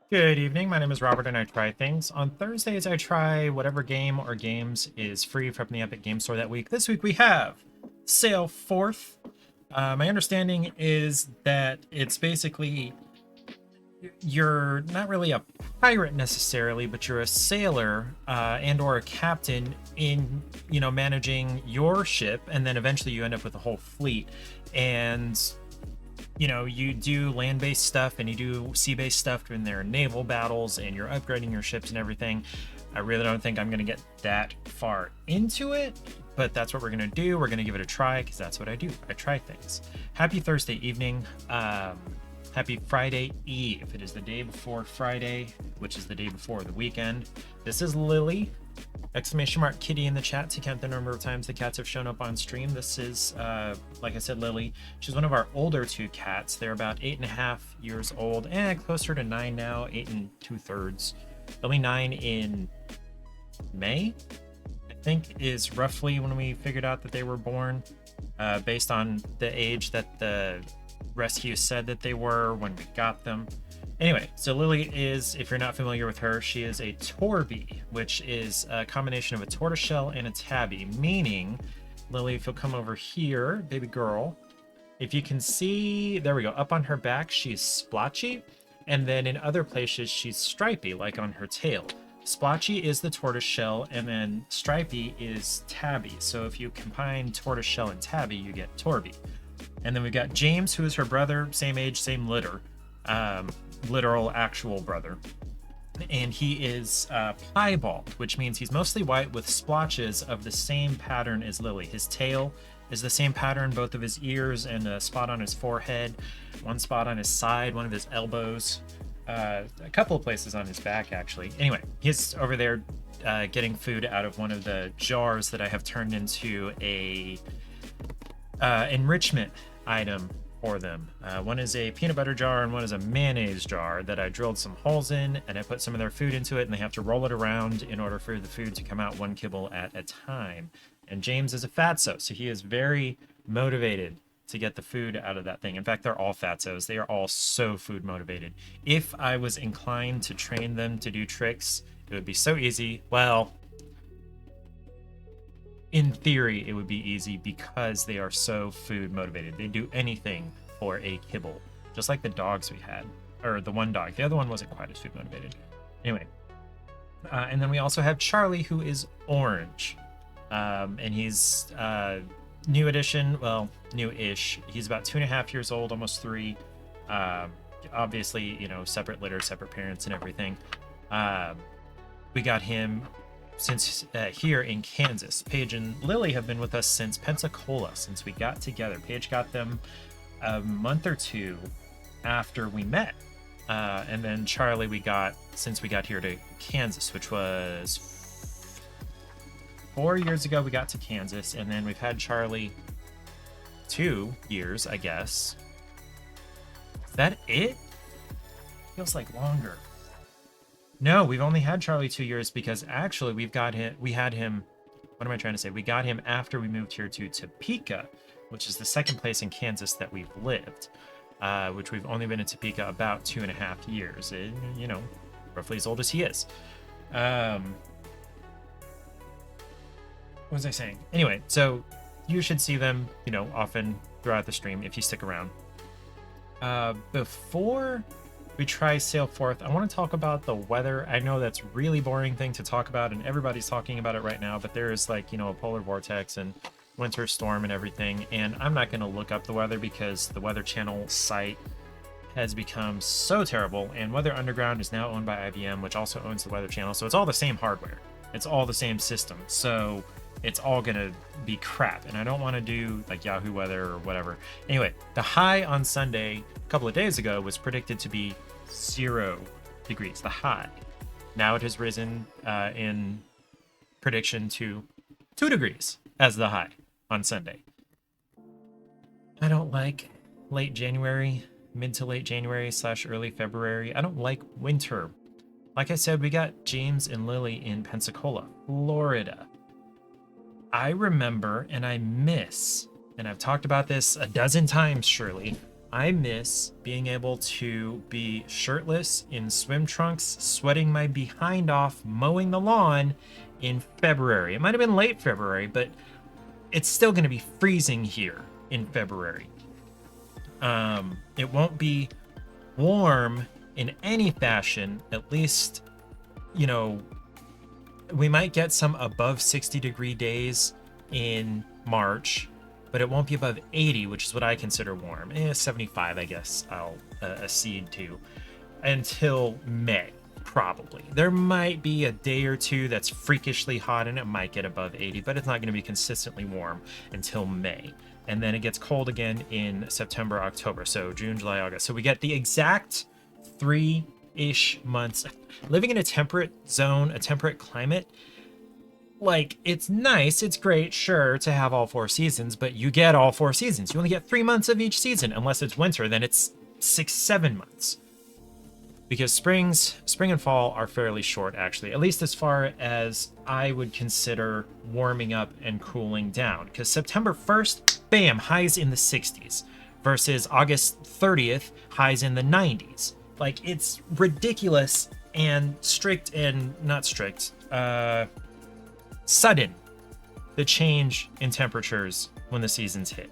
Good evening. My name is Robert and I try things. On Thursdays, I try whatever game or games is free from the Epic Game Store that week. This week we have Sail Forth. My understanding is that it's basically you're not really a pirate necessarily, but you're a sailor and or a captain in managing your ship, and then eventually you end up with a whole fleet. And you do land-based stuff and you do sea-based stuff when there are naval battles and you're upgrading your ships and everything. I really don't think I'm going to get that far into it, but that's what we're going to do. We're going to give it a try because that's what I do. I try things. Happy Thursday evening. Happy Friday Eve. It is the day before Friday, which is the day before the weekend. This is Lily. Exclamation mark kitty in the chat to count the number of times the cats have shown up on stream. This is, like I said, Lily. She's one of our older two cats. They're about 8.5 years old, closer to 9 now, 8 2/3. They'll be 9 in May, I think, is roughly when we figured out that they were born, based on the age that the rescue said that they were when we got them. Anyway, so Lily is, if you're not familiar with her, she is a Torby, which is a combination of a tortoiseshell and a tabby, meaning, Lily, if you'll come over here, baby girl, if you can see, there we go, up on her back, she's splotchy, and then in other places, she's stripy, like on her tail. Splotchy is the tortoiseshell, and then stripy is tabby. So if you combine tortoiseshell and tabby, you get Torby. And then we've got James, who is her brother, same age, same litter. Literal actual brother, and he is piebald, which means he's mostly white with splotches of the same pattern as Lily. His tail is the same pattern, both of his ears, and a spot on his forehead, one spot on his side, one of his elbows, a couple of places on his back actually. Anyway, he's over there getting food out of one of the jars that I have turned into a enrichment item for them. One is a peanut butter jar and one is a mayonnaise jar that I drilled some holes in, and I put some of their food into it, and they have to roll it around in order for the food to come out one kibble at a time. And James is a fatso, so he is very motivated to get the food out of that thing. In fact, they're all fatsos. They are all so food motivated. If I was inclined to train them to do tricks, it would be so easy. Well, in theory, it would be easy because they are so food motivated. They do anything for a kibble, just like the dogs we had, or the one dog. The other one wasn't quite as food motivated. Anyway, and then we also have Charlie, who is orange, and he's new edition. Well, new-ish. He's about 2.5 years old, almost 3. Obviously, separate litter, separate parents, and everything. We got him since here in Kansas. Paige and Lily have been with us since Pensacola, since we got together. Paige got them a month or two after we met. And then Charlie we got since we got here to Kansas, which was 4 years ago we got to Kansas. And then we've had Charlie 2 years, I guess. Is that it? Feels like longer. No, we've only had Charlie 2 years because actually we had him, what am I trying to say? We got him after we moved here to Topeka, which is the second place in Kansas that we've lived, which we've only been in Topeka about 2.5 years, roughly as old as he is. What was I saying? Anyway, so you should see them, often throughout the stream if you stick around. Before we try Sail Forth, I want to talk about the weather. I know that's really boring thing to talk about, and everybody's talking about it right now, but there is a polar vortex and winter storm and everything, and I'm not going to look up the weather because the Weather Channel site has become so terrible, and Weather Underground is now owned by IBM, which also owns the Weather Channel, so it's all the same hardware. It's all the same system, so it's all gonna be crap, and I don't want to do like Yahoo Weather or whatever. Anyway, the high on Sunday a couple of days ago was predicted to be 0 degrees, the high. Now it has risen in prediction to 2 degrees as the high on Sunday. I don't like late January, mid to late January / early February. I don't like winter. Like I said, we got James and Lily in Pensacola, Florida. I remember and I miss, and I've talked about this a dozen times surely, I miss being able to be shirtless in swim trunks, sweating my behind off, mowing the lawn in February. It might have been late February, but it's still going to be freezing here in February. It won't be warm in any fashion, at least, you know, we might get some above 60-degree days in March, but it won't be above 80, which is what I consider warm. 75, I guess I'll accede to, until May, probably. There might be a day or two that's freakishly hot and it might get above 80, but it's not going to be consistently warm until May. And then it gets cold again in September, October. So June, July, August. So we get the exact 3-ish months. Living in a temperate zone, a temperate climate, like, it's nice, it's great, sure, to have all 4 seasons, but you get all 4 seasons. You only get 3 months of each season. Unless it's winter, then it's 6-7 months. Because spring and fall are fairly short, actually, at least as far as I would consider warming up and cooling down. Because September 1st, bam, highs in the 60s, versus August 30th, highs in the 90s. Like, it's ridiculous and strict and not strict, sudden, the change in temperatures when the seasons hit.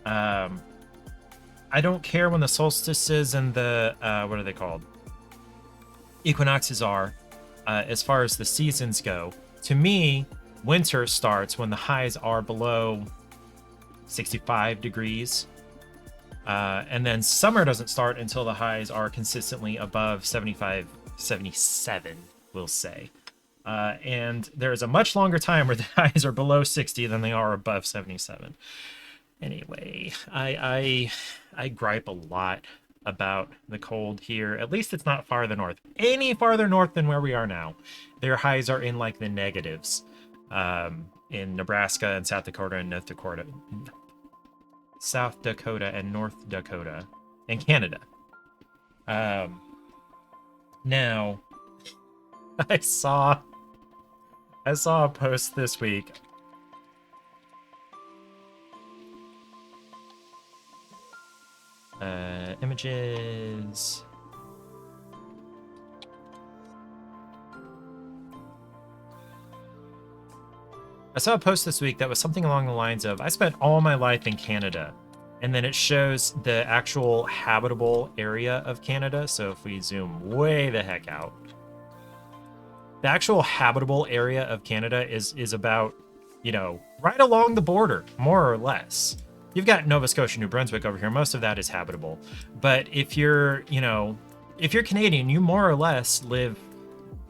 I don't care when the solstices and the, what are they called? Equinoxes are, as far as the seasons go. To me, winter starts when the highs are below 65 degrees. And then summer doesn't start until the highs are consistently above 75, 77, we'll say. And there's a much longer time where the highs are below 60 than they are above 77. Anyway, I gripe a lot about the cold here. At least it's not farther north. Any farther north than where we are now, their highs are in like the negatives. In Nebraska and South Dakota and North Dakota. South Dakota and North Dakota and Canada. Now, I saw a post this week. Images. I saw a post this week that was something along the lines of, I spent all my life in Canada. And then it shows the actual habitable area of Canada. So if we zoom way the heck out, the actual habitable area of Canada is about, you know, right along the border, more or less. You've got Nova Scotia, New Brunswick over here. Most of that is habitable. But if you're, you know, if you're Canadian, you more or less live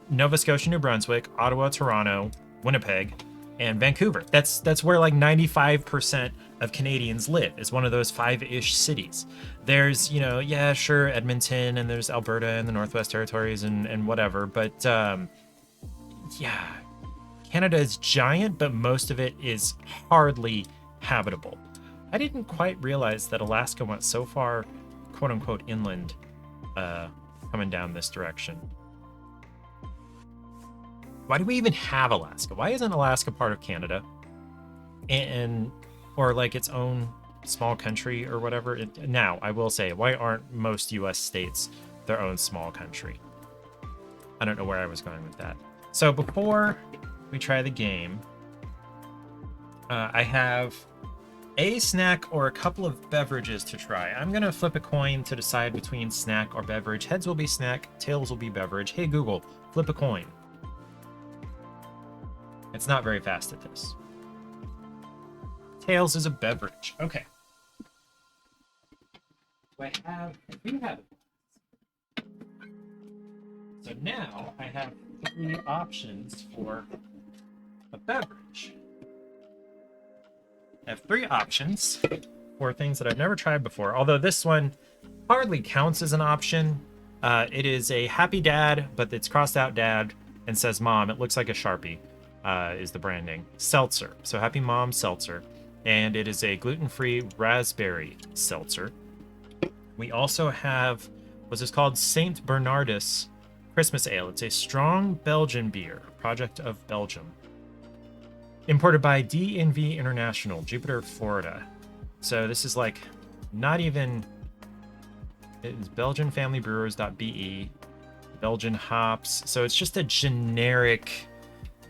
Nova Scotia, New Brunswick, Ottawa, Toronto, Winnipeg, and Vancouver. That's where like 95% of Canadians live, is one of those 5-ish cities. There's, you know, yeah, sure, Edmonton, and there's Alberta and the Northwest Territories and whatever. But yeah, Canada is giant, but most of it is hardly habitable. I didn't quite realize that Alaska went so far, quote unquote, inland, coming down this direction. Why do we even have Alaska? Why isn't Alaska part of Canada? Or like its own small country or whatever? Now, I will say, why aren't most US states their own small country? I don't know where I was going with that. So before we try the game, I have a snack or a couple of beverages to try. I'm going to flip a coin to decide between snack or beverage. Heads will be snack, tails will be beverage. Hey, Google, flip a coin. It's not very fast at this. Tails is a beverage. Okay. I do have it. So now I have 3 options for a beverage. I have 3 options for things that I've never tried before, although this one hardly counts as an option. It is a Happy Dad, but it's crossed out Dad and says Mom. It looks like a Sharpie, is the branding. Seltzer. So Happy Mom Seltzer. And it is a gluten-free raspberry seltzer. We also have what's this called? Saint Bernardus Christmas Ale. It's a strong Belgian beer, product of Belgium. Imported by DNV International, Jupiter, Florida. So this is like not even It's BelgianFamilyBrewers.be. Belgian hops. So it's just a generic,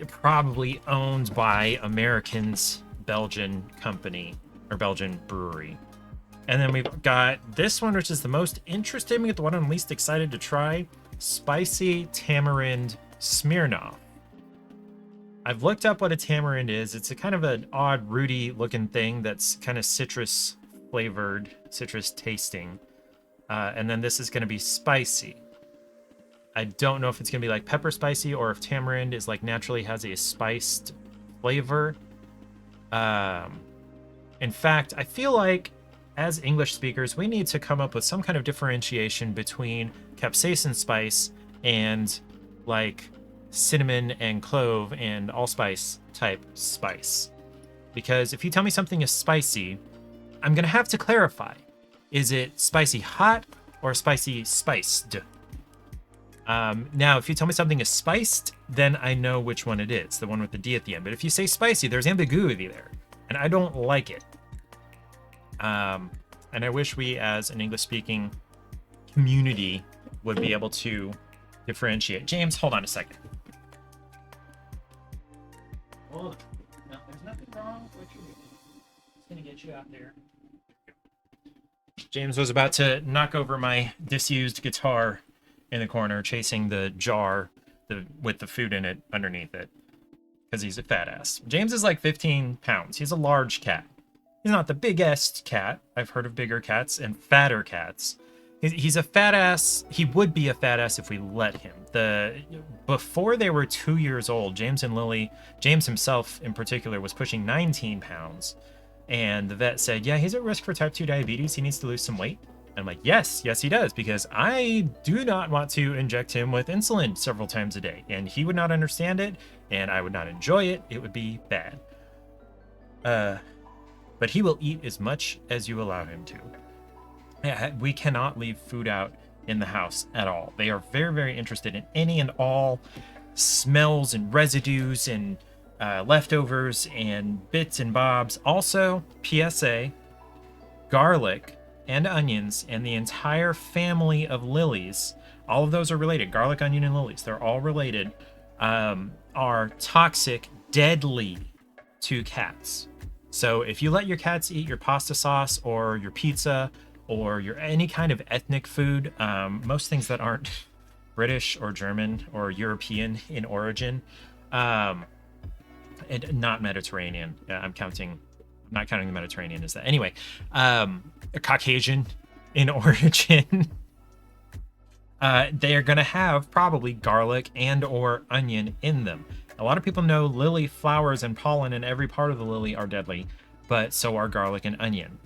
probably owned by Americans, Belgian company or Belgian brewery. And then we've got this one, which is the most interesting, the one I'm least excited to try. Spicy Tamarind Smirnoff. I've looked up what a tamarind is. It's a kind of an odd, rooty looking thing that's kind of citrus flavored, citrus tasting. And then this is going to be spicy. I don't know if it's going to be like pepper spicy or if tamarind is like naturally has a spiced flavor. In fact, I feel like as English speakers, we need to come up with some kind of differentiation between capsaicin spice and like cinnamon and clove and allspice type spice. Because if you tell me something is spicy, I'm going to have to clarify. Is it spicy hot or spicy spiced? Now, if you tell me something is spiced, then I know which one it is, the one with the D at the end. But if you say spicy, there's ambiguity there, and I don't like it. And I wish we, as an English-speaking community, would be able to differentiate. James, hold on a second. Hold on. No, there's nothing wrong with what you're doing. It's gonna get you out there. James was about to knock over my disused guitar in the corner, chasing the jar with the food in it underneath it, because he's a fat ass. James is like 15 pounds. He's a large cat. He's not the biggest cat. I've heard of bigger cats and fatter cats. He's a fat ass. He would be a fat ass if we let him. Before they were 2 years old, James and Lily, James himself in particular, was pushing 19 pounds. And the vet said, yeah, he's at risk for type 2 diabetes. He needs to lose some weight. And I'm like, yes, he does, because I do not want to inject him with insulin several times a day. And he would not understand it, and I would not enjoy it. It would be bad. But he will eat as much as you allow him to. We cannot leave food out in the house at all. They are very, very interested in any and all smells and residues and leftovers and bits and bobs. Also, PSA, garlic and onions and the entire family of lilies, all of those are related. Garlic, onion, and lilies, they're all related, are toxic, deadly to cats. So if you let your cats eat your pasta sauce or your pizza or your any kind of ethnic food, most things that aren't British or German or European in origin, and not Mediterranean. I'm not counting the Mediterranean as that. Anyway, Caucasian in origin, they are going to have probably garlic and or onion in them. A lot of people know lily flowers and pollen in every part of the lily are deadly, but so are garlic and onion.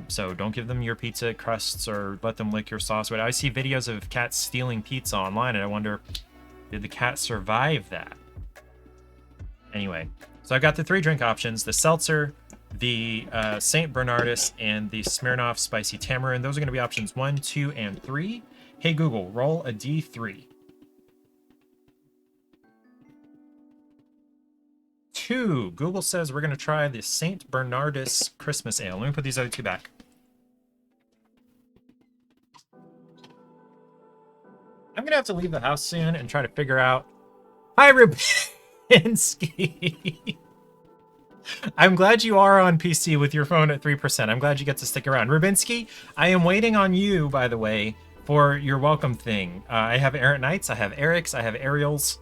So don't give them your pizza crusts or let them lick your sauce. But I see videos of cats stealing pizza online, and I wonder, did the cat survive that? Anyway, so I've got the 3 drink options: the seltzer, the St. Bernardus, and the Smirnoff Spicy Tamarind. Those are going to be options 1, 2, and 3. Hey Google, roll a D3. 2. Google says we're going to try the St. Bernardus Christmas Ale. Let me put these other 2 back. I'm going to have to leave the house soon and try to figure out... Hi, Rubinsky! I'm glad you are on PC with your phone at 3%. I'm glad you get to stick around. Rubinsky, I am waiting on you, by the way, for your welcome thing. I have Errant Knights, I have Eric's, I have Ariel's.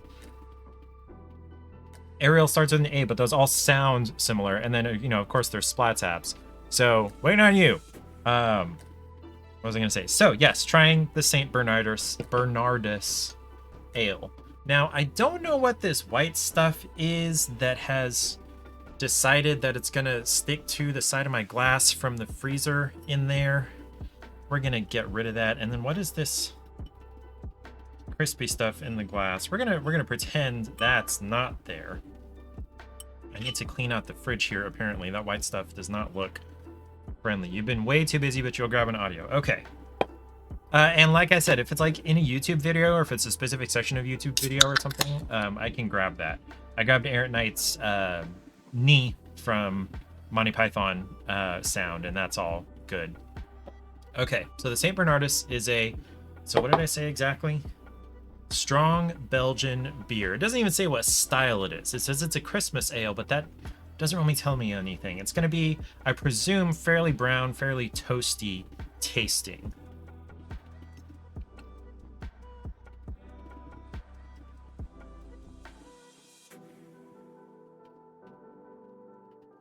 Ariel starts with an A, but those all sound similar. And then, you know, of course, there's Splats apps. So, waiting on you. What was I going to say? So, yes, trying the St. Bernardus Ale. Now, I don't know what this white stuff is that has decided that it's going to stick to the side of my glass from the freezer in there. We're going to get rid of that. And then what is this crispy stuff in the glass? We're gonna pretend that's not there. I need to clean out the fridge here. Apparently that white stuff does not look friendly. You've been way too busy, but you'll grab an audio. Okay. And like I said, if it's like in a YouTube video or if it's a specific section of YouTube video or something, I can grab that. I grabbed Errant Knight's knee from Monty Python sound, and that's all good. Okay, so the St. Bernardus is a, so what did I say exactly? Strong Belgian beer. It doesn't even say what style it is. It says it's a Christmas ale, but that doesn't really tell me anything. It's going to be, I presume, fairly brown, fairly toasty tasting.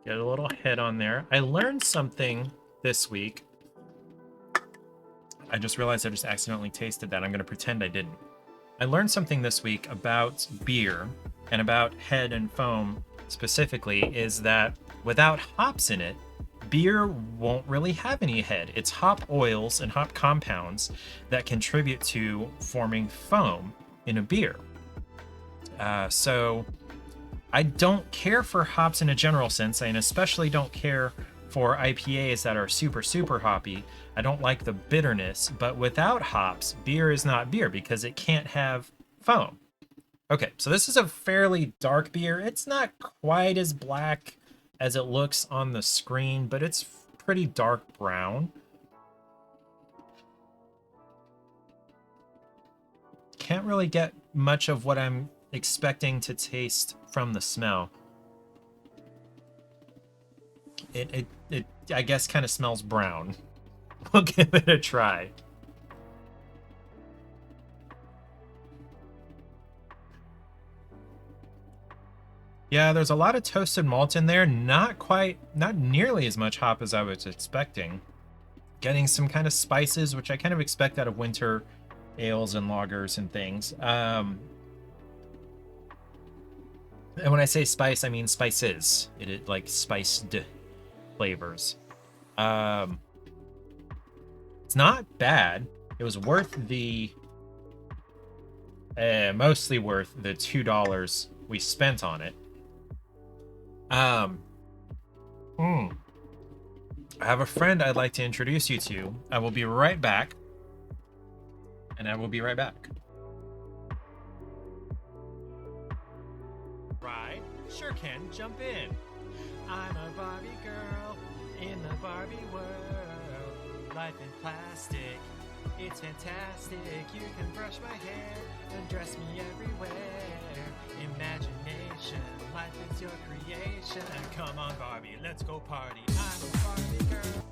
Get a little head on there. I learned something this week. I just realized I just accidentally tasted that. I'm going to pretend I didn't. I learned something this week about beer and about head and foam specifically, is that without hops in it, beer won't really have any head. It's hop oils and hop compounds that contribute to forming foam in a beer. So I don't care for hops in a general sense, and especially don't care for IPAs that are super, super hoppy. I don't like the bitterness, but without hops, beer is not beer because it can't have foam. Okay, so this is a fairly dark beer. It's not quite as black as it looks on the screen, but it's pretty dark brown. Can't really get much of what I'm expecting to taste from the smell. It I guess kind of smells brown. We'll give it a try. Yeah, there's a lot of toasted malt in there. Not nearly as much hop as I was expecting. Getting some kind of spices, which I kind of expect out of winter ales and lagers and things. And when I say spice, I mean spices. It like spiced flavors. It's not bad. It was worth the mostly worth the $2 we spent on it. I have a friend I'd like to introduce you to. I will be right back. And I will be right back. Right? Sure can. Jump in. I'm a Barbie girl in the Barbie world. Life in plastic. It's fantastic. You can brush my hair and dress me everywhere. Imagination, life is your creation. Come on, Barbie, let's go party. I'm a Barbie girl.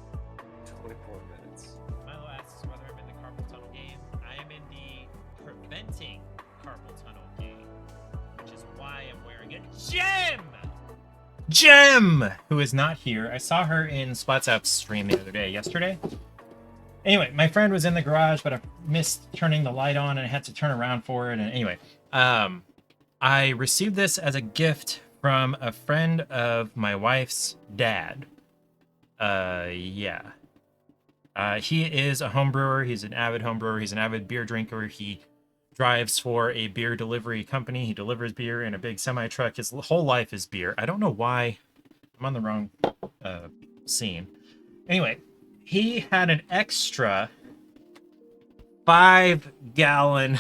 24 minutes. Milo asks whether I'm in the carpal tunnel game. I am in the preventing carpal tunnel game, which is why I'm wearing a Gem, who is not here. I saw her in Splat's stream the other day, yesterday. Anyway, my friend was in the garage, but I missed turning the light on and I had to turn around for it. And anyway, I received this as a gift from a friend of my wife's dad. Yeah. He is a home brewer. He's an avid home brewer. He's an avid beer drinker. He drives for a beer delivery company. He delivers beer in a big semi truck. His whole life is beer. I don't know why. I'm on the wrong scene. Anyway, he had an extra 5-gallon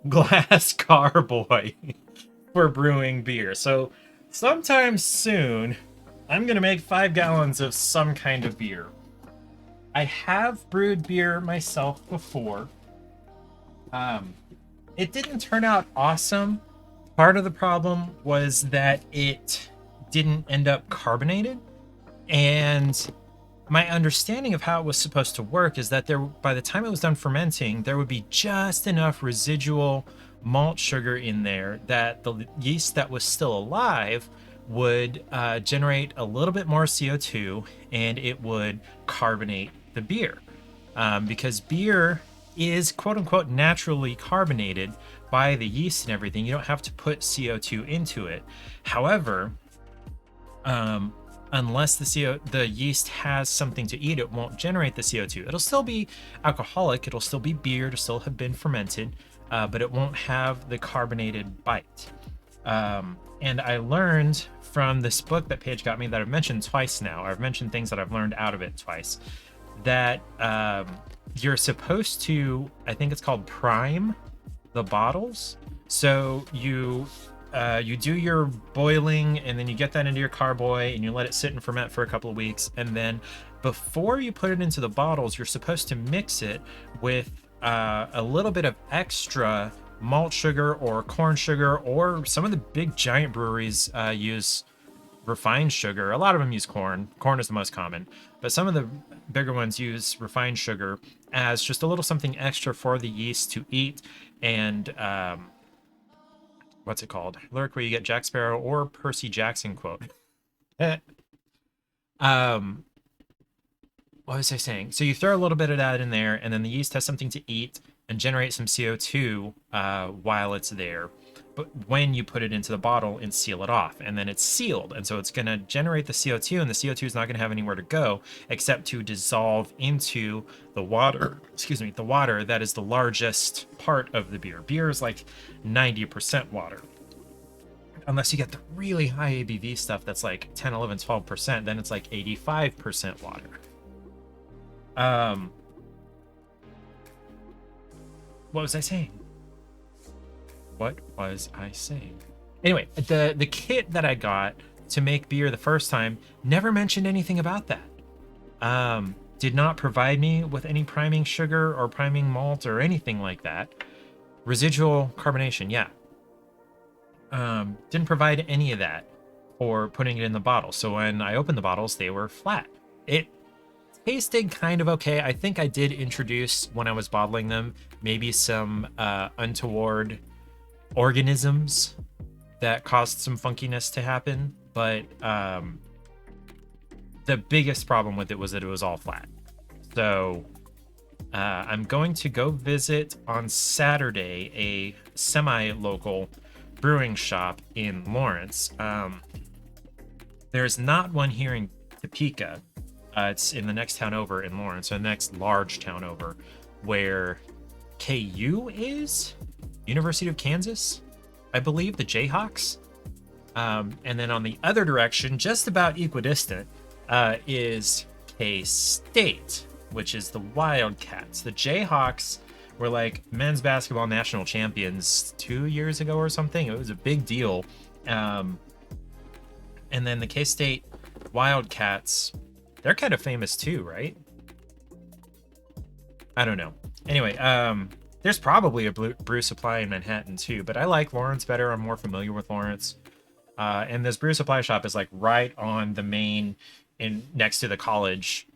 glass carboy for brewing beer. So sometime soon, I'm going to make 5 gallons of some kind of beer. I have brewed beer myself before. It didn't turn out awesome. Part of the problem was that it didn't end up carbonated. And my understanding of how it was supposed to work is that by the time it was done fermenting, there would be just enough residual malt sugar in there that the yeast that was still alive would generate a little bit more CO2 and it would carbonate the beer. Because beer is quote unquote naturally carbonated by the yeast and everything. You don't have to put CO2 into it. However, unless the yeast has something to eat, it won't generate the CO2. It'll still be alcoholic, it'll still be beer, it'll still have been fermented, but it won't have the carbonated bite. And I learned from this book that Paige got me that I've mentioned twice now. I've mentioned things that I've learned out of it twice. That you're supposed to, I think it's called prime the bottles. So you do your boiling and then you get that into your carboy and you let it sit and ferment for a couple of weeks. And then before you put it into the bottles, you're supposed to mix it with a little bit of extra malt sugar or corn sugar, or some of the big giant breweries use refined sugar. A lot of them use corn. Corn is the most common, but some of the bigger ones use refined sugar as just a little something extra for the yeast to eat. And what's it called? Lyric where you get Jack Sparrow or Percy Jackson quote. um, what was I saying? So you throw a little bit of that in there, and then the yeast has something to eat and generate some CO2 while it's there. But when you put it into the bottle and seal it off, and then it's sealed, and so it's going to generate the CO2, and the CO2 is not going to have anywhere to go except to dissolve into the water. Excuse me, the water that is the largest part of the beer. Beer is like 90% water. Unless you get the really high ABV stuff that's like 10, 11, 12%, then it's like 85% water. What was I saying? What was I saying? Anyway, the kit that I got to make beer the first time never mentioned anything about that. Did not provide me with any priming sugar or priming malt or anything like that. Residual carbonation, yeah. Didn't provide any of that for putting it in the bottle. So when I opened the bottles, they were flat. It tasted kind of okay. I think I did introduce, when I was bottling them, maybe some untoward organisms that caused some funkiness to happen. But the biggest problem with it was that it was all flat. So I'm going to go visit on Saturday a semi-local brewing shop in Lawrence. There's not one here in Topeka. It's in the next town over in Lawrence, so the next large town over, where KU is, University of Kansas, I believe, the Jayhawks. And then on the other direction, just about equidistant, is K-State, which is the Wildcats. The Jayhawks were like men's basketball national champions 2 years ago or something. It was a big deal. And then the K-State Wildcats, they're kind of famous too, right? I don't know. Anyway, there's probably a brew supply in Manhattan too, but I like Lawrence better. I'm more familiar with Lawrence. And this brew supply shop is like right on the main, next to the college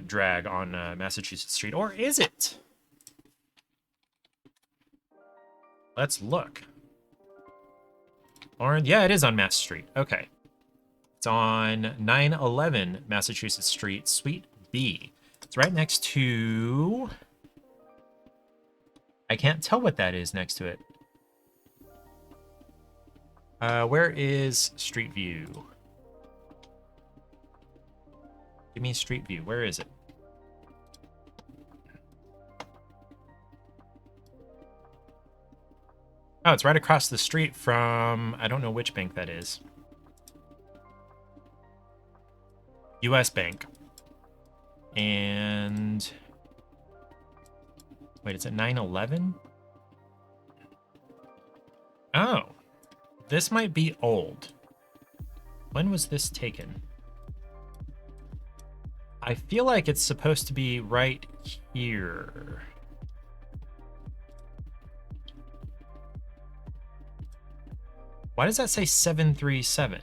drag on Massachusetts Street. Or is it? Let's look. Lawrence, yeah, it is on Mass Street. Okay. It's on 911 Massachusetts Street, Suite B. It's right next to... I can't tell what that is next to it. Where is Street View? Give me Street View. Where is it? Oh, it's right across the street from... I don't know which bank that is. US Bank. And... Wait, it's at 911? Oh. This might be old. When was this taken? I feel like it's supposed to be right here. Why does that say 737?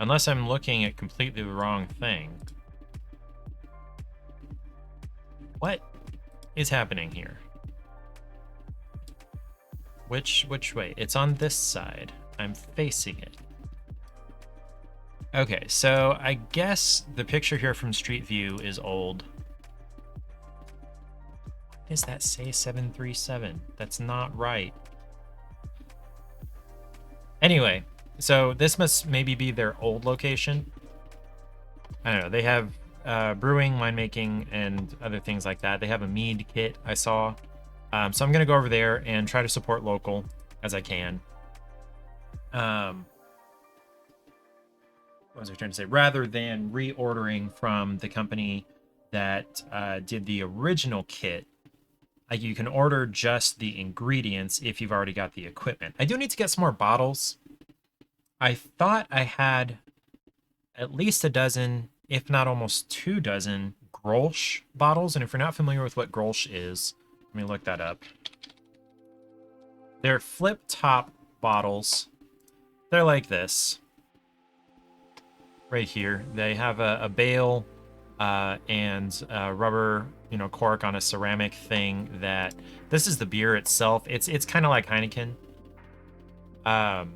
Unless I'm looking at completely the wrong thing. What is happening here? Which way? It's on this side. I'm facing it. Okay, so I guess the picture here from Street View is old. Why does that say 737? That's not right. Anyway, so this must maybe be their old location. I don't know. They have brewing, winemaking, and other things like that. They have a mead kit I saw. So I'm going to go over there and try to support local as I can. What was I trying to say? Rather than reordering from the company that did the original kit You can order just the ingredients if you've already got the equipment. I do need to get some more bottles. I thought I had at least a dozen, if not almost 2 dozen, Grolsch bottles. And if you're not familiar with what Grolsch is, let me look that up. They're flip top bottles. They're like this. Right here. They have a bale and rubber, cork on a ceramic thing that... This is the beer itself. It's kind of like Heineken. But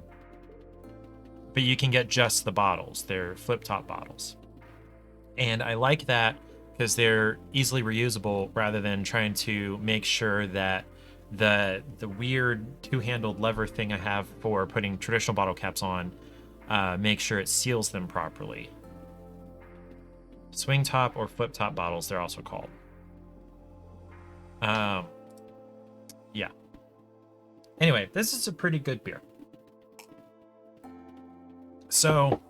you can get just the bottles. They're flip top bottles. And I like that because they're easily reusable rather than trying to make sure that the weird two-handled lever thing I have for putting traditional bottle caps on make sure it seals them properly. Swing top or flip top bottles, they're also called. Yeah. Anyway, this is a pretty good beer. So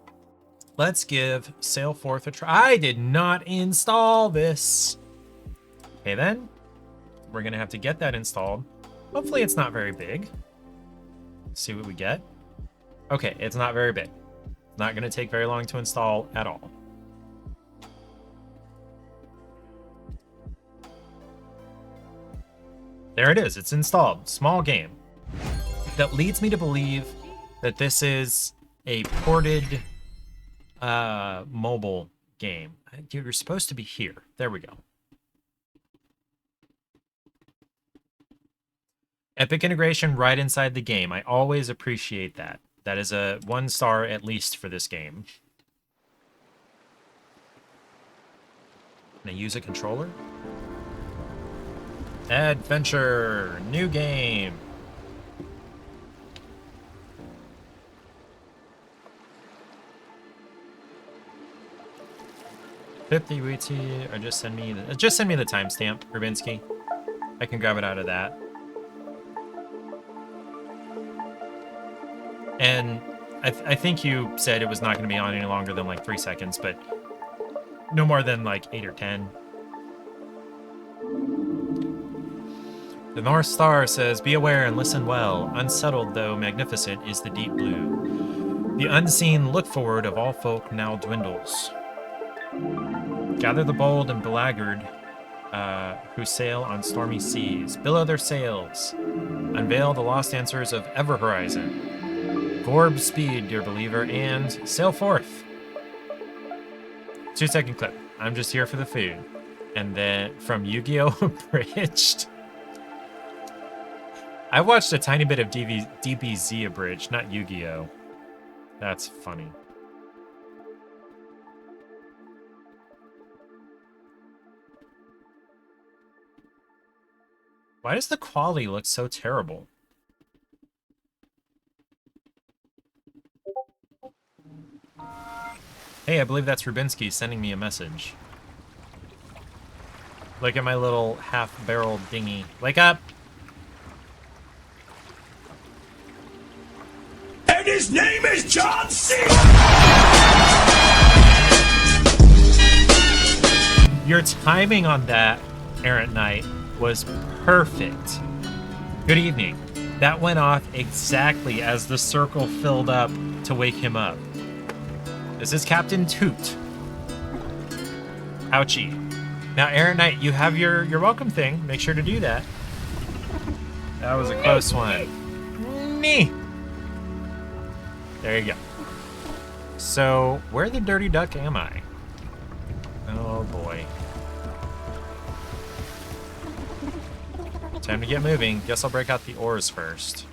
let's give Sail Forth a try. I did not install this. Okay, then we're gonna have to get that installed. Hopefully it's not very big. Let's see what we get. Okay, it's not very big. It's not gonna take very long to install at all. There it is, it's installed. Small game. That leads me to believe that this is a ported mobile game. You're supposed to be here. There we go. Epic integration right inside the game. I always appreciate that. That is a 1 star at least for this game. Can I use a controller? Adventure. New game. $50 WT, or just send me the timestamp, Rubinsky. I can grab it out of that. And I think you said it was not going to be on any longer than like 3 seconds, but no more than like 8 or 10. The North Star says, "Be aware and listen well. Unsettled though magnificent is the deep blue. The unseen look forward of all folk now dwindles. Gather the bold and belaggard who sail on stormy seas. Billow their sails. Unveil the lost answers of ever horizon. Gorb speed, dear believer, and sail forth." 2-second clip. I'm just here for the food. And then from Yu-Gi-Oh! Abridged. I watched a tiny bit of DBZ Abridged, not Yu-Gi-Oh! That's funny. Why does the quality look so terrible? Hey, I believe that's Rubinsky sending me a message. Look at my little half-barreled dinghy. Wake up! And his name is John C. Your timing on that, Errant Knight, was perfect. Good evening. That went off exactly as the circle filled up to wake him up. This is Captain Toot. Ouchie. Now, Errant Knight, you have your welcome thing. Make sure to do that. That was a close one. Me. There you go. So, where the dirty duck am I? Oh boy. Time to get moving. Guess I'll break out the oars first.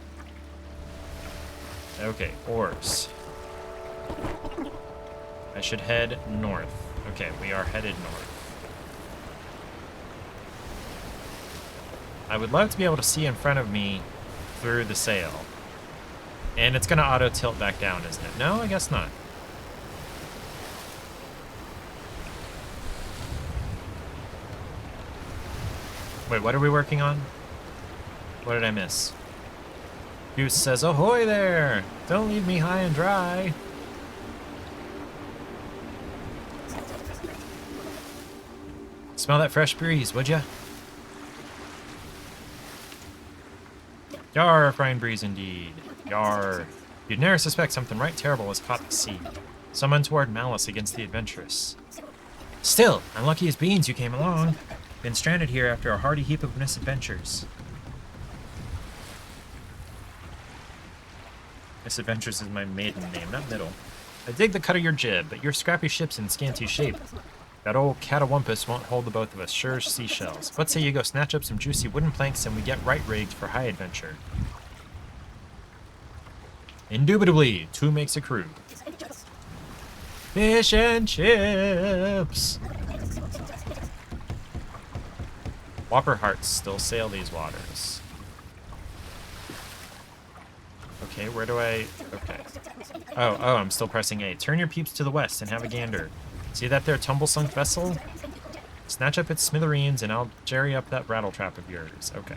Okay, oars. I should head north. Okay, we are headed north. I would love to be able to see in front of me through the sail. And it's going to auto-tilt back down, isn't it? No, I guess not. Wait, what are we working on? What did I miss? Goose says, "Ahoy there! Don't leave me high and dry." Smell that fresh breeze, would ya? Yar, frying breeze indeed. Yar. You'd never suspect something right terrible has caught the sea. Some untoward malice against the adventurous. Still, unlucky as beans you came along. Been stranded here after a hearty heap of misadventures. Misadventures is my maiden name, not middle. I dig the cut of your jib, but your scrappy ship's in scanty shape. That old catawampus won't hold the both of us, sure as seashells. What say you go snatch up some juicy wooden planks and we get right rigged for high adventure? Indubitably, two makes a crew. Fish and chips! Whopper hearts still sail these waters. Okay, where do I... Okay. Oh, I'm still pressing A. Turn your peeps to the west and have a gander. See that there tumble-sunk vessel? Snatch up its smithereens and I'll jerry up that rattletrap of yours. Okay.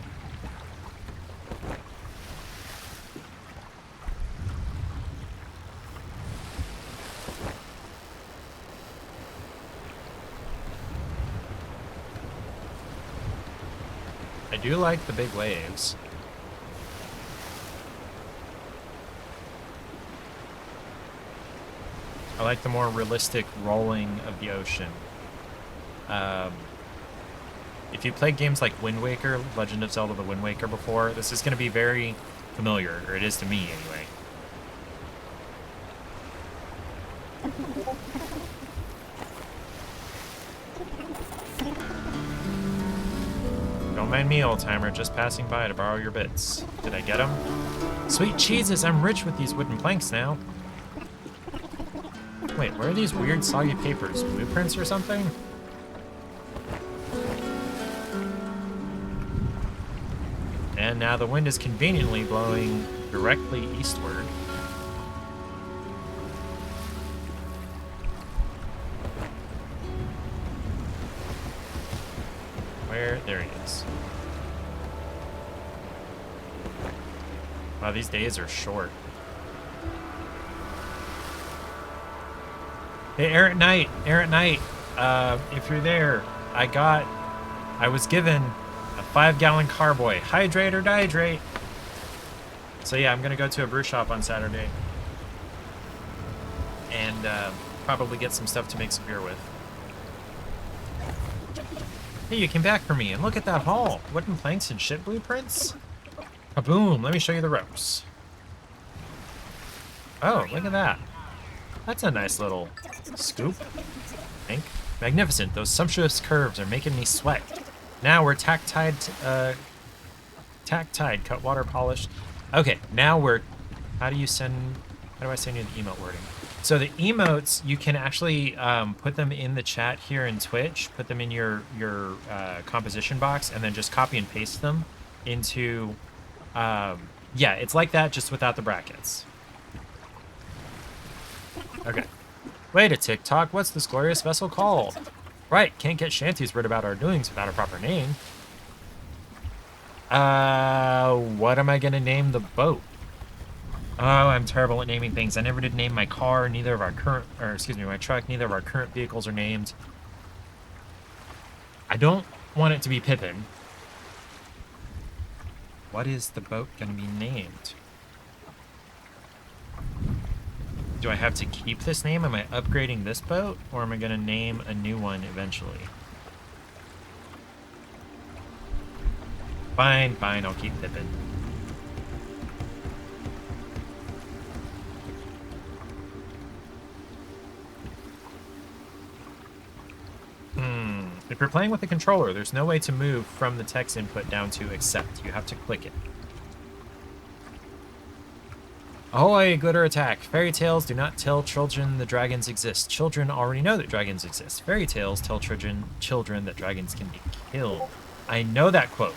I do like the big waves. I like the more realistic rolling of the ocean. If you played games like Wind Waker, Legend of Zelda: The Wind Waker before, this is going to be very familiar, or it is to me anyway. Don't mind me, old timer, just passing by to borrow your bits. Did I get them? Sweet cheeses, I'm rich with these wooden planks now. Wait, where are these weird soggy papers? Blueprints or something? And now the wind is conveniently blowing directly eastward. Where? There he is. Wow, these days are short. Hey, Air at Night, if you're there, I was given a 5-gallon carboy. Hydrate or dihydrate. So yeah, I'm gonna go to a brew shop on Saturday. And probably get some stuff to make some beer with. Hey, you came back for me, and look at that haul. Wooden planks and ship blueprints? Kaboom, let me show you the ropes. Oh, look at that. That's a nice little scoop, I think. Magnificent, those sumptuous curves are making me sweat. Now we're tack-tied, cut water polished. Okay, now we're, how do I send you the emote wording? So the emotes, you can actually put them in the chat here in Twitch, put them in your composition box, and then just copy and paste them into, yeah, it's like that, just without the brackets. Okay. Wait a tick-tock, what's this glorious vessel called? Right, can't get shanties word about our doings without a proper name. What am I gonna name the boat? Oh, I'm terrible at naming things. I never did name my car, neither of our current, or excuse me, my truck, neither of our current vehicles are named. I don't want it to be Pippin. What is the boat gonna be named? Do I have to keep this name? Am I upgrading this boat? Or am I going to name a new one eventually? Fine, I'll keep Pippin. If you're playing with the controller, there's no way to move from the text input down to accept. You have to click it. Ahoy, glitter attack. Fairy tales do not tell children that dragons exist. Children already know that dragons exist. Fairy tales tell children that dragons can be killed. I know that quote.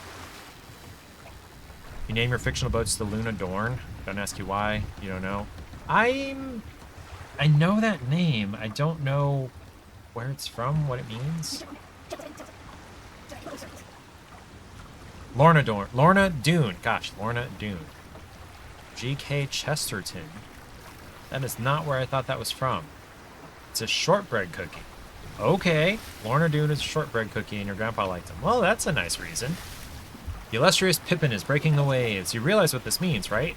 You name your fictional boats the Luna Dorn. Don't ask you why. You don't know. I know that name. I don't know where it's from, what it means. Lorna Doone. Gosh, Lorna Doone. G.K. Chesterton. That is not where I thought that was from. It's a shortbread cookie. Okay, Lorna Doone is a shortbread cookie and your grandpa liked them. Well, that's a nice reason. The illustrious Pippin is breaking the waves. You realize what this means, right?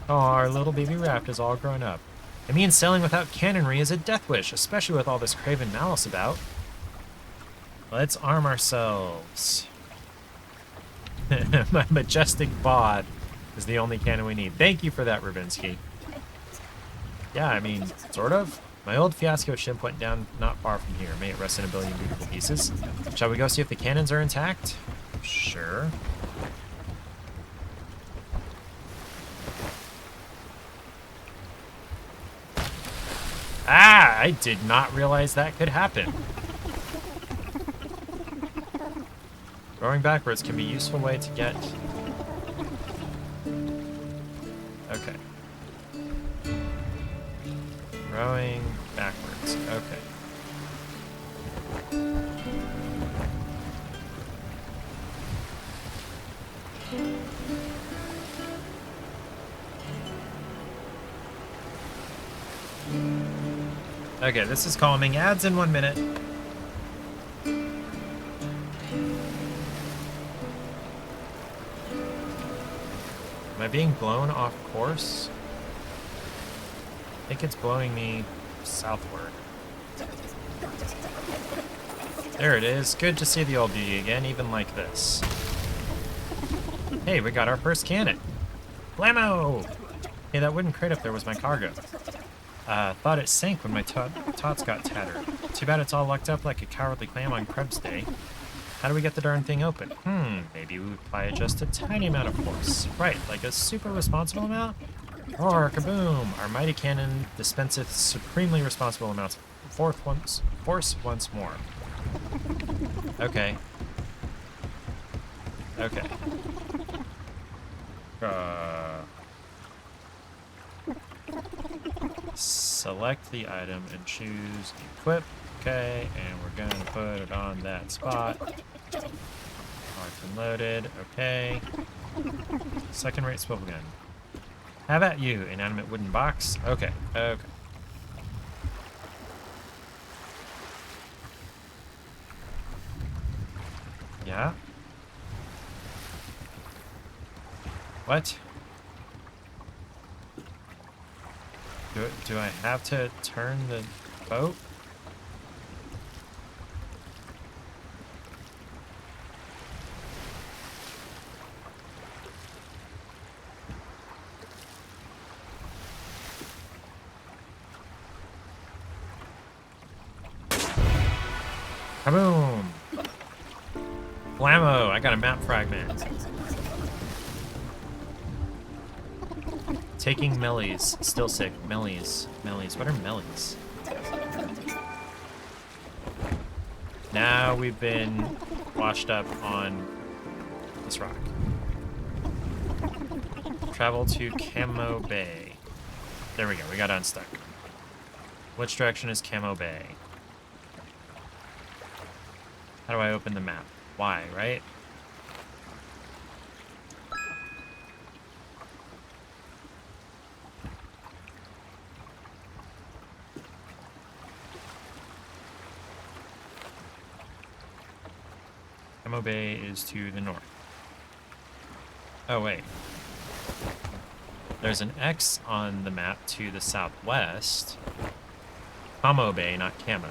Oh, our little baby raft is all grown up. It means sailing without cannonry is a death wish, especially with all this craven malice about. Let's arm ourselves. My majestic bod is the only cannon we need. Thank you for that, Rubinsky. Yeah, I mean, sort of. My old fiasco ship went down not far from here. May it rest in a billion beautiful pieces. Shall we go see if the cannons are intact? Sure. Ah, I did not realize that could happen. Rowing backwards can be a useful way to get... Okay. Rowing backwards. Okay. Okay, this is calming. Ads in 1 minute. Am I being blown off course? I think it's blowing me southward. There it is. Good to see the old beauty again, even like this. Hey, we got our first cannon. Blammo! Hey, that wooden crate up there was my cargo. Thought it sank when my tots got tattered. Too bad it's all locked up like a cowardly clam on Krebs Day. How do we get the darn thing open? Maybe we apply just a tiny amount of force. Right, like a super responsible amount? Or kaboom! Our mighty cannon dispenseth supremely responsible amounts of force once more. Okay. Okay. Select the item and choose equip. Okay, and we're gonna put it on that spot. Marked and loaded. Okay. Second rate swivel gun. How about you, inanimate wooden box? Okay, okay. Yeah? What? Do I have to turn the boat? Kaboom! Blammo! I got a map fragment. Taking mellies. Still sick. Mellies. Mellies. What are mellies? Now we've been washed up on this rock. Travel to Camo Bay. There we go. We got unstuck. Which direction is Camo Bay? How do I open the map? Y, right? Camo Bay is to the north. Oh, wait. There's an X on the map to the southwest. Camo Bay, not Camo.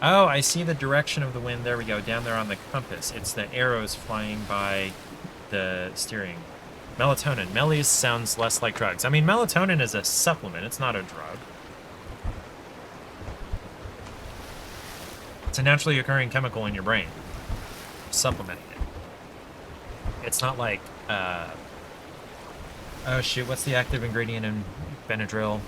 Oh, I see the direction of the wind. There we go, down there on the compass. It's the arrows flying by the steering. Melatonin. Mellies sounds less like drugs. I mean, melatonin is a supplement. It's not a drug. It's a naturally occurring chemical in your brain. Supplementing it. It's not like, oh shoot, what's the active ingredient in Benadryl?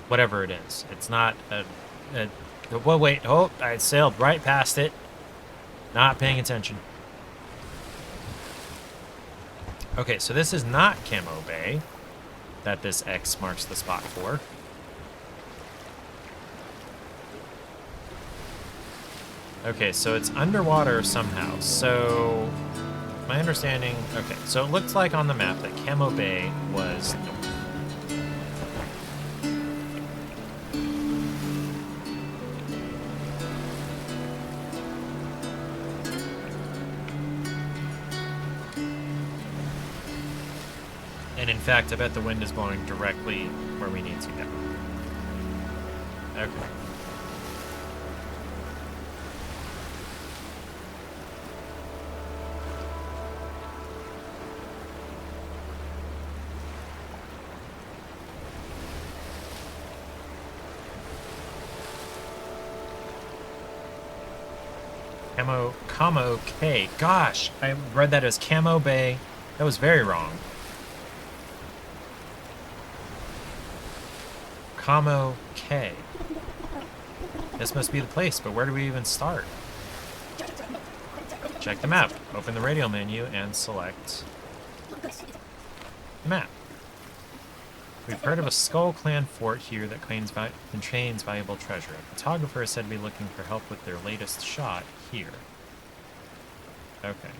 Whatever it is. It's not well, wait, oh, I sailed right past it. Not paying attention. Okay, so this is not Camo Bay that this X marks the spot for. Okay, so it's underwater somehow. So, my understanding... Okay, so it looks like on the map that Camo Bay was north. And in fact, I bet the wind is blowing directly where we need to go. Okay. Camo K. Gosh, I read that as Camo Bay. That was very wrong. Camo K. This must be the place, but where do we even start? Check the map. Open the radial menu and select the map. We've heard of a Skull Clan fort here that contains valuable treasure. A photographer is said to be looking for help with their latest shot here. Okay.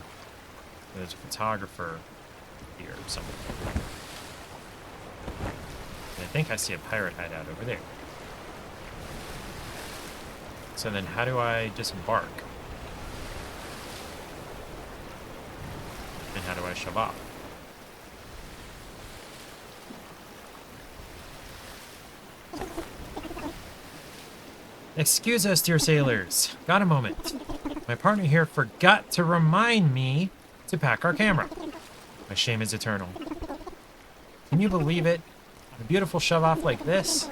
There's a photographer here somewhere. And I think I see a pirate hideout over there. So then how do I disembark? And how do I shove off? Excuse us, dear sailors. Got a moment. My partner here forgot to remind me to pack our camera. My shame is eternal. Can you believe it? A beautiful shove-off like this?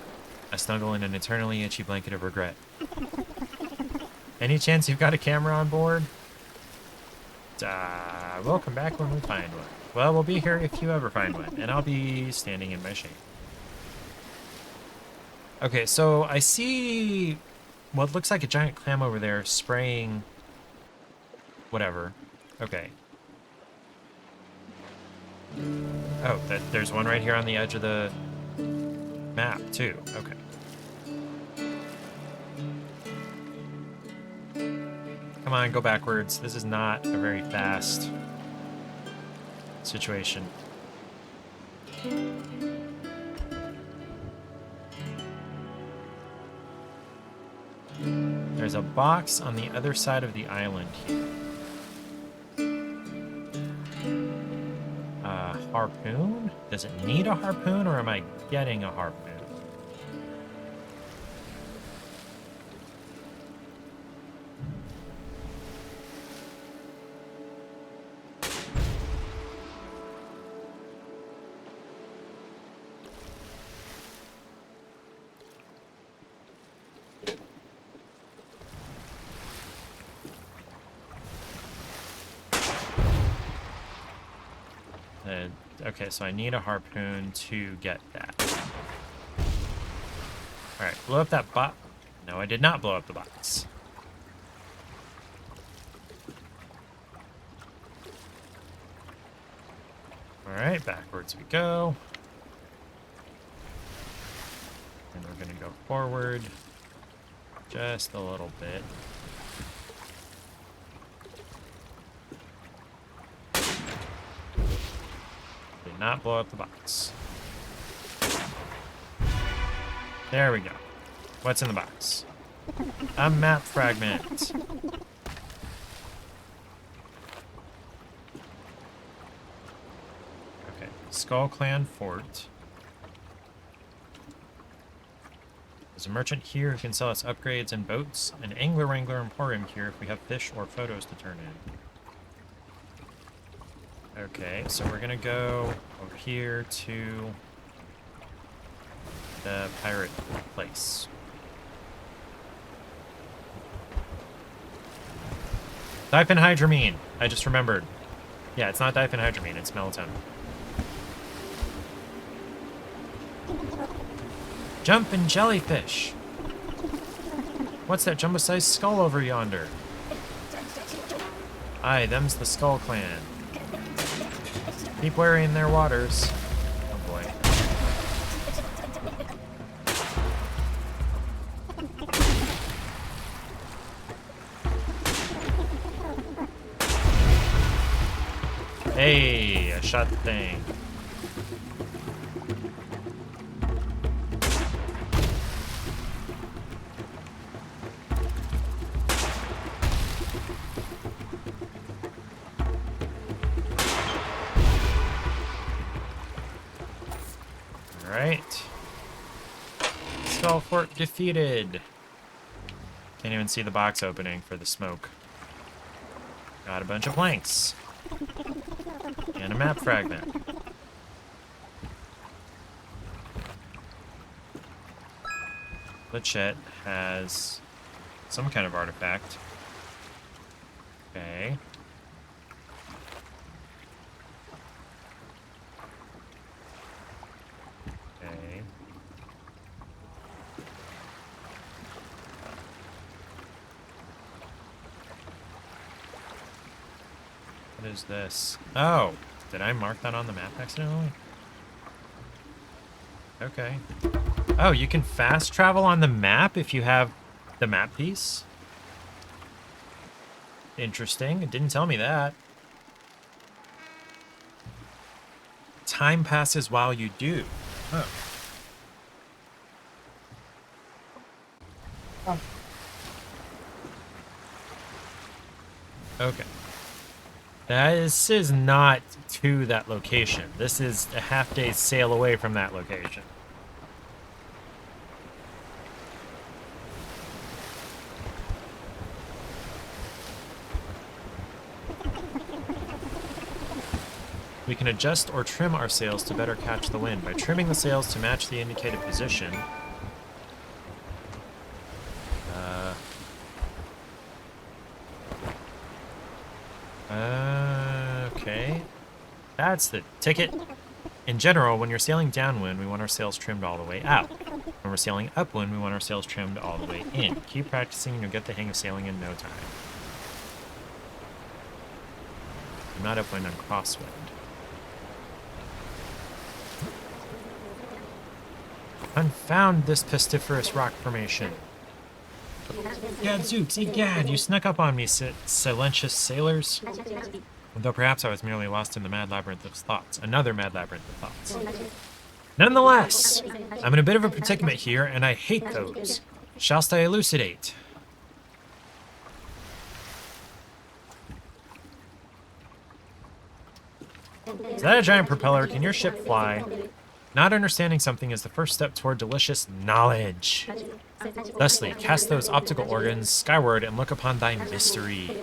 I snuggle in an eternally itchy blanket of regret. Any chance you've got a camera on board? We'll come back when we find one. Well, we'll be here if you ever find one, and I'll be standing in my shade. Okay, so I see what looks like a giant clam over there spraying whatever. Okay. Oh, there's one right here on the edge of the map, too. Okay. Come on, go backwards. This is not a very fast situation. There's a box on the other side of the island here. Harpoon? Does it need a harpoon, or am I getting a harpoon? Okay, so I need a harpoon to get that. Alright, blow up that box. No, I did not blow up the box. Alright, backwards we go. And we're going to go forward just a little bit. Not blow up the box. There we go. What's in the box? A map fragment. Okay, Skull Clan Fort. There's a merchant here who can sell us upgrades and boats. An Angler Wrangler Emporium here if we have fish or photos to turn in. Okay, so we're gonna go over here to the pirate place. Diphenhydramine! I just remembered. Yeah, it's not diphenhydramine, it's melatonin. Jumpin' jellyfish! What's that jumbo-sized skull over yonder? Aye, them's the Skull Clan. Keep wary in their waters. Oh boy. Hey, I shot the thing. Alright. Skull Fort defeated. Can't even see the box opening for the smoke. Got a bunch of planks. And a map fragment. Glitchet has some kind of artifact. Okay. Okay. What is this? Oh, did I mark that on the map accidentally? Okay. Oh, you can fast travel on the map if you have the map piece? Interesting. It didn't tell me that. Time passes while you do. Oh. Okay. This is not to that location. This is a half-day sail away from that location. We can adjust or trim our sails to better catch the wind. By trimming the sails to match the indicated position, okay. That's the ticket. In general, when you're sailing downwind, we want our sails trimmed all the way out. When we're sailing upwind, we want our sails trimmed all the way in. Keep practicing and you'll get the hang of sailing in no time. I'm not upwind, I'm crosswind. Confound this pestiferous rock formation. Gadzooks, egad, you snuck up on me, silentious sailors. Though perhaps I was merely lost in the mad labyrinth of thoughts. Another mad labyrinth of thoughts. Nonetheless, I'm in a bit of a predicament here, and I hate those. Shallst I elucidate? Is that a giant propeller? Can your ship fly? Not understanding something is the first step toward delicious knowledge. Thusly, cast those optical organs skyward and look upon thy mystery.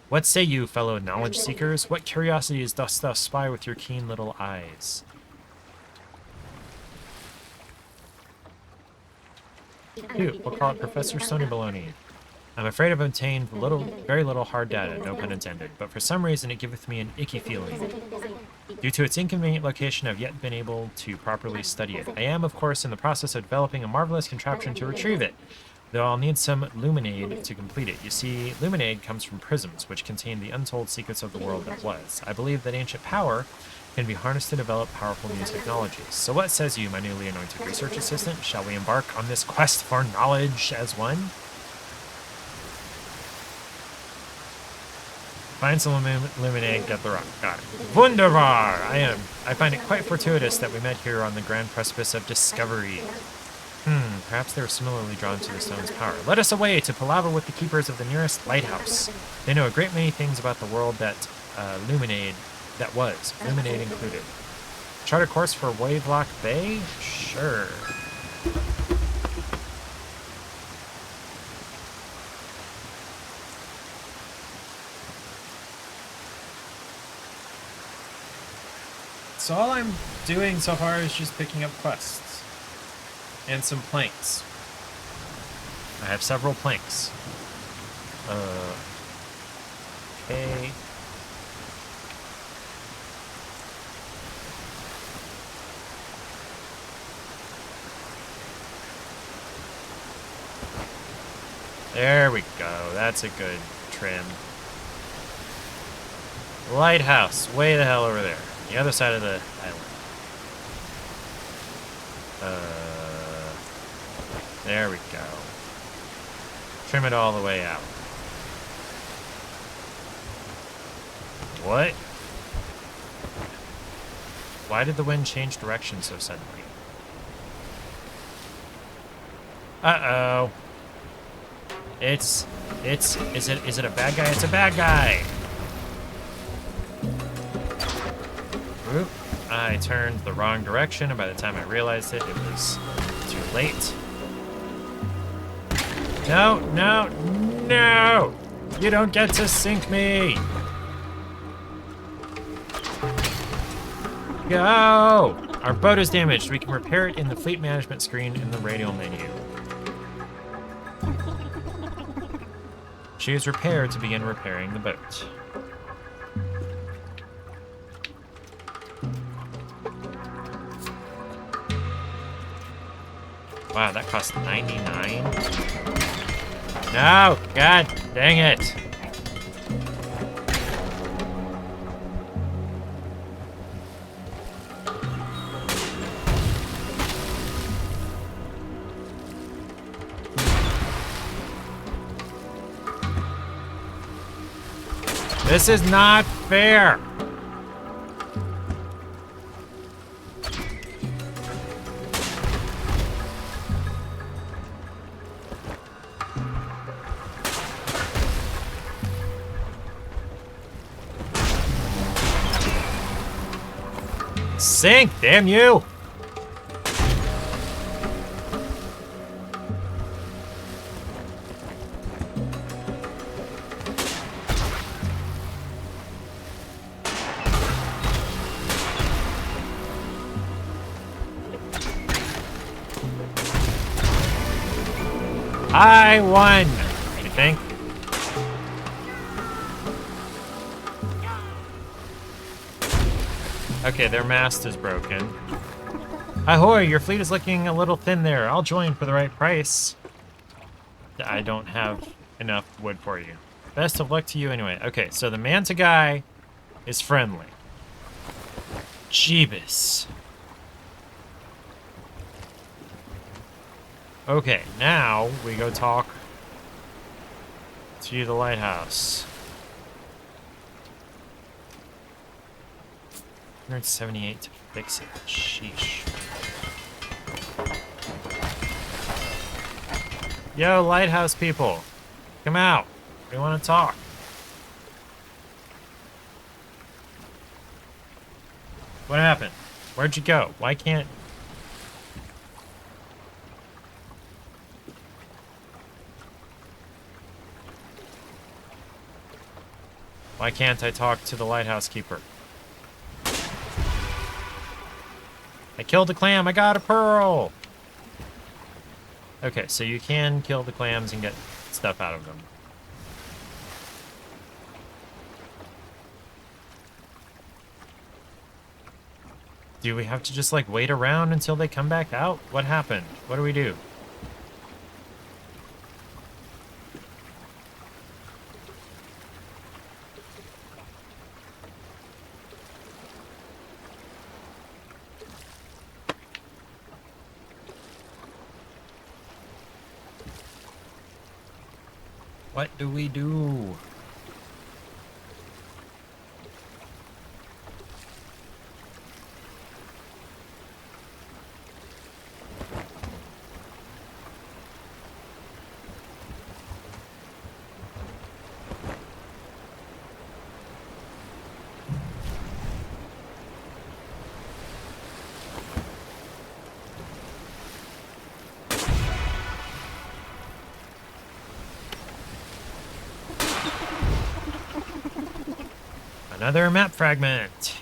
What say you, fellow knowledge seekers? What curiosities dost thou spy with your keen little eyes? Dude, we'll call it Professor Stony Baloney. I'm afraid I've obtained very little hard data, no pun intended, but for some reason it giveth me an icky feeling. Due to its inconvenient location, I've yet been able to properly study it. I am, of course, in the process of developing a marvelous contraption to retrieve it, though I'll need some luminade to complete it. You see, luminade comes from prisms, which contain the untold secrets of the world that was. I believe that ancient power can be harnessed to develop powerful new technologies. So what says you, my newly anointed research assistant? Shall we embark on this quest for knowledge as one? Find some luminade, get the rock. Got it. Wunderbar! I find it quite fortuitous that we met here on the grand precipice of discovery. Perhaps they were similarly drawn to the stone's power. Let us away to palaver with the keepers of the nearest lighthouse. They know a great many things about the world that was, luminade included. Chart a course for Wavelock Bay? Sure. So all I'm doing so far is just picking up quests. And some planks. I have several planks. Okay. There we go. That's a good trim. Lighthouse. Way the hell over there. The other side of the island. There we go. Trim it all the way out. What? Why did the wind change direction so suddenly? Uh-oh. Is it a bad guy? It's a bad guy. Oop. I turned the wrong direction, and by the time I realized it, it was too late. No, no, no! You don't get to sink me! Go! Our boat is damaged. We can repair it in the fleet management screen in the radial menu. Choose repair to begin repairing the boat. Wow, that cost 99. No! God dang it! This is not fair! Sink, damn you! I won, I think. Okay, their mast is broken. Ahoy, your fleet is looking a little thin there. I'll join for the right price. I don't have enough wood for you. Best of luck to you anyway. Okay, so the Manta guy is friendly. Jeebus. Okay, now we go talk to the lighthouse. 178 to fix it. Sheesh. Yo, lighthouse people. Come out. We want to talk. What happened? Where'd you go? Why can't... Why can't I talk to the lighthouse keeper? I killed a clam. I got a pearl. Okay, so you can kill the clams and get stuff out of them. Do we have to just, like, wait around until they come back out? What happened? What do we do? What do we do? Another map fragment.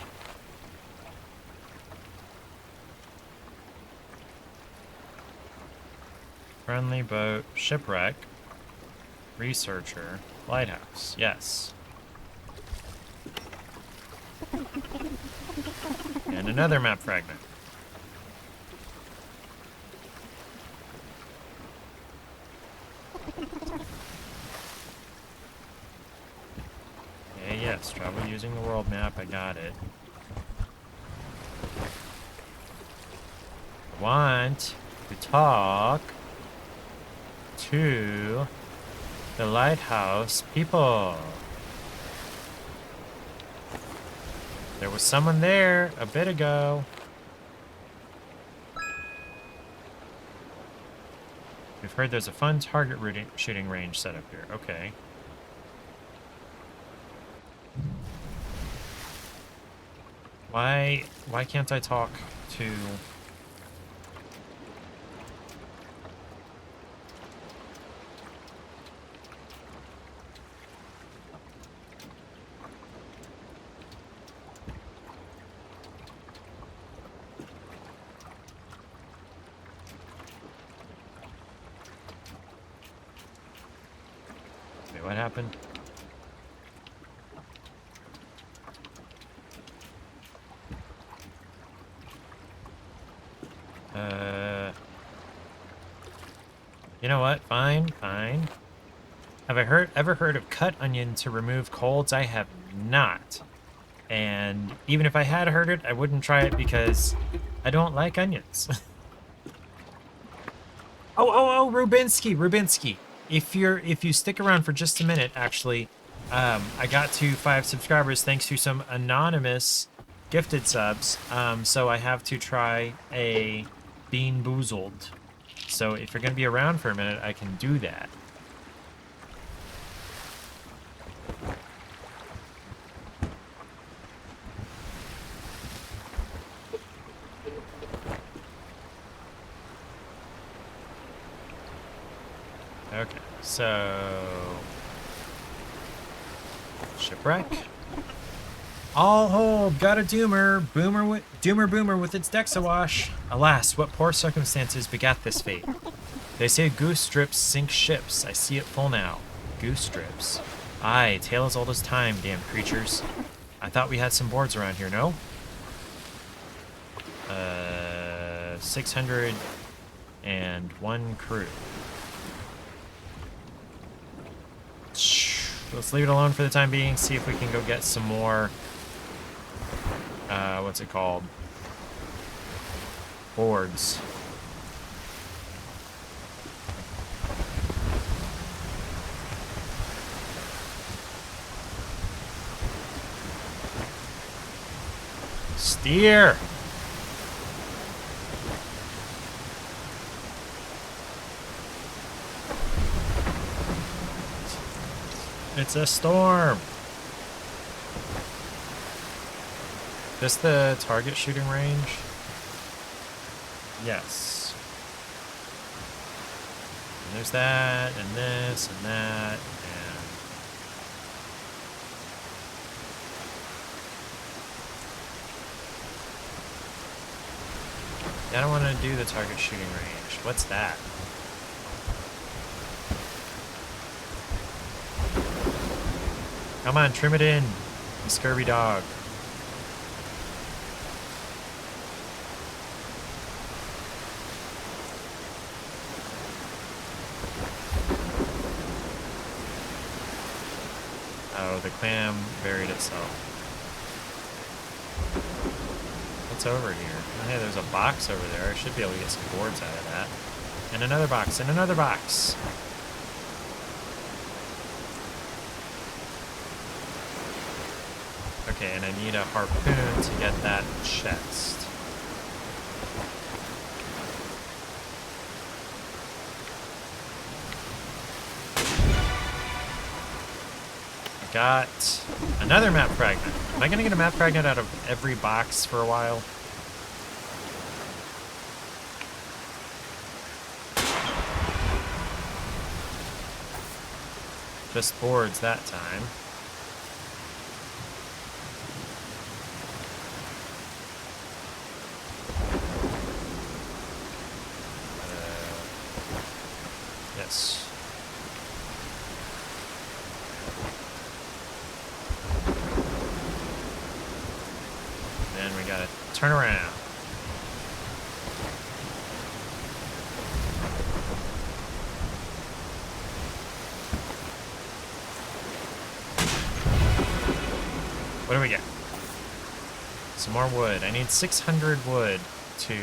Friendly boat, shipwreck, researcher, lighthouse. Yes. And another map fragment. Yes, travel using the world map. I got it. I want to talk to the lighthouse people. There was someone there a bit ago. We've heard there's a fun target shooting range set up here. Okay. Why can't I talk to... Wait, what happened? You know what? Fine, fine. Have I ever heard of cut onion to remove colds? I have not. And even if I had heard it, I wouldn't try it because I don't like onions. Oh, Rubinsky. If you stick around for just a minute, actually, I got to 5 subscribers thanks to some anonymous gifted subs. So I have to try a Bean Boozled. So if you're gonna be around for a minute, I can do that. Okay, so shipwreck. All hold, got a doomer, boomer with its decks awash. Alas, what poor circumstances begat this fate. They say goose strips sink ships. I see it full now. Goose strips. Aye, tale as old as time, damn creatures. I thought we had some boards around here, no? 601 crew. Let's leave it alone for the time being, see if we can go get some more, what's it called? Boards. Steer! It's a storm. This the target shooting range? Yes. And there's that, and this, and that, and... I don't want to do the target shooting range. What's that? Come on, trim it in, you scurvy dog. Oh, the clam buried itself. What's over here? Oh, hey, there's a box over there. I should be able to get some boards out of that. And another box, and another box. Okay, and I need a harpoon to get that chest. I got another map fragment. Am I gonna get a map fragment out of every box for a while? Just boards that time. Yes. Then we gotta turn around. What do we get? Some more wood. I need 600 wood to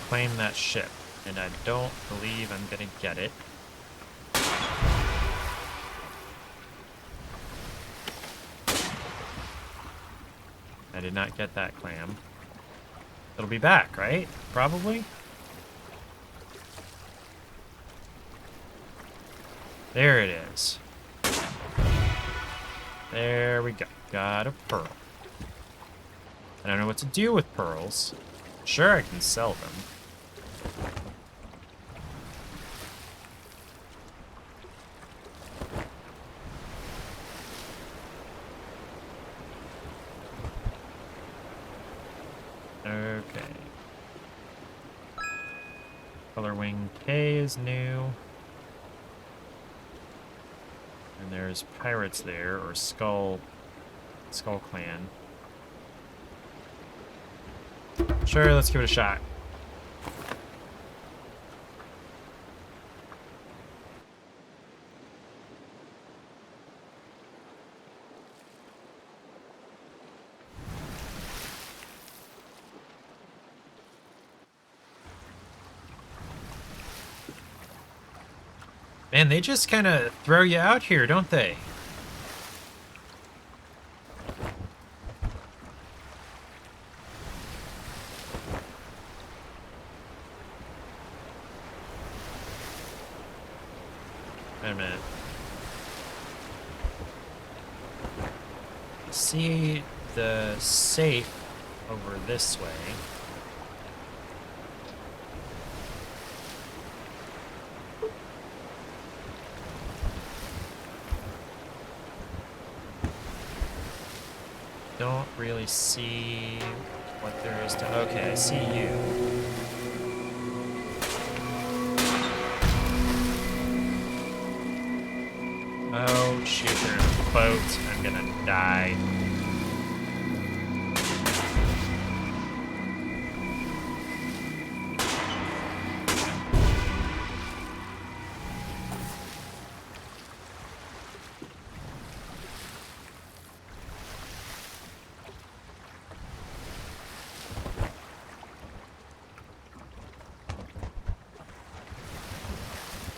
claim that ship, and I don't believe I'm gonna get it. I did not get that clam. It'll be back, right? Probably? There it is. There we go. Got a pearl. I don't know what to do with pearls. Sure, I can sell them. Okay. Color Wing K is new. And there's pirates there, or Skull Clan. Sure, let's give it a shot. Man, they just kind of throw you out here, don't they? Wait a minute. I see the safe over this way. Don't really see what there is to... Okay, I see you. Oh, shoot, they're in a boat. I'm gonna die.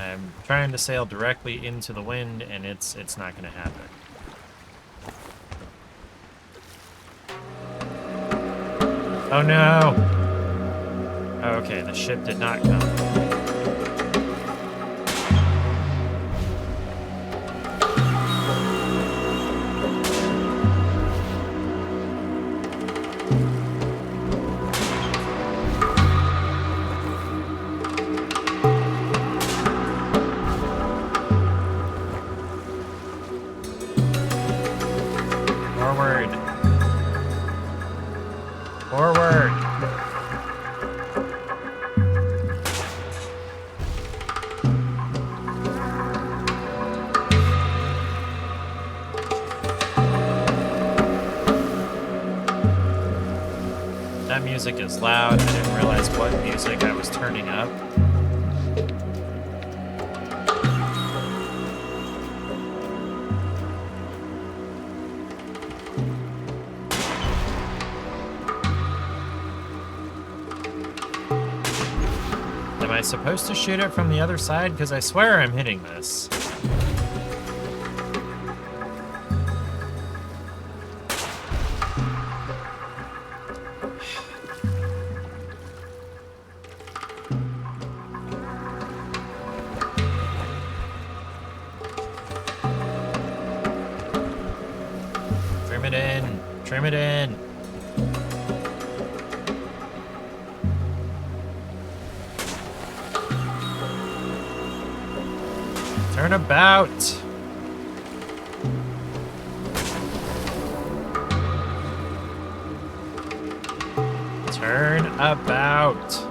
I'm trying to sail directly into the wind, and it's not going to happen. Oh no! Okay, the ship did not come. Forward. Forward. That music is loud. I didn't realize what music I was turning up. Am I supposed to shoot it from the other side? Because I swear I'm hitting this. Trim it in. Trim it in. Turn about. Turn about.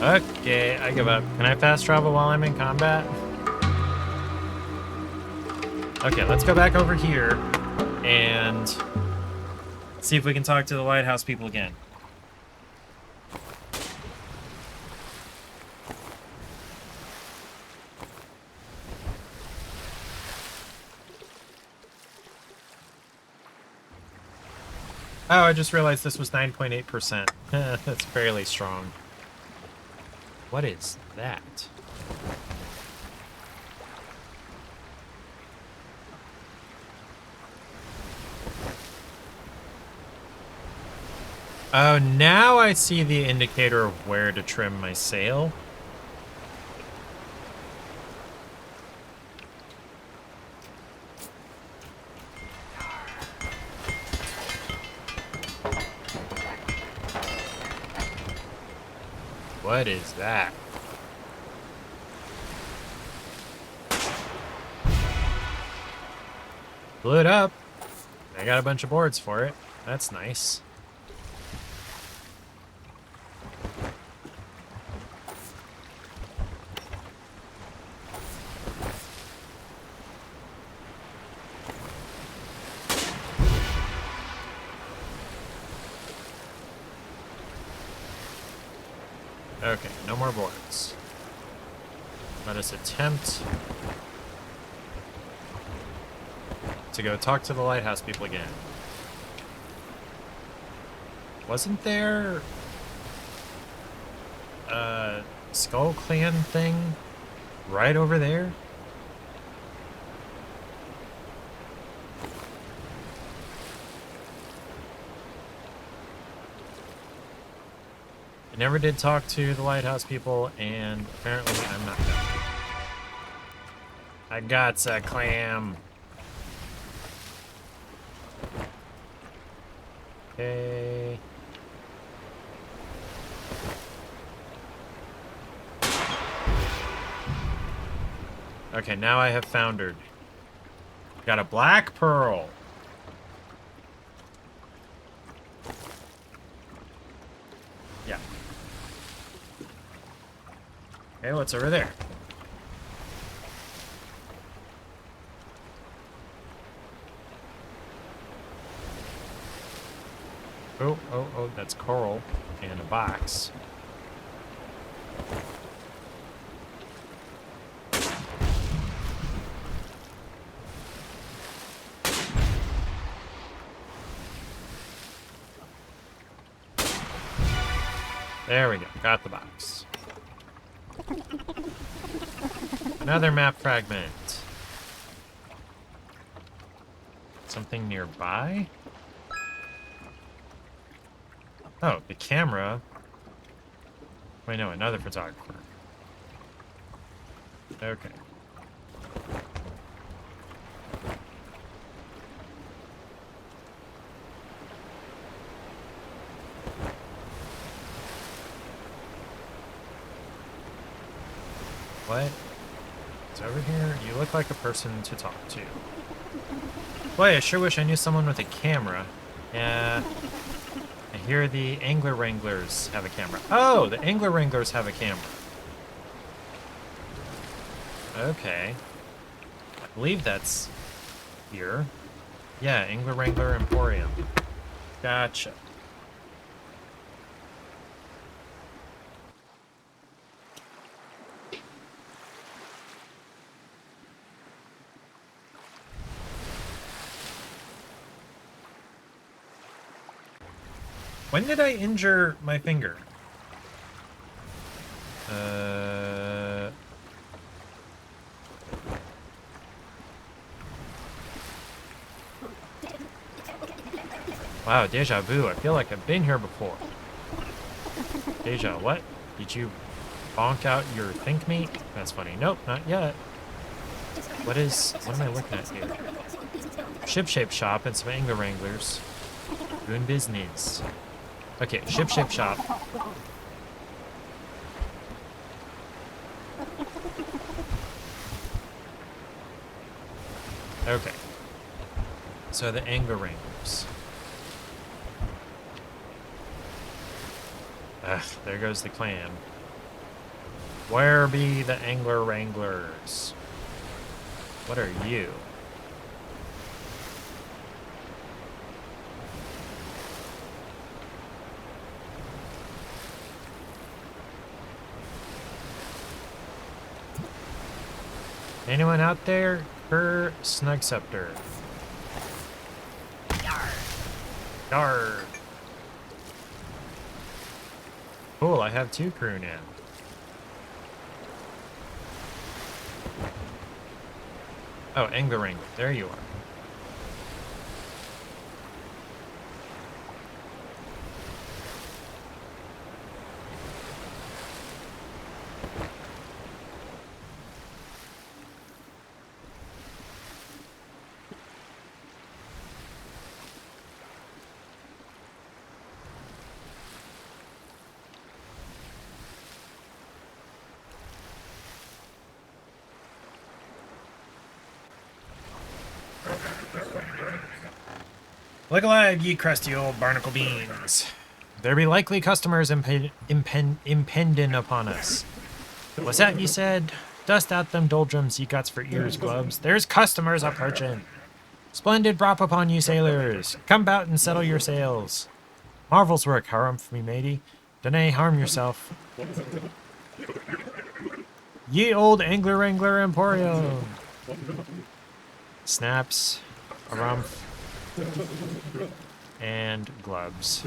Okay, I give up. Can I fast travel while I'm in combat? Okay, let's go back over here and see if we can talk to the lighthouse people again. Oh, I just realized this was 9.8%. That's fairly strong. What is that? Oh, now I see the indicator of where to trim my sail. What is that? Blew it up. I got a bunch of boards for it. That's nice. Okay, no more boards. Let us attempt to go talk to the lighthouse people again. Wasn't there a Skull Clan thing right over there? I never did talk to the lighthouse people, and apparently I'm not done. I gotcha, clam. Okay. Okay, now I have foundered. Got a black pearl. Yeah. Okay, what's over there? Oh, that's coral and a box. There we go, got the box. Another map fragment. Something nearby? Oh, the camera. Wait, no, another photographer. Okay. What? It's over here? You look like a person to talk to. Boy, I sure wish I knew someone with a camera. Yeah. I hear the Angler Wranglers have a camera. Oh, the Angler Wranglers have a camera. Okay. I believe that's here. Yeah, Angler Wrangler Emporium. Gotcha. When did I injure my finger? Wow, deja vu. I feel like I've been here before. Deja, what? Did you bonk out your think meat? That's funny. Nope, not yet. What am I looking at here? Ship-shape shop and some angler wranglers. Doing business. Okay, ship-shape shop. Okay. So the angler wranglers. Ugh, there goes the clan. Where be the angler wranglers? What are you? Anyone out there? Her Snug Scepter. Yarr. Cool, I have 2 crew now. Oh, Angler Wrangler. There you are. Look alive, ye crusty old barnacle beans. There be likely customers impending upon us. What's that ye said? Dust out them doldrums ye guts for ears, Glubs. There's customers approaching. Splendid prop upon you sailors. Come bout and settle your sails. Marvel's work, harumph me matey. Dunnae harm yourself. Ye old Angler Wrangler Emporium. Snaps, harumph, and gloves.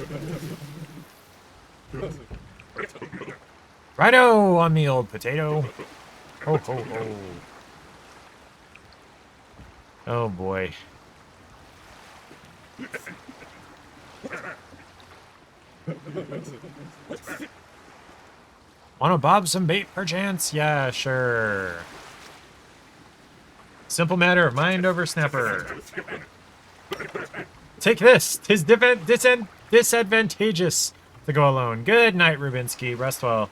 Righto on me old potato. Ho ho ho. Oh boy. Wanna bob some bait perchance? Yeah, sure. Simple matter of mind over snapper. Take this. 'Tis disadvantageous to go alone. Good night, Rubinsky. Rest well.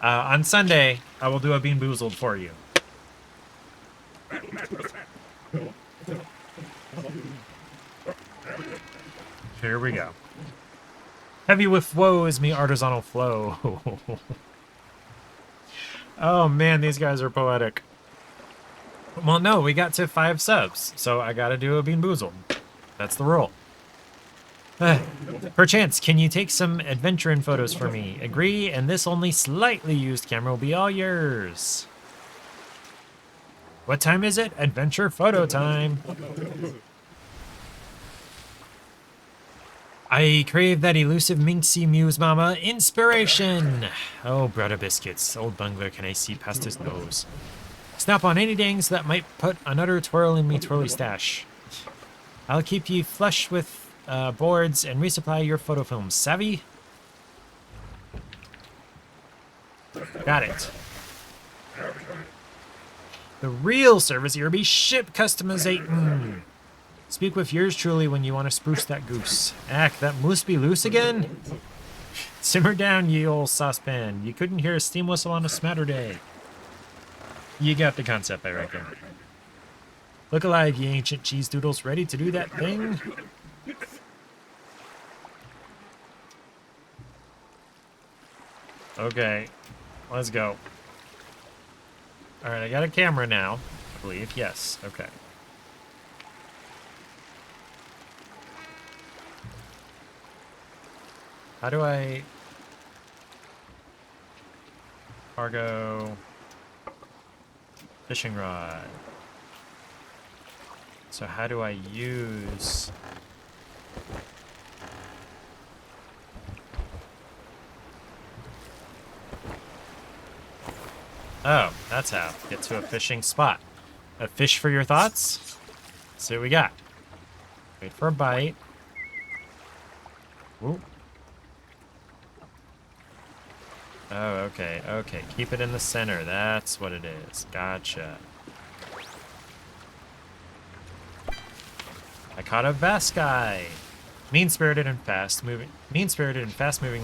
On Sunday, I will do a Bean Boozled for you. Here we go. Heavy with woe is me artisanal flow. Oh man, these guys are poetic. Well, no, we got to 5 subs, so I gotta do a Bean Boozled. That's the rule. Perchance, can you take some adventuring photos for me? Agree, and this only slightly used camera will be all yours. What time is it? Adventure photo time. I crave that elusive minxy muse mama inspiration. Oh, brother biscuits. Old bungler, can I see past his nose? Snap on any dings that might put another twirl in me twirly stash. I'll keep you flush with boards and resupply your photo films. Savvy? Got it. The real service here be ship customization. Speak with yours truly when you want to spruce that goose. Ack, that moose be loose again? Simmer down, ye old saucepan. You couldn't hear a steam whistle on a smatter day. You got the concept, I reckon. Look alive, ye ancient cheese doodles, ready to do that thing? Okay, let's go. Alright, I got a camera now, I believe. Yes, okay. How do I... Cargo... Fishing rod. So how do I use... Oh, that's how. Get to a fishing spot. A fish for your thoughts? Let's see what we got. Wait for a bite. Ooh. Oh, okay, okay. Keep it in the center. That's what it is. Gotcha. I caught a Vaskai. Mean-spirited and fast-moving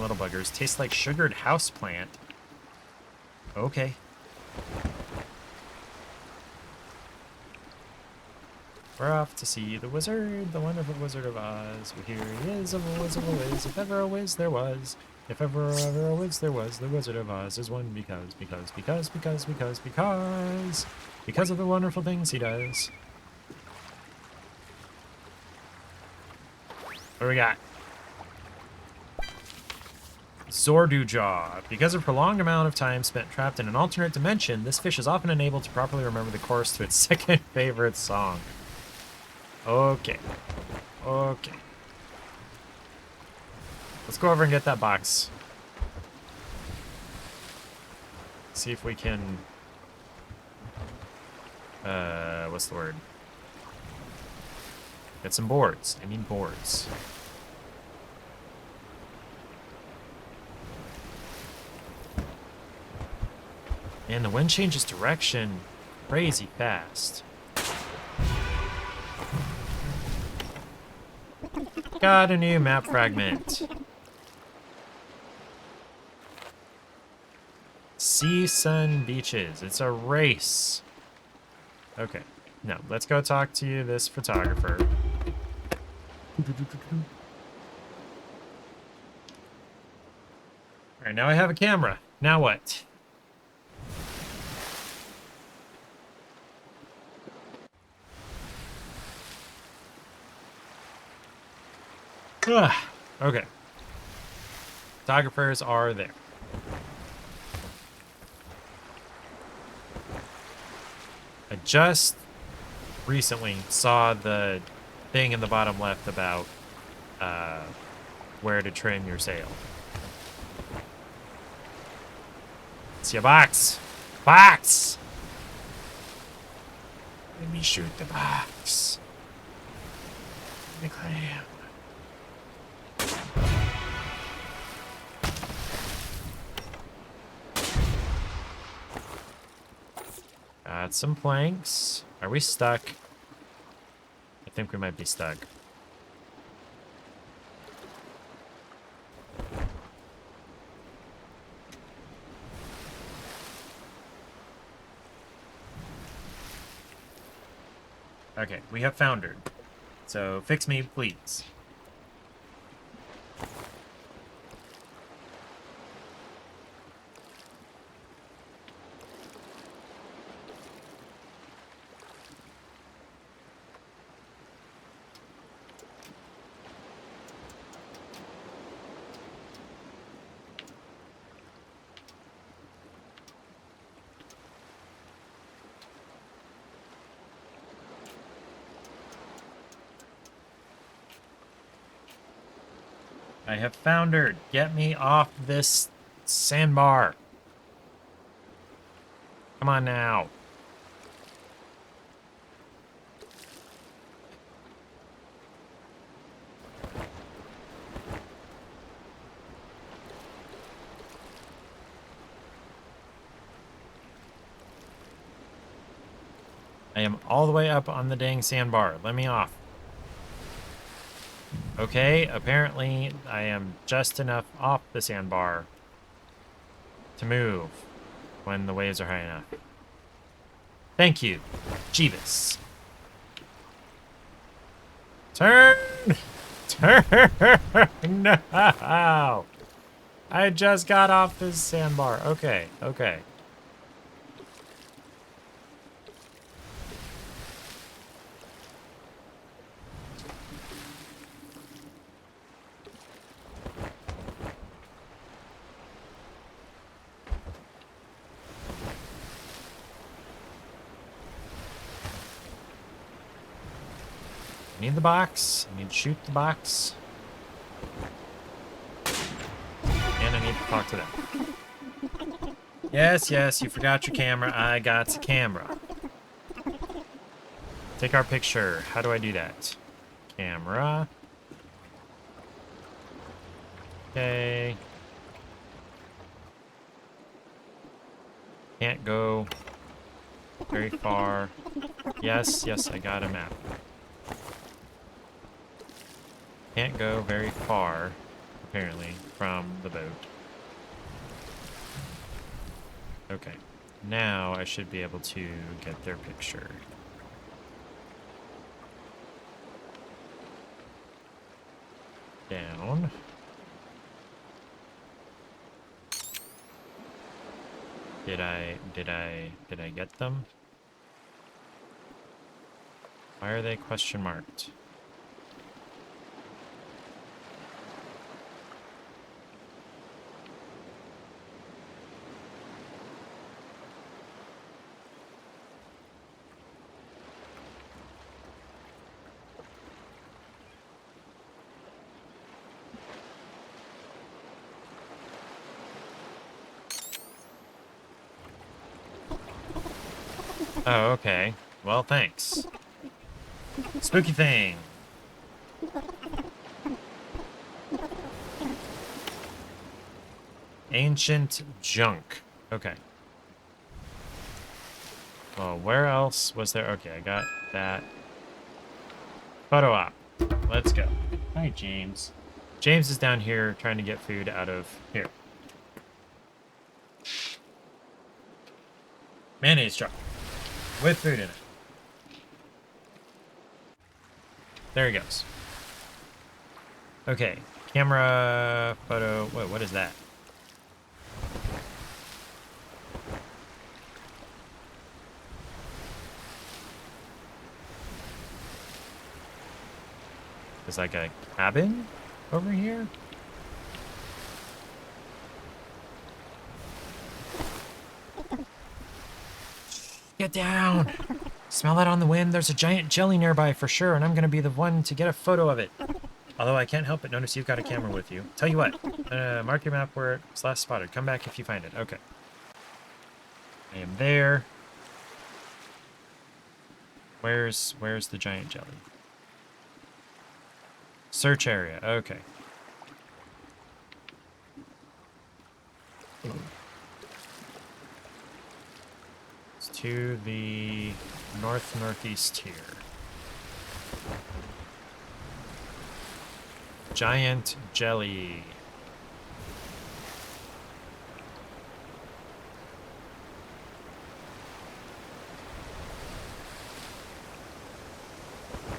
little buggers taste like sugared houseplant. Okay. We're off to see the wizard, the wonderful Wizard of Oz. Here he is, a whiz, if ever a whiz there was. If ever a whiz there was, the Wizard of Oz is one because of the wonderful things he does. What do we got? Zordujaw. Because of prolonged amount of time spent trapped in an alternate dimension, this fish is often unable to properly remember the chorus to its second favorite song. Okay. Okay. Let's go over and get that box. See if we can... what's the word? Get some boards. I need boards. And the wind changes direction crazy fast. Got a new map fragment. Sea Sun Beaches. It's a race. Okay. Now, let's go talk to this photographer. Alright, now I have a camera. Now what? Ugh. Okay. Photographers are there. I just recently saw the thing in the bottom left about where to trim your sail. See a box. Box! Let me shoot the box. The clam. Got some planks. Are we stuck? I think we might be stuck. Okay, we have foundered. So fix me, please. I have foundered. Get me off this sandbar. Come on now. I am all the way up on the dang sandbar. Let me off. Okay, apparently I am just enough off the sandbar to move when the waves are high enough. Thank you, Jeebus. Turn! Turn! No! I just got off this sandbar. Okay, okay. I need the box. I need to shoot the box. And I need to talk to them. Yes, yes, you forgot your camera. I got the camera. Take our picture. How do I do that? Camera. Okay. Can't go very far. Yes, yes, I got a map. Can't go very far, apparently, from the boat. Okay. Now I should be able to get their picture. Down. Did I get them? Why are they question marked? Oh, okay. Well, thanks. Spooky thing. Ancient junk. Okay. Well, where else was there? Okay, I got that. Photo op. Let's go. Hi, James. James is down here trying to get food out of here. Mayonnaise jar. With food in it. There he goes. Okay. Camera, photo. Wait, what is that? There's like a cabin over here? Get down! Smell that on the wind? There's a giant jelly nearby for sure, and I'm gonna be the one to get a photo of it. Although I can't help but notice you've got a camera with you. Tell you what, mark your map where it's last spotted. Come back if you find it. Okay. I am there. Where's the giant jelly? Search area. Okay. It's to the northeast here. Giant jelly.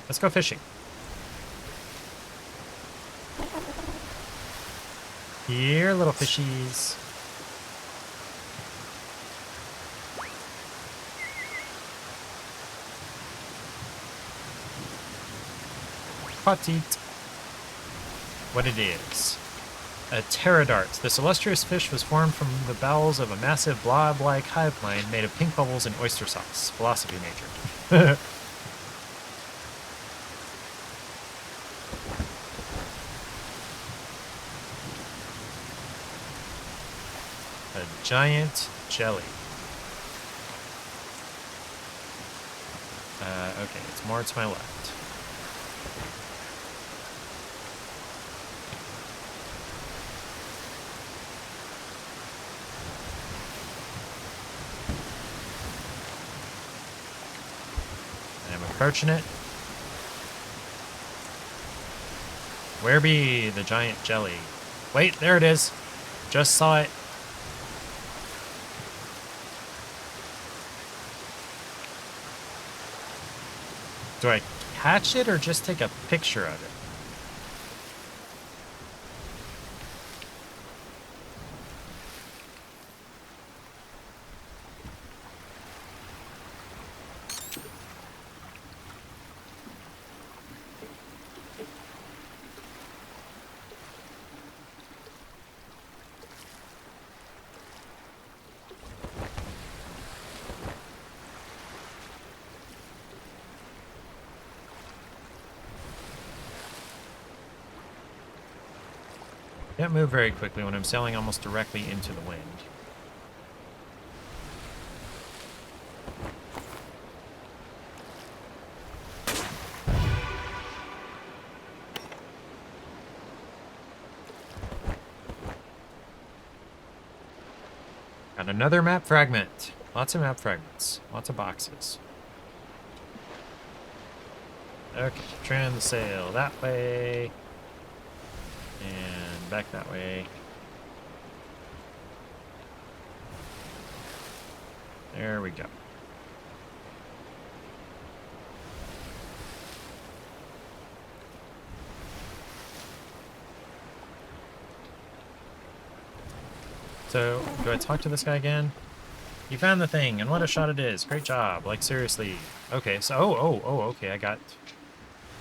Let's go fishing. Here, little fishies. Petite. What it is. A pterodart. This illustrious fish was formed from the bowels of a massive blob-like hive mind made of pink bubbles and oyster sauce. Philosophy major. A giant jelly. Okay, it's more to my left. I'm approaching it. Where be the giant jelly? Wait, there it is. Just saw it. Do I catch it or just take a picture of it? Can't move very quickly when I'm sailing almost directly into the wind. Got another map fragment. Lots of map fragments. Lots of boxes. Okay, trying to sail that way. And back that way. There we go. So, do I talk to this guy again? You found the thing, and what a shot it is. Great job. Like, seriously. Okay, so, okay, I got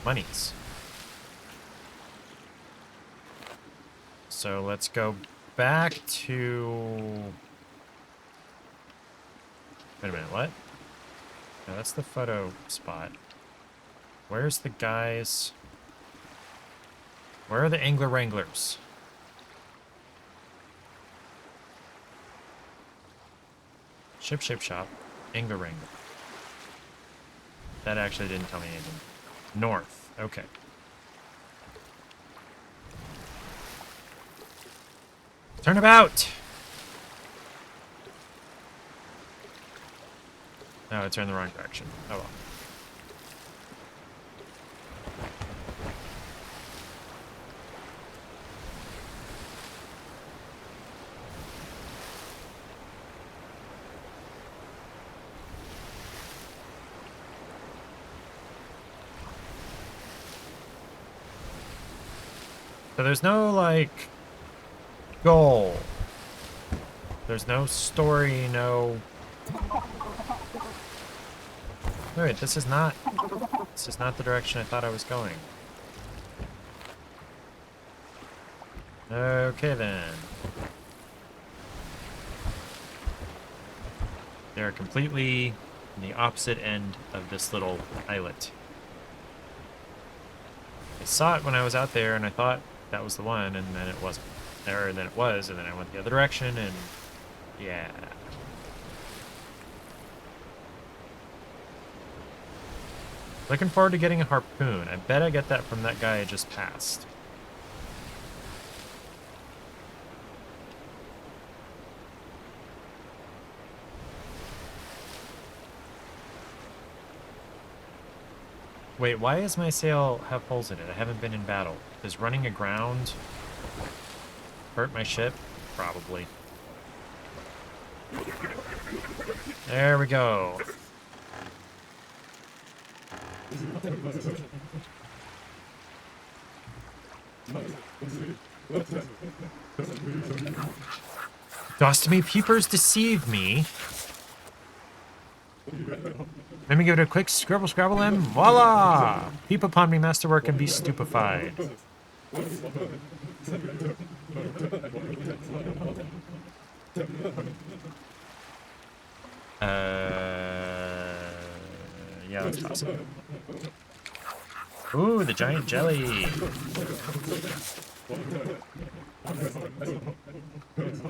monies. So let's go back to... Wait a minute, what? No, that's the photo spot. Where's the guys? Where are the angler wranglers? Ship shop. Angler wrangler. that actually didn't tell me anything. North. Okay. Turn about! No, I turned the wrong direction. Oh well. So there's no, like, goal. There's no story, no... Wait, this is not the direction I thought I was going. Okay, then. They're completely on the opposite end of this little islet. I saw it when I was out there, and I thought that was the one, and then it wasn't. Or then it was, and then I went the other direction, and yeah. Looking forward to getting a harpoon. I bet I get that from that guy I just passed. Wait, why does my sail have holes in it? I haven't been in battle. Does running aground hurt my ship? Probably. There we go. Dost me peepers deceive me? Let me give it a quick scrabble and voila! Peep upon me, masterwork, and be stupefied. Yeah, that's possible. Ooh, the giant jelly.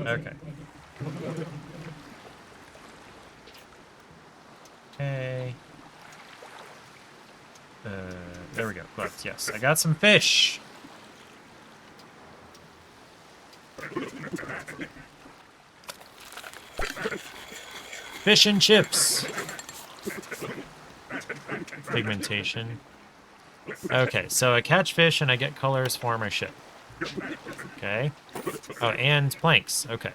Okay. Okay. There we go. But yes, I got some fish. Fish and chips. Pigmentation. Okay, so I catch fish and I get colors for my ship. Okay. Oh, and planks. Okay.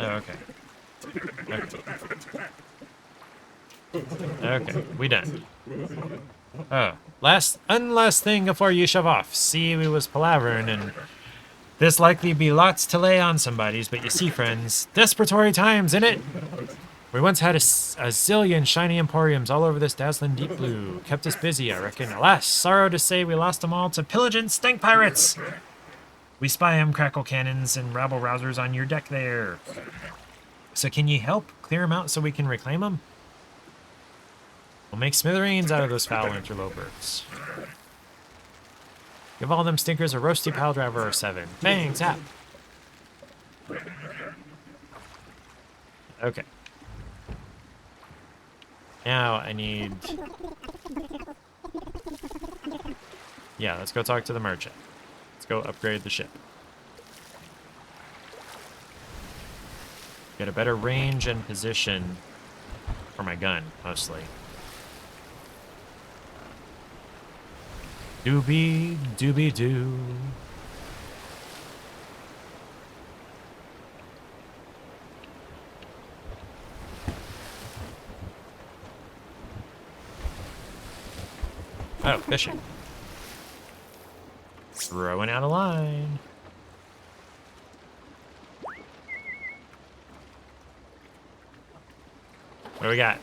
Oh, okay. Okay, we done. Oh, last thing afore you shove off. See, we was palavering, and this likely be lots to lay on somebody's, but you see, friends, desperatory times, innit? We once had a zillion shiny emporiums all over this dazzling deep blue. Kept us busy, I reckon. Alas, sorrow to say we lost them all to pillaging stank pirates. We spy 'em crackle cannons and rabble rousers on your deck there. So can ye help clear 'em out so we can reclaim 'em? We'll make smithereens out of those foul interlopers. Give all them stinkers a roasty pile driver or 7. Bang, zap. Okay. Now I need... Yeah, let's go talk to the merchant. Let's go upgrade the ship. Get a better range and position for my gun, mostly. Doobie, doobie doo. Oh, fishing. Throwing out a line. What do we got?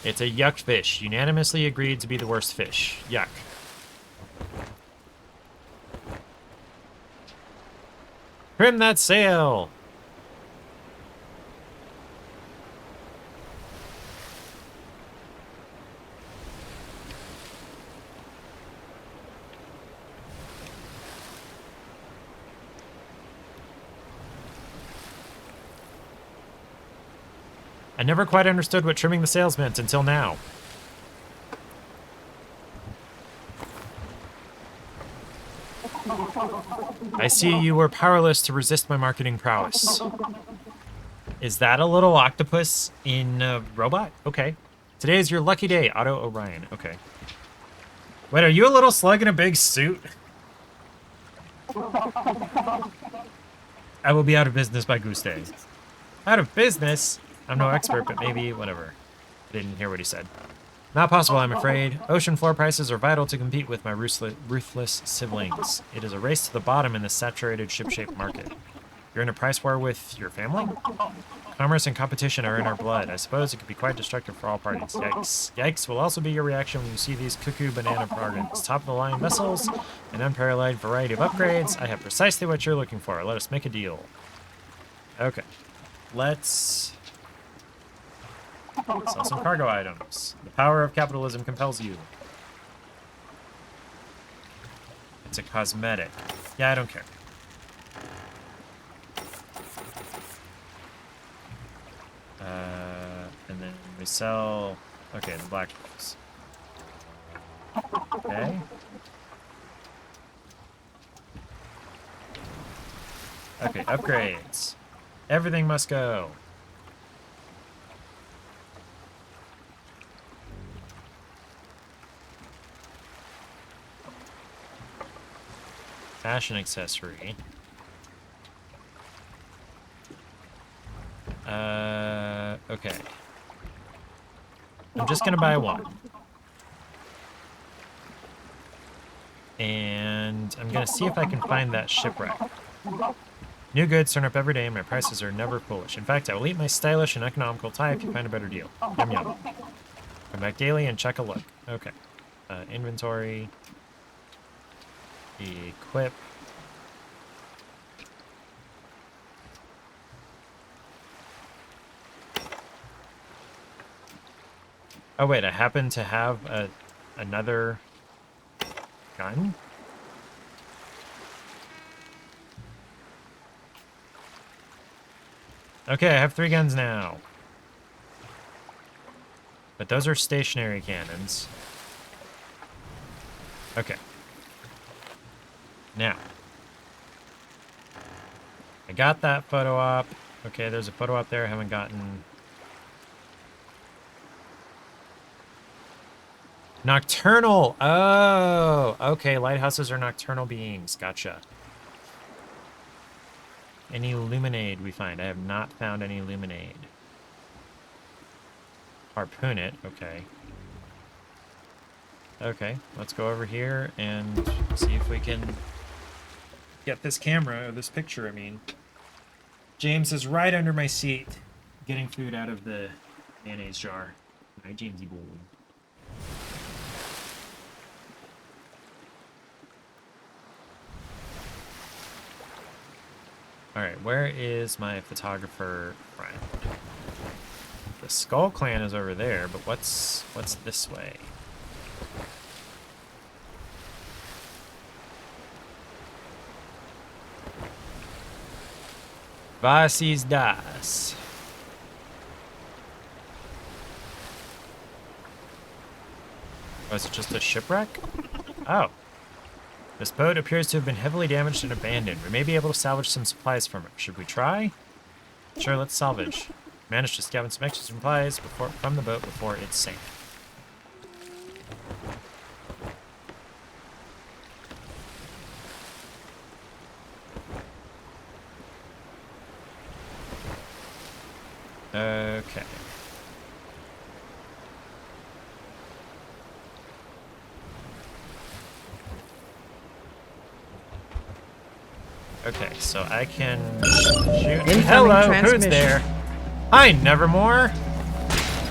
It's a yuck fish. Unanimously agreed to be the worst fish. Yuck. Trim that sail! I never quite understood what trimming the sails meant until now. I see you were powerless to resist my marketing prowess. Is that a little octopus in a robot? Okay. Today is your lucky day, Otto Orion. Okay. Wait, are you a little slug in a big suit? I will be out of business by Goose Day. Out of business? I'm no expert, but maybe, whatever. I didn't hear what he said. Not possible, I'm afraid. Ocean floor prices are vital to compete with my ruthless siblings. It is a race to the bottom in this saturated ship-shaped market. You're in a price war with your family? Commerce and competition are in our blood. I suppose it could be quite destructive for all parties. Yikes. Yikes will also be your reaction when you see these cuckoo banana bargains. Top-of-the-line vessels, an unparalleled variety of upgrades. I have precisely what you're looking for. Let us make a deal. Okay. Let's sell some cargo items. The power of capitalism compels you. It's a cosmetic. Yeah, I don't care. And then we sell... Okay, the black ones. Okay. Okay, upgrades. Everything must go. Fashion accessory. Okay. I'm just gonna buy one. And I'm gonna see if I can find that shipwreck. New goods turn up every day and my prices are never foolish. In fact, I will eat my stylish and economical tie if you find a better deal. Yum yum. Come back daily and check a look. Okay. Inventory. Equip. Oh wait, I happen to have another gun? Okay, I have 3 guns now. But those are stationary cannons. Okay. Now. I got that photo op. Okay, there's a photo op there I haven't gotten. Nocturnal! Oh! Okay, lighthouses are nocturnal beings. Gotcha. Any luminade we find? I have not found any luminade. Harpoon it. Okay. Okay, let's go over here and see if we can get this camera, or this picture, I mean. James is right under my seat, getting food out of the mayonnaise jar. Hi, Jamesy boy. Alright, where is my photographer friend? The Skull Clan is over there, but what's this way? Was ist das? Oh, is it just a shipwreck? Oh. This boat appears to have been heavily damaged and abandoned. We may be able to salvage some supplies from it. Should we try? Sure, let's salvage. Managed to scavenge some extra supplies from the boat before it sank. Okay. Okay, so I can shoot. Hello, who's there? Hi, Nevermore.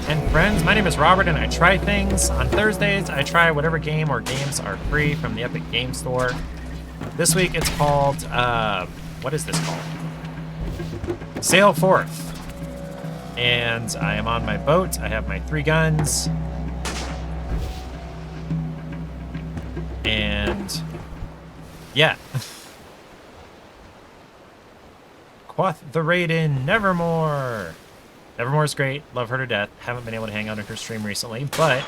And friends, my name is Robert and I try things. On Thursdays, I try whatever game or games are free from the Epic Game Store. This week it's called, what is this called? Sail Forth. And I am on my boat. I have my 3 guns. And yeah. Quoth the Raiden, Nevermore. Nevermore's great. Love her to death. Haven't been able to hang out in her stream recently, but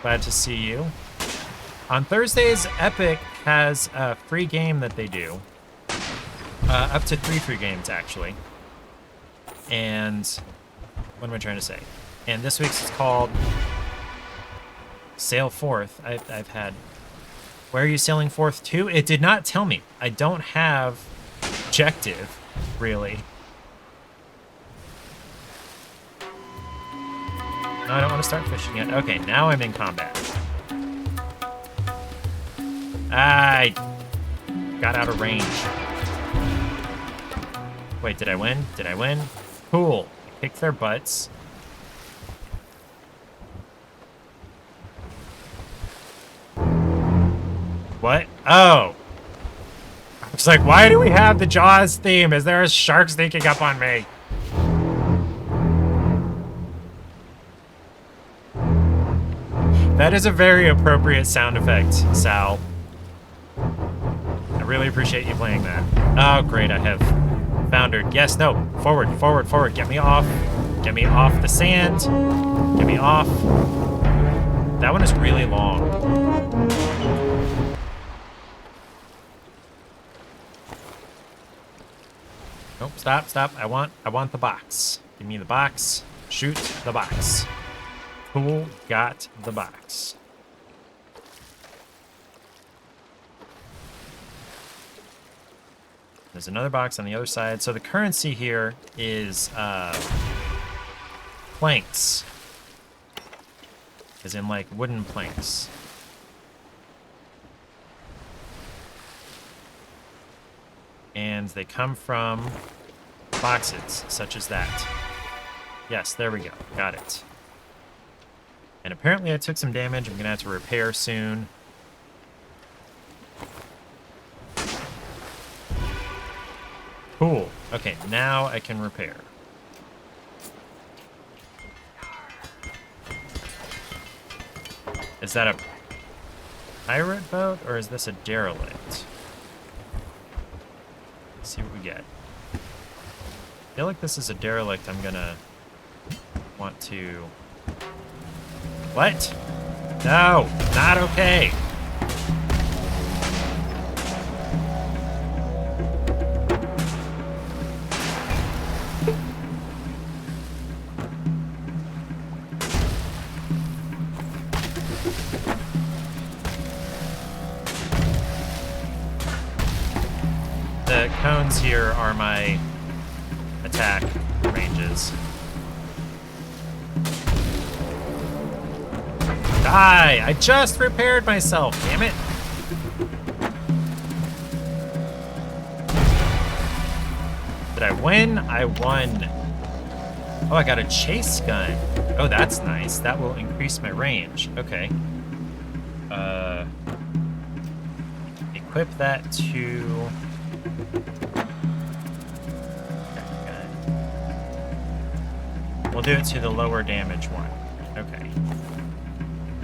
glad to see you. On Thursdays, Epic has a free game that they do. Up to 3 free games, actually. And what am I trying to say? And this week's is called Sail Forth. I've had... Where are you sailing forth to? It did not tell me. I don't have objective, really. No, I don't want to start fishing yet. Okay, now I'm in combat. I got out of range. Wait, did I win? Did I win? Cool. I kicked their butts. What? Oh. I was like, why do we have the Jaws theme? Is there a shark sneaking up on me? That is a very appropriate sound effect, Sal. I really appreciate you playing that. Oh, great, I have foundered. Yes, no, forward, forward, forward. Get me off. Get me off the sand. Get me off. That one is really long. Nope, stop, stop. I want the box. Give me the box. Shoot the box. Cool, got the box. There's another box on the other side. So the currency here is planks. As in like wooden planks. And they come from boxes such as that. Yes, there we go. Got it. And apparently I took some damage. I'm going to have to repair soon. Cool. Okay, now I can repair. Is that a pirate boat or is this a derelict? Let's see what we get. I feel like this is a derelict. I'm going to want to... What? No, not okay. The cones here are my attack ranges. Die! I just repaired myself, damn it! Did I win? I won. Oh, I got a chase gun. Oh, that's nice. That will increase my range. Okay. Equip that to... We'll do it to the lower damage one. Okay.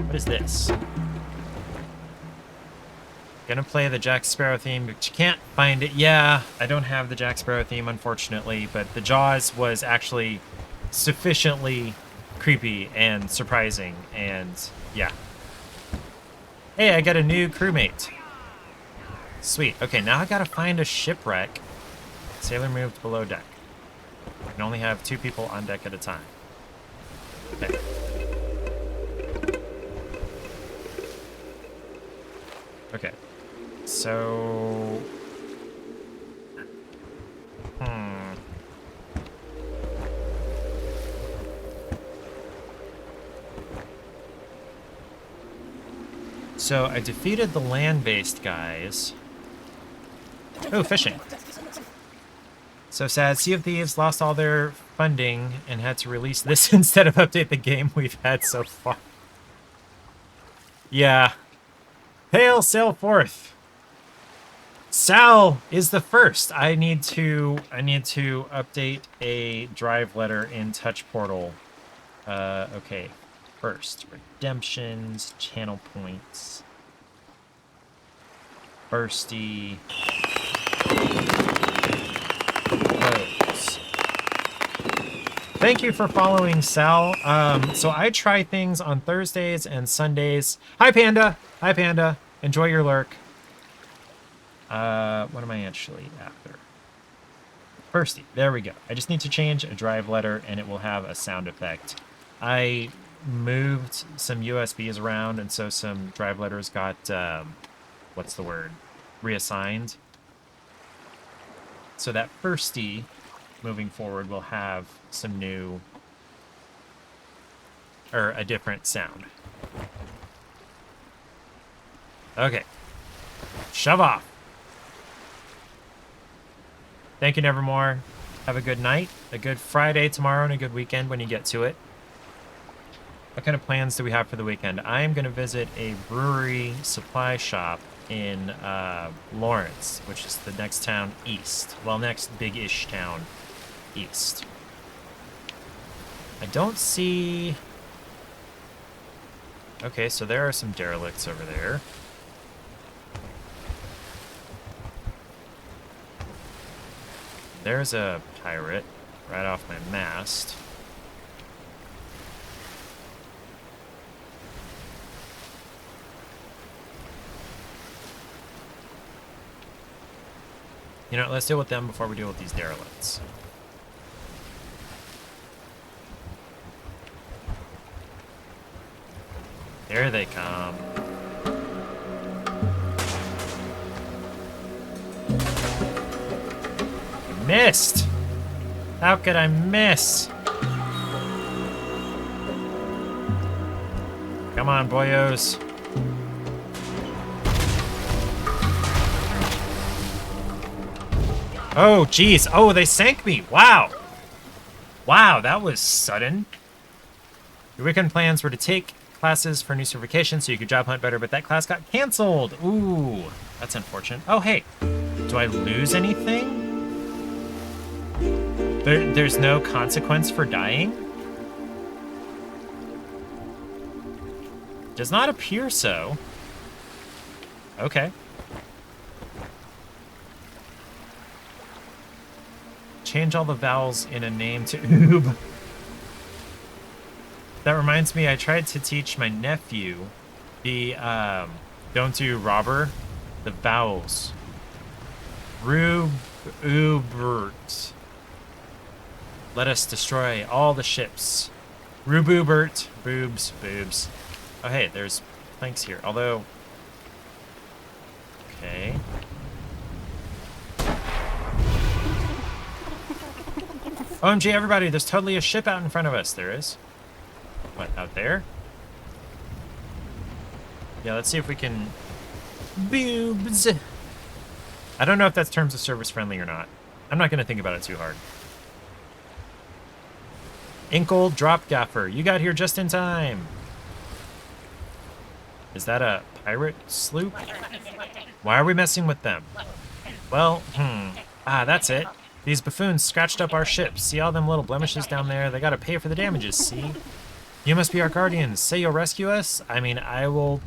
What is this? Gonna play the Jack Sparrow theme, but you can't find it. Yeah, I don't have the Jack Sparrow theme, unfortunately, but the Jaws was actually sufficiently creepy and surprising, and yeah. Hey, I got a new crewmate. Sweet. Okay, now I gotta find a shipwreck. Sailor moved below deck. I can only have 2 people on deck at a time. Okay. Okay. So... So I defeated the land-based guys. Oh, fishing. So sad. Sea of Thieves lost all their funding and had to release this instead of update the game we've had so far. Yeah. Hail, sail forth. Sal is the first. I need to update a drive letter in Touch Portal. Okay. First, redemptions, channel points, bursty, close. Thank you for following, Sal. So I try things on Thursdays and Sundays. Hi, Panda. Hi, Panda. Enjoy your lurk. What am I actually after? Firsty. There we go. I just need to change a drive letter, and it will have a sound effect. I moved some USBs around, and so some drive letters got, what's the word? Reassigned. So that Firsty, moving forward, will have some new, or a different sound. Okay. Shove off. Thank you, Nevermore. Have a good night, a good Friday tomorrow, and a good weekend when you get to it. What kind of plans do we have for the weekend? I am going to visit a brewery supply shop in Lawrence, which is the next town east. Well, next big-ish town east. I don't see... Okay, so there are some derelicts over there. There's a pirate right off my mast. You know, let's deal with them before we deal with these derelicts. There they come. I missed! How could I miss? Come on, boyos. Oh, geez. Oh, they sank me. Wow. Wow, that was sudden. Your weekend plans were to take classes for new certification so you could job hunt better, but that class got canceled. Ooh, that's unfortunate. Oh, hey. Do I lose anything? There's no consequence for dying? Does not appear so. Okay. Change all the vowels in a name to oob. That reminds me, I tried to teach my nephew the, don't do robber, the vowels. Rube, oobert. Let us destroy all the ships. Ruboobert, boobs, boobs. Oh, hey, there's planks here, although... Okay. OMG, everybody, there's totally a ship out in front of us. There is. What, out there? Yeah, let's see if we can... Boobs! I don't know if that's terms of service friendly or not. I'm not going to think about it too hard. Inkle Drop Gaffer, you got here just in time. Is that a pirate sloop? Why are we messing with them? Well, that's it. These buffoons scratched up our ship. See all them little blemishes down there? They gotta pay for the damages, see? You must be our guardians. Say you'll rescue us? I mean, I will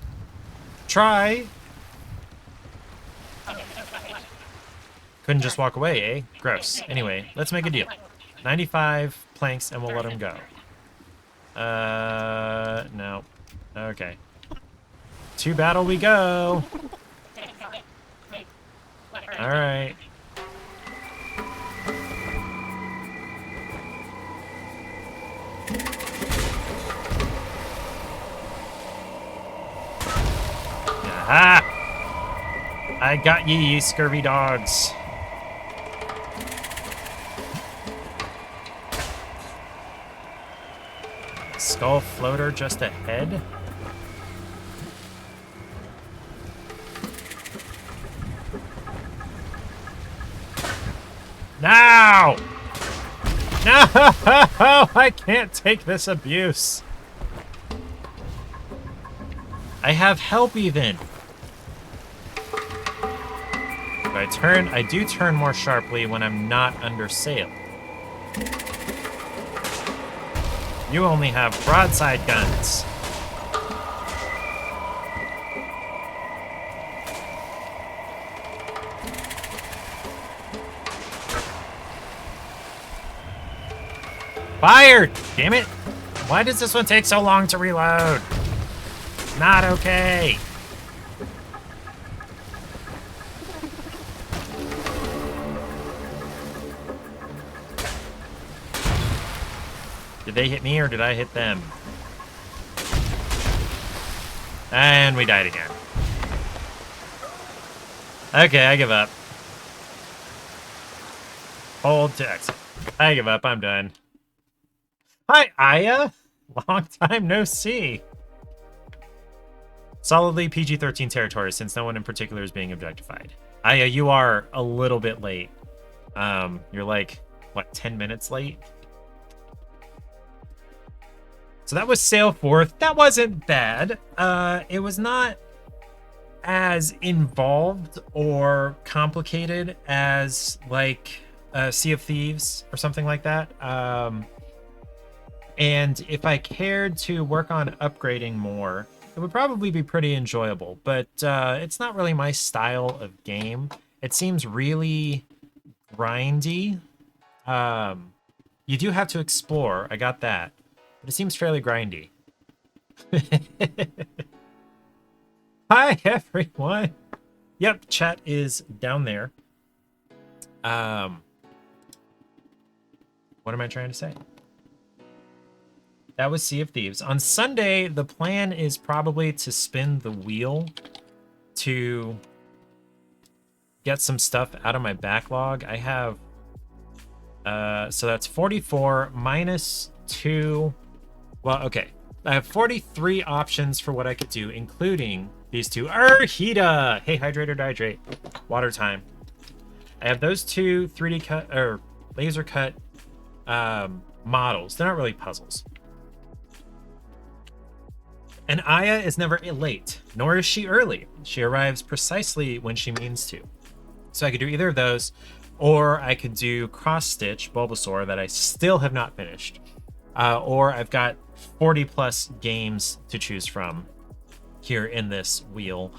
try. Couldn't just walk away, eh? Gross. Anyway, let's make a deal. 95 planks and we'll let them go. No. Okay. To battle we go. All right. Aha! I got ye, scurvy dogs. Skull floater just ahead. Now! No! I can't take this abuse. I have help even. I do turn more sharply when I'm not under sail. You only have broadside guns. Fire! Damn it! Why does this one take so long to reload? Not okay. Did they hit me or did I hit them? And we died again. Okay, I give up. Hold to exit. I give up. I'm done. Hi, Aya. Long time no see. Solidly PG-13 territory since no one in particular is being objectified. Aya, you are a little bit late. You're like, what, 10 minutes late? So that was Sail Forth. That wasn't bad. It was not as involved or complicated as like Sea of Thieves or something like that. And if I cared to work on upgrading more, it would probably be pretty enjoyable. But it's not really my style of game. It seems really grindy. You do have to explore. I got that. But it seems fairly grindy. Hi, everyone. Yep, chat is down there. What am I trying to say? That was Sea of Thieves. On Sunday, the plan is probably to spin the wheel to get some stuff out of my backlog. I have... so that's 44 minus 2... Well, okay. I have 43 options for what I could do, including these two. Hita! Hey, hydrate or dihydrate. Water time. I have those two 3D cut or laser cut models. They're not really puzzles. And Aya is never late, nor is she early. She arrives precisely when she means to. So I could do either of those, or I could do Cross Stitch Bulbasaur that I still have not finished. Or I've got 40 plus games to choose from here in this wheel.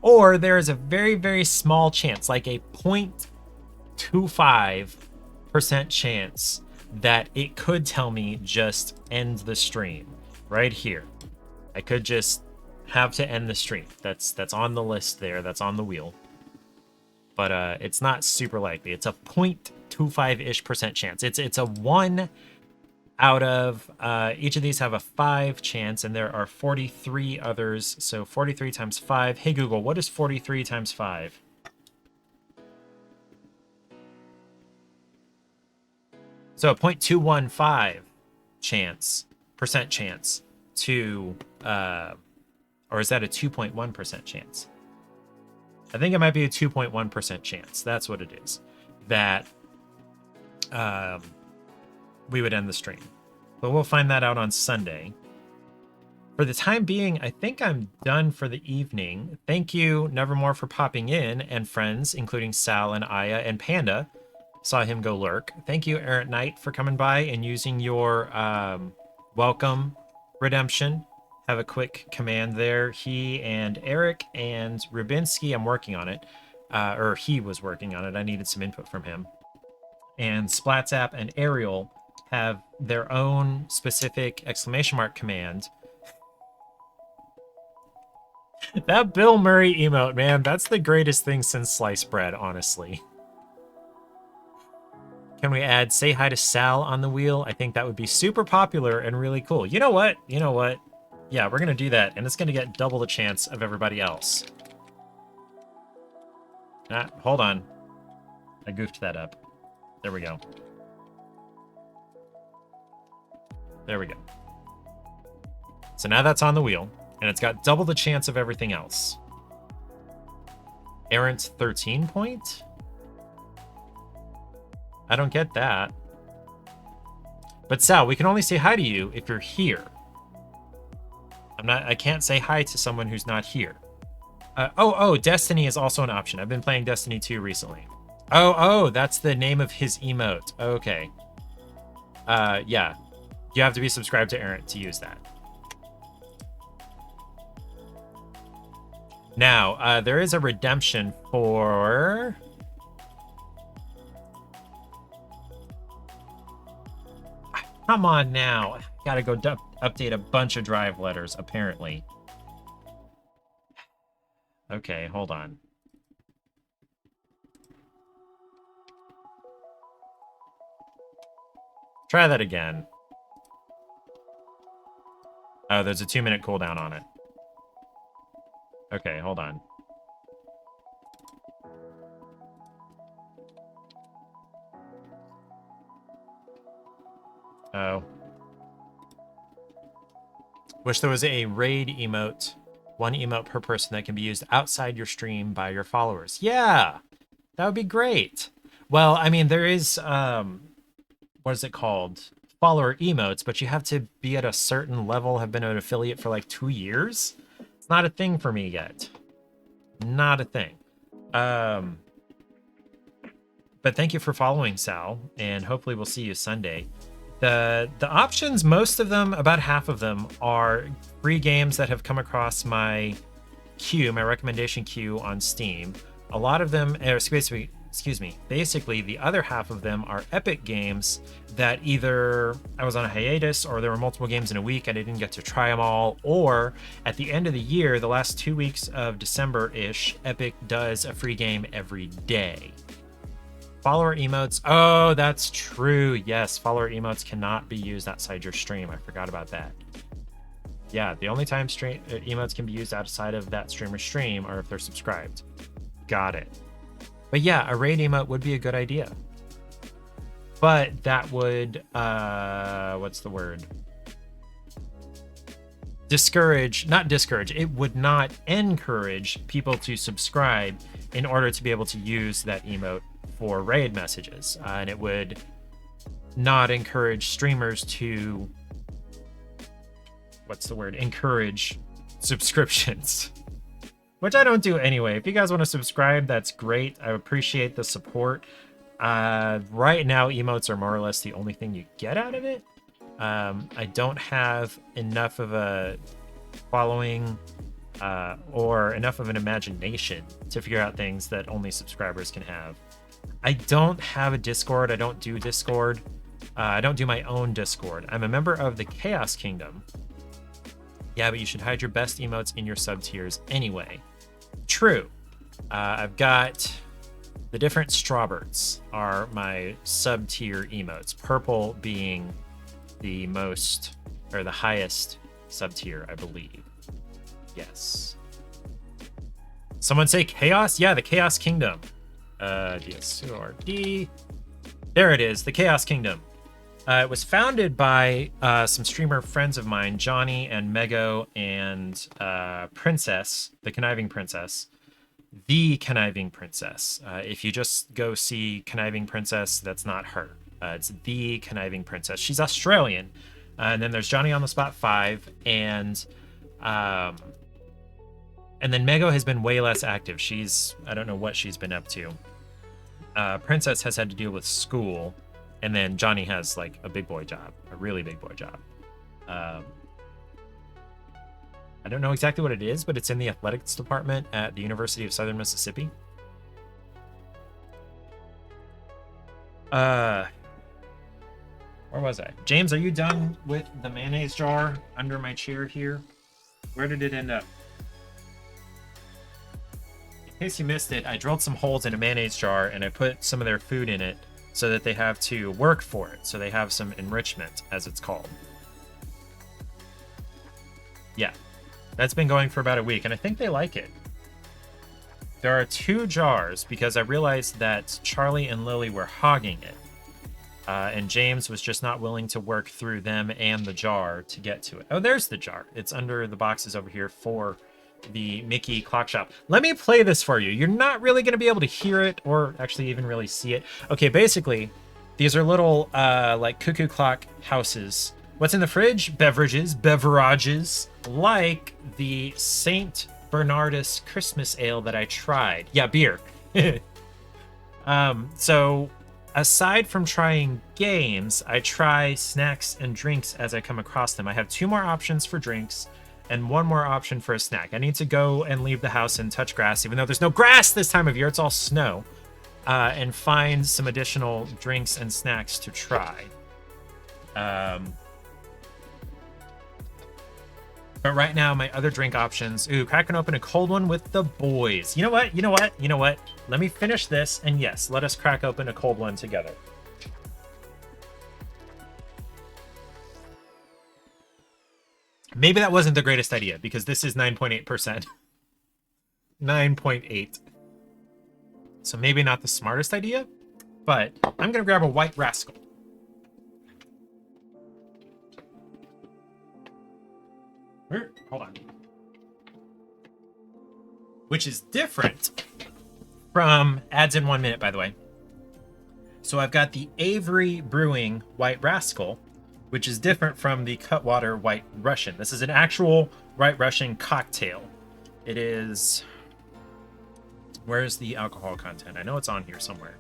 Or there is a very, very small chance, like a 0.25% chance that it could tell me just end the stream right here. I could just have to end the stream. That's on the list there. That's on the wheel. But it's not super likely. It's a 0.25-ish% chance. It's a 1 out of each of these have a 5 chance, and there are 43 others. So 43 times 5. Hey Google, what is 43 times 5? So a 0.215 percent chance to or is that a 2.1% chance? I think it might be a 2.1% chance. That's what it is. That we would end the stream. But we'll find that out on Sunday. For the time being, I think I'm done for the evening. Thank you, Nevermore, for popping in, and friends, including Sal and Aya and Panda. Saw him go lurk. Thank you, Errant Knight, for coming by and using your welcome redemption. Have a quick command there. He and Eric and Rubinsky, I'm working on it. Or he was working on it. I needed some input from him. And Splatzap and Ariel have their own specific exclamation mark command. That Bill Murray emote, man, that's the greatest thing since sliced bread, honestly. Can we add say hi to Sal on the wheel? I think that would be super popular and really cool. You know what? You know what? Yeah, we're going to do that, and it's going to get double the chance of everybody else. Hold on. I goofed that up. There we go. There we go. So now that's on the wheel, and it's got double the chance of everything else. Errant 13 point? I don't get that. But Sal, we can only say hi to you if you're here. I can't say hi to someone who's not here. Oh, Destiny is also an option. I've been playing Destiny 2 recently. Oh, that's the name of his emote. Okay. Yeah. You have to be subscribed to Errant to use that. Now, there is a redemption for... Come on now. Gotta go update a bunch of drive letters, apparently. Okay, hold on. Try that again. Oh, there's a 2-minute cooldown on it. Okay, hold on. Oh. Wish there was a raid emote. 1 emote per person that can be used outside your stream by your followers. Yeah! That would be great. Well, I mean, there is, what is it called? Follower emotes, but you have to be at a certain level, have been an affiliate for like 2 years. It's not a thing for me yet. Not a thing. But thank you for following, Sal, and hopefully we'll see you Sunday. The options, most of them, about half of them, are free games that have come across my queue, my recommendation queue on Steam. A lot of them, basically the other half of them are Epic games that either I was on a hiatus, or there were multiple games in a week and I didn't get to try them all, or at the end of the year, the last 2 weeks of December-ish, Epic does a free game every day. Follower emotes. Oh, that's true. Yes, follower emotes cannot be used outside your stream. I forgot about that. Yeah, the only time emotes can be used outside of that streamer's stream are if they're subscribed. Got it. But yeah, a raid emote would be a good idea. But that would, what's the word? Not discourage. It would not encourage people to subscribe in order to be able to use that emote for raid messages, and it would not encourage streamers to encourage subscriptions, which I don't do anyway. If you guys want to subscribe, that's great. I appreciate the support. Right now emotes are more or less the only thing you get out of it. I don't have enough of a following or enough of an imagination to figure out things that only subscribers can have. I don't have a Discord. I don't do Discord. I don't do my own Discord. I'm a member of the Chaos Kingdom. Yeah, but you should hide your best emotes in your sub tiers anyway. True. I've got the different Strawbirds are my sub tier emotes. Purple being the most, or the highest sub tier, I believe. Yes. Someone say Chaos? Yeah, the Chaos Kingdom. DSORD. There it is, the Chaos Kingdom. It was founded by some streamer friends of mine, Johnny and Mego and Princess, the Conniving Princess. The Conniving Princess. If you just go see Conniving Princess, that's not her. It's the Conniving Princess. She's Australian. And then there's Johnny on the Spot 5, and then Mego has been way less active. I don't know what she's been up to. Princess has had to deal with school, and then Johnny has like a big boy job, a really big boy job. I don't know exactly what it is, but it's in the athletics department at the University of Southern Mississippi. Where was I? James, are you done with the mayonnaise jar under my chair here? Where did it end up? In case you missed it, I drilled some holes in a mayonnaise jar and I put some of their food in it so that they have to work for it. So they have some enrichment, as it's called. Yeah, that's been going for about a week and I think they like it. There are 2 jars because I realized that Charlie and Lily were hogging it. And James was just not willing to work through them and the jar to get to it. Oh, there's the jar. It's under the boxes over here for the Mickey Clock Shop. Let me play this for you. You're not really going to be able to hear it or actually even really see it. Okay, basically, these are little like cuckoo clock houses. What's in the fridge? Beverages, like the St. Bernardus Christmas Ale that I tried. Yeah, beer. So aside from trying games, I try snacks and drinks as I come across them. I have 2 more options for drinks and 1 more option for a snack. I need to go and leave the house and touch grass, even though there's no grass this time of year, it's all snow, and find some additional drinks and snacks to try. But right now, my other drink options. Ooh, cracking open a cold one with the boys. You know what? You know what? You know what? Let me finish this, and yes, let us crack open a cold one together. Maybe that wasn't the greatest idea, because this is 9.8%. 9.8. So maybe not the smartest idea, but I'm going to grab a White Rascal. Hold on. Which is different from ads in 1 minute, by the way. So I've got the Avery Brewing White Rascal, which is different from the Cutwater White Russian. This is an actual White Russian cocktail. It is... Where's the alcohol content? I know it's on here somewhere.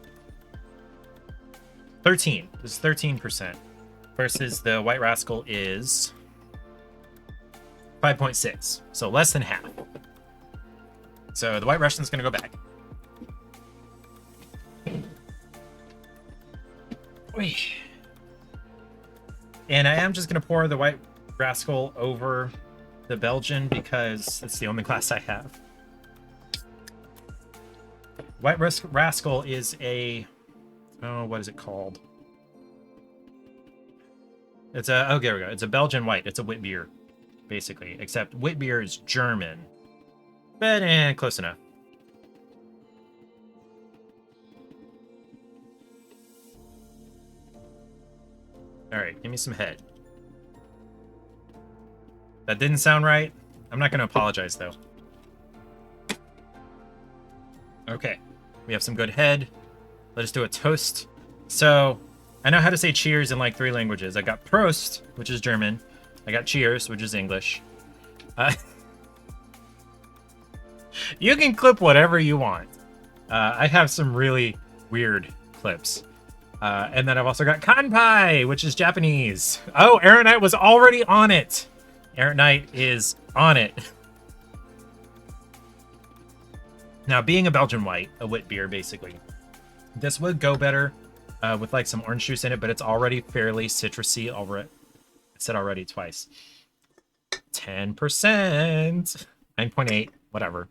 13. This is 13%. Versus the White Rascal is 5.6. So less than half. So the White Russian's going to go back. And I am just going to pour the White Rascal over the Belgian because it's the only glass I have. White Rascal is a... Oh, what is it called? It's a... Oh, there we go. It's a Belgian white. It's a wit beer, basically. Except wit beer is German. But, close enough. Alright, give me some head. That didn't sound right. I'm not going to apologize, though. Okay. We have some good head. Let us do a toast. So, I know how to say cheers in like 3 languages. I got Prost, which is German. I got cheers, which is English. You can clip whatever you want. I have some really weird clips. And then I've also got Kanpai, which is Japanese. Oh, Aaron Knight was already on it. Aaron Knight is on it. Now, being a Belgian white, a wit beer, basically, this would go better with like some orange juice in it, but it's already fairly citrusy. Already, I said already twice. 10%, 9.8, whatever.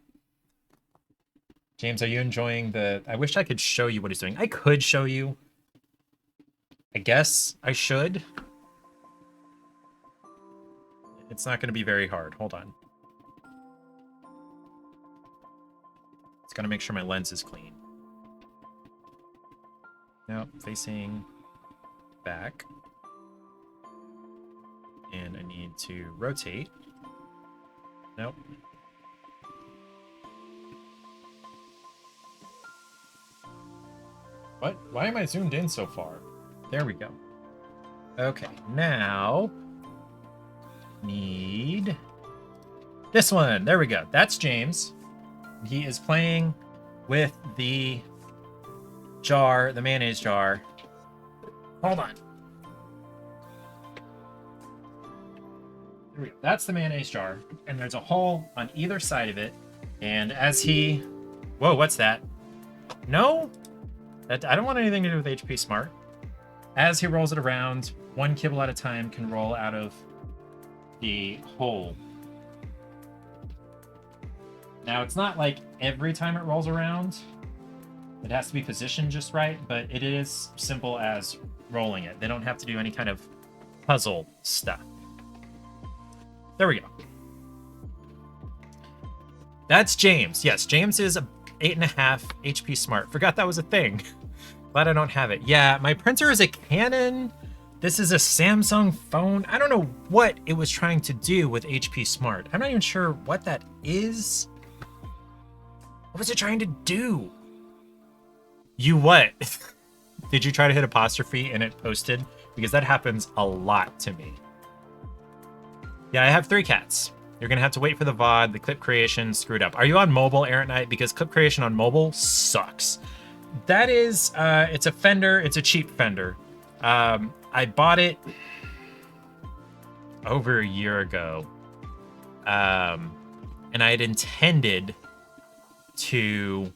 James, are you enjoying the... I wish I could show you what he's doing. I could show you. I guess I should. It's not going to be very hard. Hold on. It's going to make sure my lens is clean. Nope, facing back. And I need to rotate. Nope. What? Why am I zoomed in so far? There we go. Okay, now need this one. There we go. That's James. He is playing with the jar, the mayonnaise jar. Hold on. There we go. That's the mayonnaise jar, and there's a hole on either side of it. And as he... Whoa, what's that? No? I don't want anything to do with HP Smart. As he rolls it around, 1 kibble at a time can roll out of the hole. Now, it's not like every time it rolls around, it has to be positioned just right, but it is simple as rolling it. They don't have to do any kind of puzzle stuff. There we go. That's James. Yes, James is a 8.5 HP Smart. Forgot that was a thing. Glad I don't have it. Yeah, my printer is a Canon. This is a Samsung phone. I don't know what it was trying to do with HP Smart. I'm not even sure what that is. What was it trying to do? You what? Did you try to hit apostrophe and it posted? Because that happens a lot to me. Yeah, I have 3 cats. You're going to have to wait for the VOD. The clip creation screwed up. Are you on mobile, Aaron Knight? Because clip creation on mobile sucks. That is, it's a Fender. It's a cheap Fender. I bought it over a year ago. And I had intended to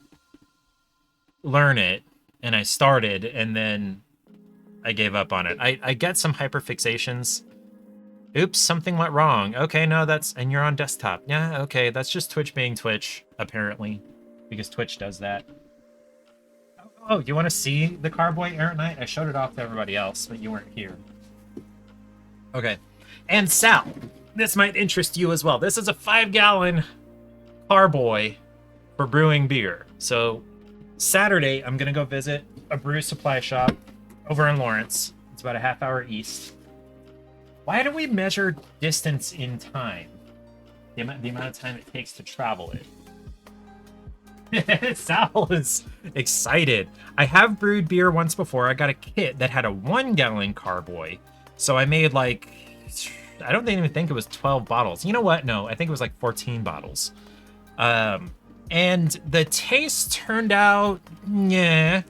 learn it. And I started, and then I gave up on it. I get some hyperfixations. Oops, something went wrong. Okay, no, and you're on desktop. Yeah, okay, that's just Twitch being Twitch, apparently, because Twitch does that. Oh, you want to see the Carboy Errant Knight? I showed it off to everybody else, but you weren't here. Okay. And Sal, this might interest you as well. This is a 5-gallon Carboy for brewing beer. So Saturday, I'm going to go visit a brew supply shop over in Lawrence. It's about a half-hour east. Why do we measure distance in time? The amount of time it takes to travel it. Sal is excited. I have brewed beer once before. I got a kit that had a 1-gallon carboy. So I made like, I don't even think it was 12 bottles. You know what? No, I think it was like 14 bottles. And the taste turned out, yeah,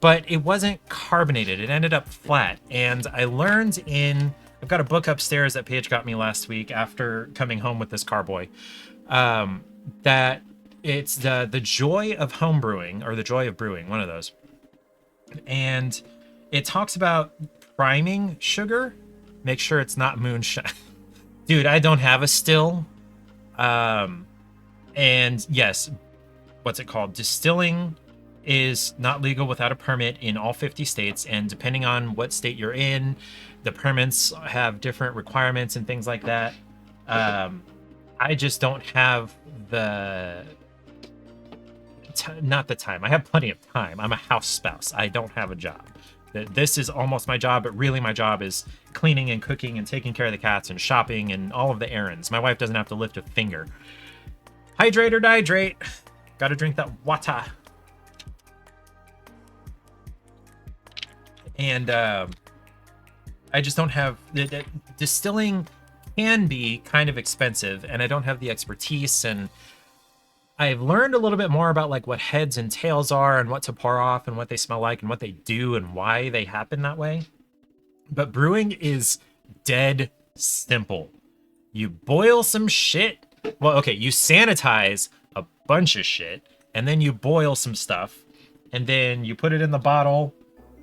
but it wasn't carbonated. It ended up flat. And I learned I've got a book upstairs that Paige got me last week after coming home with this carboy, that it's the joy of home brewing, or the joy of brewing, one of those. And it talks about priming sugar. Make sure it's not moonshine. Dude, I don't have a still. And yes, what's it called? Distilling is not legal without a permit in all 50 states. And depending on what state you're in, the permits have different requirements and things like that. I just don't have not the time. I have plenty of time. I'm a house spouse. I don't have a job. This is almost my job, but really my job is cleaning and cooking and taking care of the cats and shopping and all of the errands. My wife doesn't have to lift a finger. Hydrate or dihydrate. Gotta drink that water. And I just don't have... Distilling can be kind of expensive, and I don't have the expertise, and I've learned a little bit more about like what heads and tails are and what to pour off and what they smell like and what they do and why they happen that way. But brewing is dead simple. You boil some shit. Well, okay, you sanitize a bunch of shit, and then you boil some stuff, and then you put it in the bottle,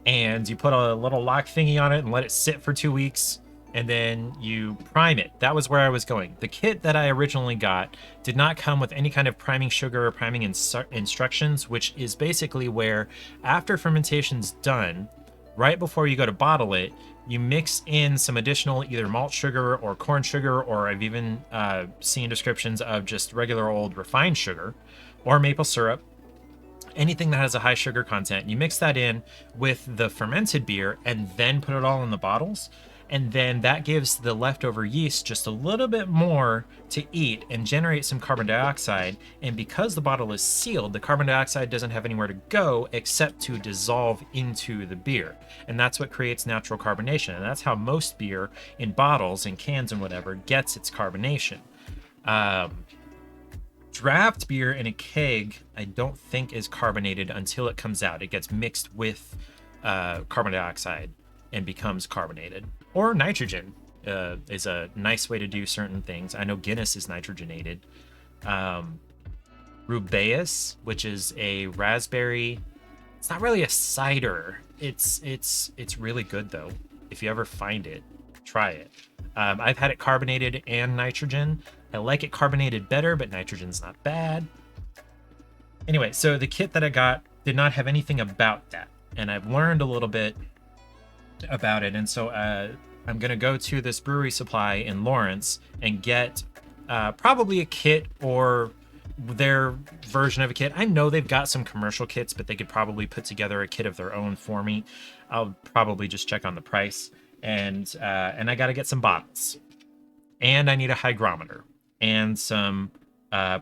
and you put a little lock thingy on it and let it sit for 2 weeks, and then you prime it. That was where I was going. The kit that I originally got did not come with any kind of priming sugar or priming instructions, which is basically where after fermentation's done, right before you go to bottle it, you mix in some additional either malt sugar or corn sugar, or I've even seen descriptions of just regular old refined sugar or maple syrup. Anything that has a high sugar content, you mix that in with the fermented beer and then put it all in the bottles. And then that gives the leftover yeast just a little bit more to eat and generate some carbon dioxide. And because the bottle is sealed, the carbon dioxide doesn't have anywhere to go except to dissolve into the beer. And that's what creates natural carbonation. And that's how most beer in bottles and cans and whatever gets its carbonation. Draft beer in a keg, I don't think is carbonated until it comes out. It gets mixed with carbon dioxide and becomes carbonated. Or nitrogen is a nice way to do certain things. I know Guinness is nitrogenated. Rubaeus, which is a raspberry. It's not really a cider. It's really good though. If you ever find it, try it. I've had it carbonated and nitrogen. I like it carbonated better, but nitrogen's not bad. Anyway, so the kit that I got did not have anything about that, and I've learned a little bit about it. And so I'm gonna go to this brewery supply in Lawrence and get probably a kit or their version of a kit. I know they've got some commercial kits, but they could probably put together a kit of their own for me. I'll probably just check on the price. And I got to get some bottles, and I need a hygrometer and some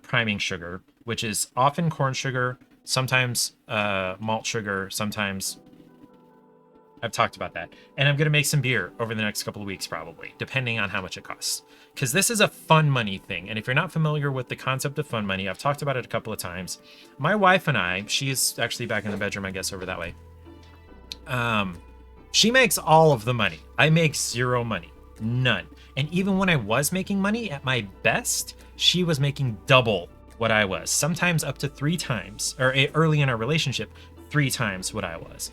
priming sugar, which is often corn sugar, sometimes malt sugar, sometimes I've talked about that. And I'm going to make some beer over the next couple of weeks, probably, depending on how much it costs. Because this is a fun money thing. And if you're not familiar with the concept of fun money, I've talked about it a couple of times. My wife and I, she is actually back in the bedroom, I guess, over that way. She makes all of the money. I make zero money. None. And even when I was making money at my best, she was making double what I was. Sometimes up to 3 times, or early in our relationship, 3 times what I was.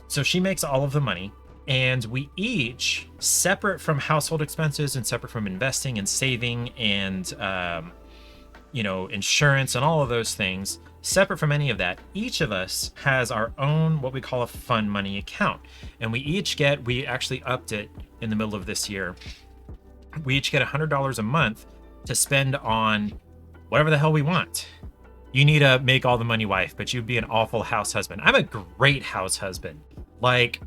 So she makes all of the money, and we each, separate from household expenses and separate from investing and saving and, insurance and all of those things, separate from any of that, each of us has our own, what we call a fun money account. And we actually upped it in the middle of this year. We each get $100 a month to spend on whatever the hell we want. You need to make all the money wife, but you'd be an awful house husband. I'm a great house husband. Like,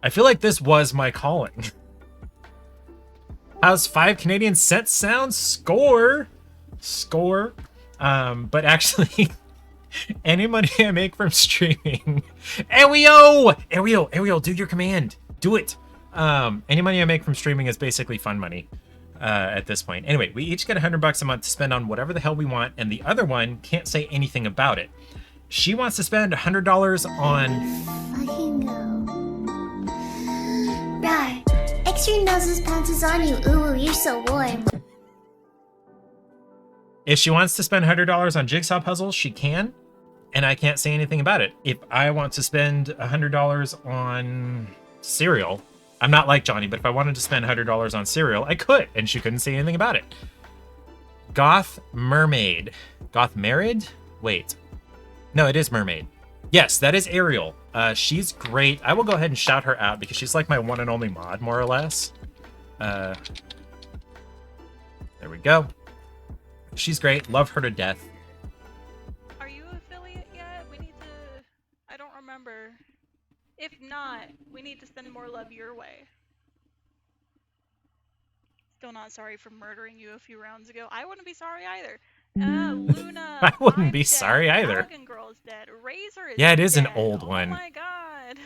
I feel like this was my calling. How's 5 Canadian cents sound? Score. But actually, any money I make from streaming, Ariel, do your command. Do it. Any money I make from streaming is basically fun money. At this point. Anyway, we each get $100 a month to spend on whatever the hell we want, and the other one can't say anything about it. She wants to spend $100 on... Fucking go. Right. Extra noses pounces on you. Ooh, you're so warm. If she wants to spend $100 on jigsaw puzzles, she can, and I can't say anything about it. If I want to spend $100 on cereal... I'm not like Johnny, but if I wanted to spend $100 on cereal, I could, and she couldn't say anything about it. Goth Mermaid. Goth Married? Wait. No, it is Mermaid. Yes, that is Ariel. She's great. I will go ahead and shout her out because she's like my one and only mod, more or less. There we go. She's great. Love her to death. Are you affiliate yet? We need to... I don't remember. If not, we need to send more love your way. Still not sorry for murdering you a few rounds ago. I wouldn't be sorry either. Luna. I wouldn't I'm be dead. sorry either. Dragon Girl's dead. Razor is Yeah, it is dead. an old Oh one. my god.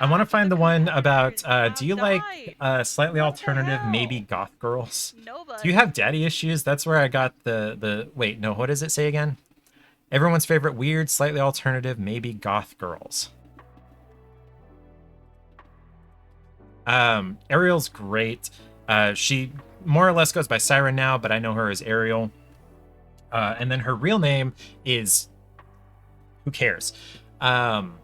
I want to find the one about, have do you died. like slightly What the alternative, hell? maybe goth girls? Nobody. Do you have daddy issues? That's where I got the wait, no, what does it say again? Everyone's favorite weird, slightly alternative, maybe goth girls. Ariel's great. She more or less goes by Siren now, but I know her as Ariel. And then her real name is... Who cares? What am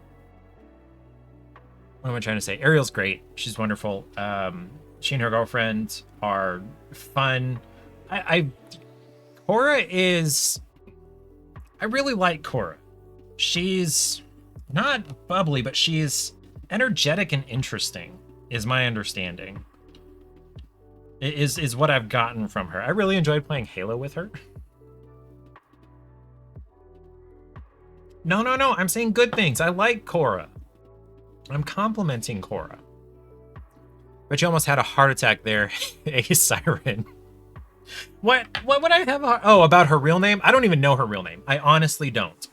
I trying to say? Ariel's great. She's wonderful. She and her girlfriend are fun. Cora is... I really like Cora. She's not bubbly, but she's energetic and interesting, is my understanding. Is what I've gotten from her. I really enjoyed playing Halo with her. No. I'm saying good things. I like Cora. I'm complimenting Cora. But you almost had a heart attack there, a Siren. What would I have? Oh, about her real name? I don't even know her real name. I honestly don't.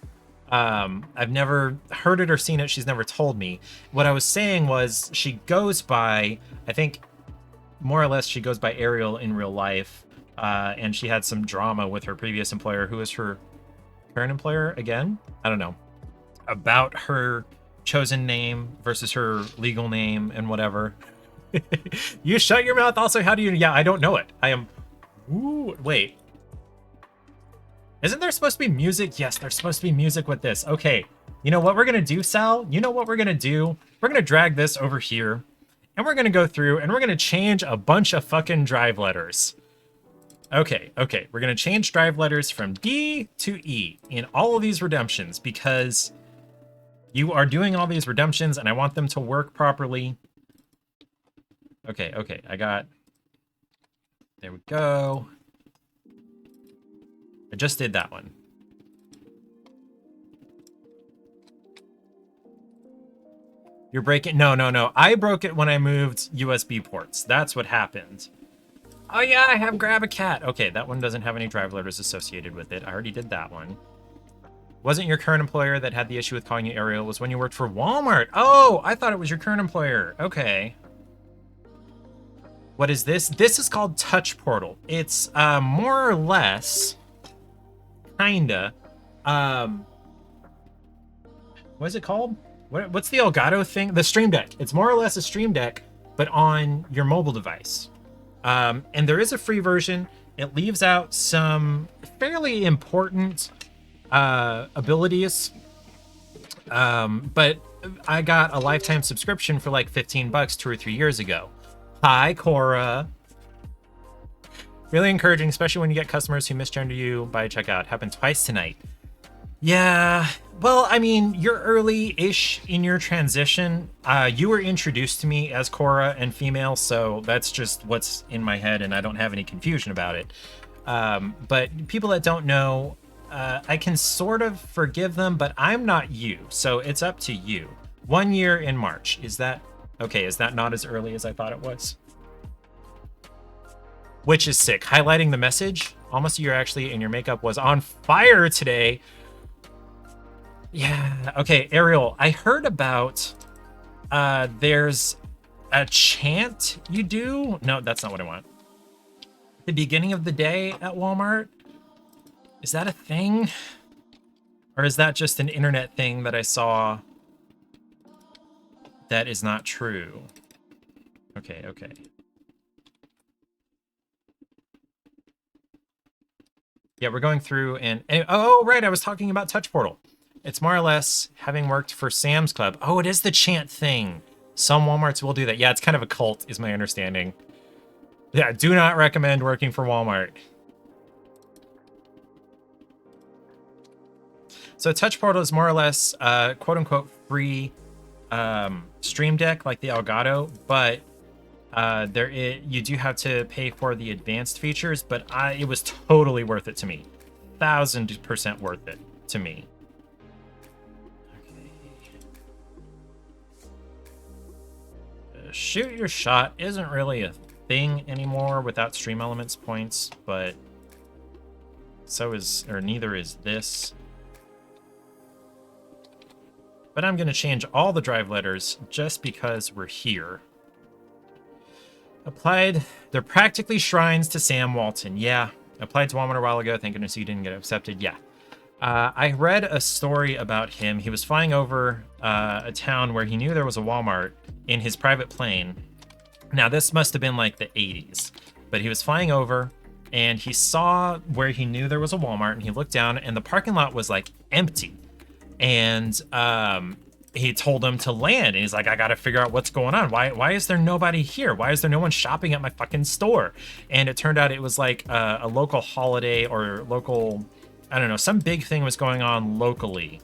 I've never heard it or seen it. She's never told me. What I was saying was she goes by, I think, more or less she goes by Ariel in real life. And she had some drama with her previous employer, who is her current employer again? I don't know. About her chosen name versus her legal name and whatever. You shut your mouth. Also, how do you... Yeah, I don't know it. I am... Ooh, wait. Isn't there supposed to be music? Yes, there's supposed to be music with this. Okay, you know what we're gonna do, Sal? You know what we're gonna do? We're gonna drag this over here, and we're gonna go through, and we're gonna change a bunch of fucking drive letters. Okay, we're gonna change drive letters from D to E in all of these redemptions, because you are doing all these redemptions, and I want them to work properly. Okay, I got... There we go. I just did that one. You're breaking... No. I broke it when I moved USB ports. That's what happened. Oh yeah, I have Grab a Cat. Okay, that one doesn't have any drive letters associated with it. I already did that one. Wasn't your current employer that had the issue with calling you Ariel? Was when you worked for Walmart. Oh, I thought it was your current employer. Okay. What is this? This is called Touch Portal. It's more or less... Kinda. What is it called? What's the Elgato thing? The Stream Deck. It's more or less a Stream Deck, but on your mobile device. And there is a free version. It leaves out some fairly important abilities. But I got a lifetime subscription for like 15 bucks 2 or 3 years ago. Hi, Cora. Really encouraging, especially when you get customers who misgender you by checkout. Happened twice tonight. Yeah, well, I mean, you're early-ish in your transition. You were introduced to me as Cora and female, so that's just what's in my head, and I don't have any confusion about it. But people that don't know, I can sort of forgive them, but I'm not you, so it's up to you. 1 year in March. Is that okay? Is that not as early as I thought it was? Which is sick. Highlighting the message. Almost a year actually, and your makeup was on fire today. Yeah, okay, Ariel, I heard about there's a chant you do. No, that's not what I want. At the beginning of the day at Walmart. Is that a thing? Or is that just an internet thing that I saw that is not true? Okay, okay. Yeah, we're going through and oh, right, I was talking about Touch Portal. It's more or less having worked for Sam's Club. Oh, it is the chant thing. Some Walmarts will do that. Yeah, it's kind of a cult, is my understanding. Yeah, do not recommend working for Walmart. So Touch Portal is more or less quote-unquote free Stream Deck like the Elgato, but you do have to pay for the advanced features, but it was totally worth it to me. 1000% worth it to me. Shoot your shot isn't really a thing anymore without Stream Elements points, but neither is this. But I'm gonna change all the drive letters just because we're here. Applied, they're practically shrines to Sam Walton. Yeah, applied to Walmart a while ago. Thank goodness you didn't get accepted. Yeah. I read a story about him. He was flying over a town where he knew there was a Walmart in his private plane. Now, this must have been like the 80s, but he was flying over and he saw where he knew there was a Walmart, and he looked down and the parking lot was like empty. And he told him to land, and he's like, I gotta figure out what's going on. Why is there nobody here? Why is there no one shopping at my fucking store? And it turned out it was like a local holiday or local, I don't know, some big thing was going on locally.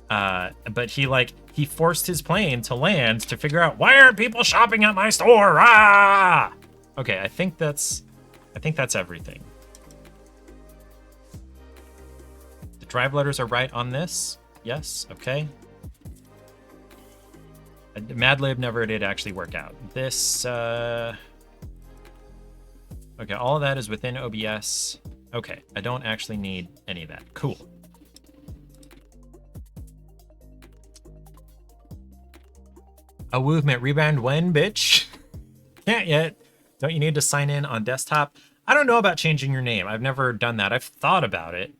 But he forced his plane to land to figure out, why aren't people shopping at my store? Ah! Okay, I think that's everything. The drive letters are right on this. Yes, okay. Mad Lib never did actually work out. This, okay, all of that is within OBS. Okay, I don't actually need any of that. Cool. A movement rebound when, bitch? Can't yet. Don't you need to sign in on desktop? I don't know about changing your name. I've never done that. I've thought about it.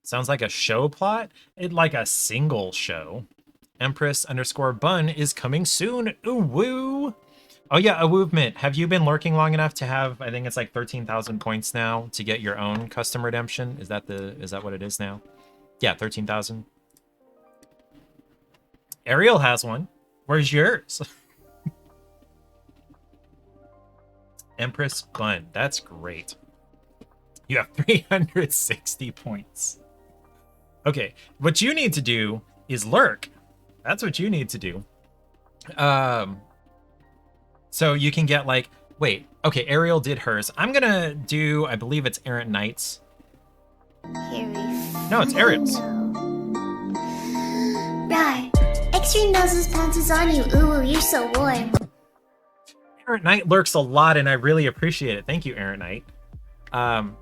Sounds like a show plot? It like a single show. Empress_Bun is coming soon. Ooh woo. Oh yeah, a movement. Have you been lurking long enough to have, I think it's like 13,000 points now to get your own custom redemption? Is that what it is now? Yeah, 13,000. Ariel has one. Where's yours? Empress Bun. That's great. You have 360 points. Okay, what you need to do is lurk. That's what you need to do. So you can get like, wait, okay, Ariel did hers. I'm gonna do, I believe it's Errant Knights. No, it's Ariel's. Right. Extreme noses pounces on you. Ooh, you're so warm. Errant Knight lurks a lot, and I really appreciate it. Thank you, Errant Knight.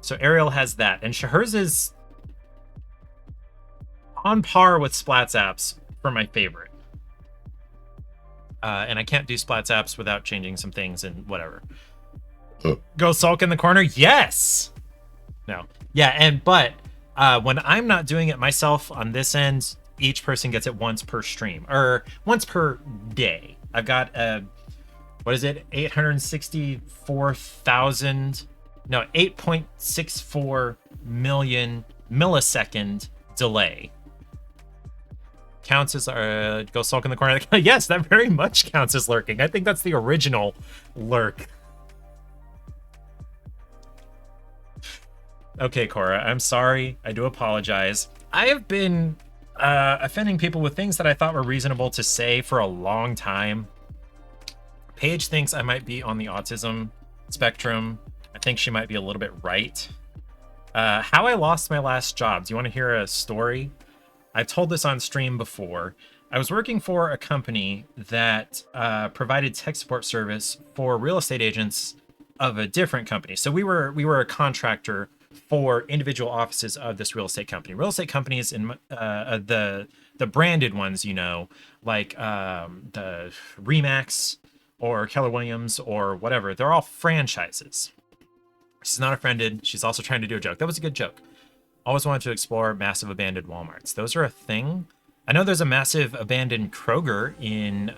So Ariel has that, and hers is on par with Splats apps for my favorite. And I can't do Splats apps without changing some things and whatever. Go sulk in the corner? Yes! No. Yeah, but when I'm not doing it myself on this end, each person gets it once per stream, or once per day. I've got, what is it? 864 million millisecond delay. counts as go sulk in the corner. Yes, that very much counts as lurking. I think that's the original lurk. Okay, Cora, I'm sorry. I do apologize. I have been offending people with things that I thought were reasonable to say for a long time. Paige thinks I might be on the autism spectrum. I think she might be a little bit right. How I lost my last job. Do you want to hear a story? I've told this on stream before. I was working for a company that provided tech support service for real estate agents of a different company. So we were a contractor for individual offices of this real estate company. Real estate companies in the branded ones, you know, like the Remax or Keller Williams or whatever. They're all franchises. She's not offended. She's also trying to do a joke. That was a good joke. Always wanted to explore massive abandoned Walmarts. Those are a thing. I know there's a massive abandoned Kroger in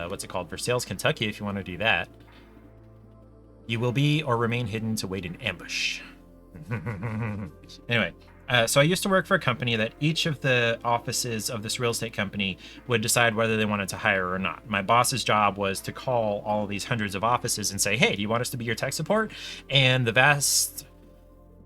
what's it called? Versailles, Kentucky, if you want to do that. You will be or remain hidden to wait in ambush. Anyway, so I used to work for a company that each of the offices of this real estate company would decide whether they wanted to hire or not. My boss's job was to call all of these hundreds of offices and say, hey, do you want us to be your tech support? And the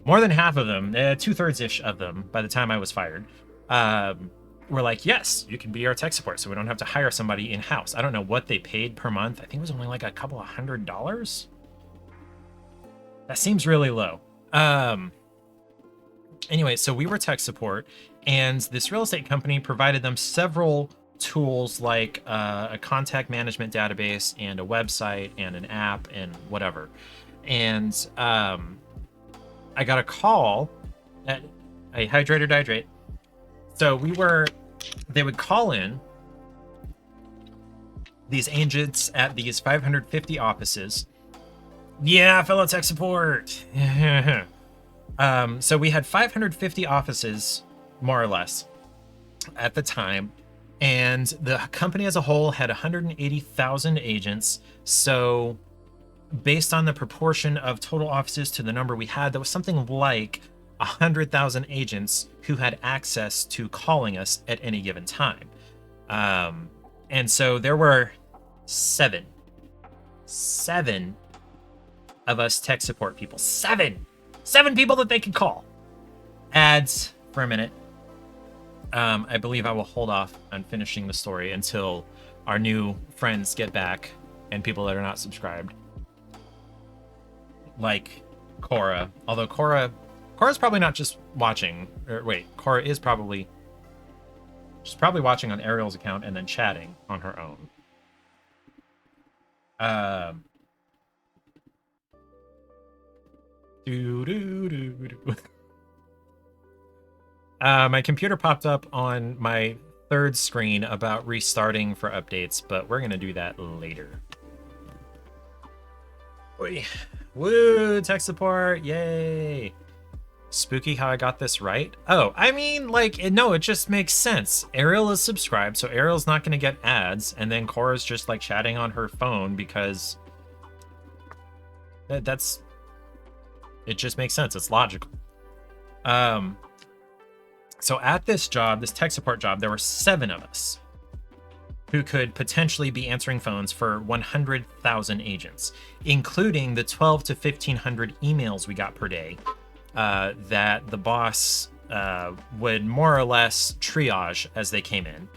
more than half of them, 2/3-ish of them, by the time I was fired, were like, yes, you can be our tech support, so we don't have to hire somebody in-house. I don't know what they paid per month. I think it was only like a couple of $100. That seems really low. Anyway, so we were tech support, and this real estate company provided them several tools like a contact management database and a website and an app and whatever. And I got a call at a hydrate or dihydrate. So they would call in these agents at these 550 offices. Yeah, fellow tech support. So we had 550 offices, more or less, at the time. And the company as a whole had 180,000 agents. So based on the proportion of total offices to the number we had, there was something like 100,000 agents who had access to calling us at any given time. And so there were seven of us tech support people. Seven people that they could call. Ads for a minute. I believe I will hold off on finishing the story until our new friends get back and people that are not subscribed. Like Cora. Although Cora's probably not just watching. Or wait, Cora is probably... She's probably watching on Ariel's account and then chatting on her own. My computer popped up on my third screen about restarting for updates, but we're gonna do that later. Oy. Woo, tech support, yay! Spooky how I got this right? Oh, I mean, like, no, it just makes sense. Ariel is subscribed, so Ariel's not gonna get ads, and then Cora's just, like, chatting on her phone because... That's... It just makes sense. It's logical. So at this job, this tech support job, there were 7 of us who could potentially be answering phones for 100,000 agents, including the 12 to 1,500 emails we got per day that the boss would more or less triage as they came in.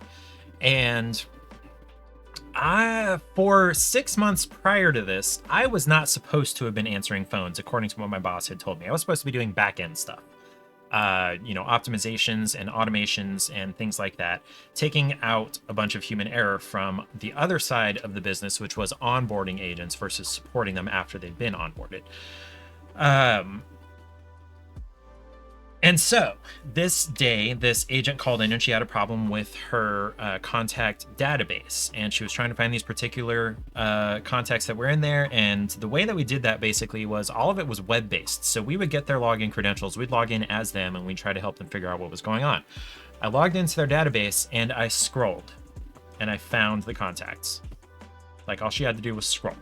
And for 6 months prior to this, I was not supposed to have been answering phones, according to what my boss had told me. I was supposed to be doing back-end stuff. Optimizations and automations and things like that, taking out a bunch of human error from the other side of the business, which was onboarding agents versus supporting them after they've been onboarded. And so this day, this agent called in and she had a problem with her contact database. And she was trying to find these particular contacts that were in there. And the way that we did that basically was all of it was web-based. So we would get their login credentials, we'd log in as them, and we'd try to help them figure out what was going on. I logged into their database and I scrolled and I found the contacts. Like all she had to do was scroll.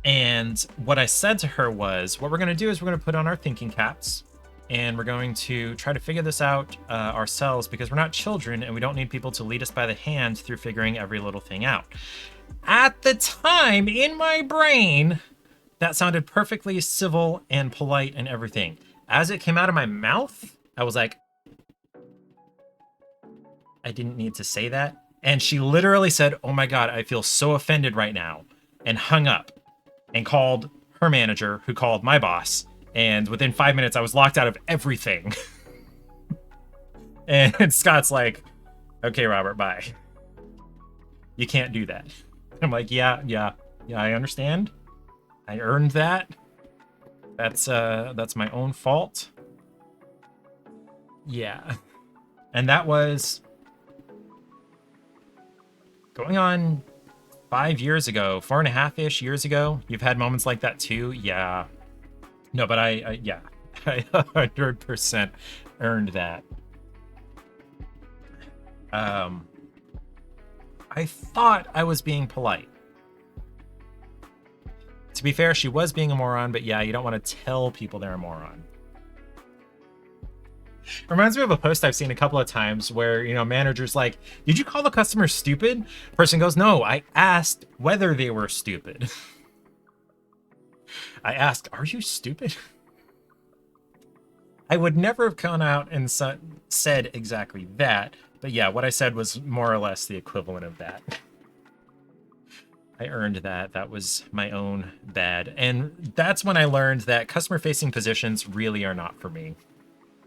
And what I said to her was, what we're going to do is we're going to put on our thinking caps and we're going to try to figure this out ourselves because we're not children and we don't need people to lead us by the hand through figuring every little thing out. At the time, in my brain, that sounded perfectly civil and polite and everything. As it came out of my mouth, I was like, I didn't need to say that. And she literally said, oh my God, I feel so offended right now, and hung up and called her manager, who called my boss. And within 5 minutes, I was locked out of everything. And Scott's like, okay, Robert, bye. You can't do that. I'm like, yeah, I understand. I earned that. That's my own fault. Yeah. And that was going on 5 years ago, 4.5-ish years ago. You've had moments like that too? Yeah. No, but I 100% earned that. I thought I was being polite. To be fair, she was being a moron, but yeah, you don't want to tell people they're a moron. Reminds me of a post I've seen a couple of times where, you know, manager's like, did you call the customer stupid? Person goes, no, I asked whether they were stupid. I asked, are you stupid? I would never have gone out and said exactly that, but yeah, what I said was more or less the equivalent of that. I earned that. That was my own bad. And that's when I learned that customer-facing positions really are not for me.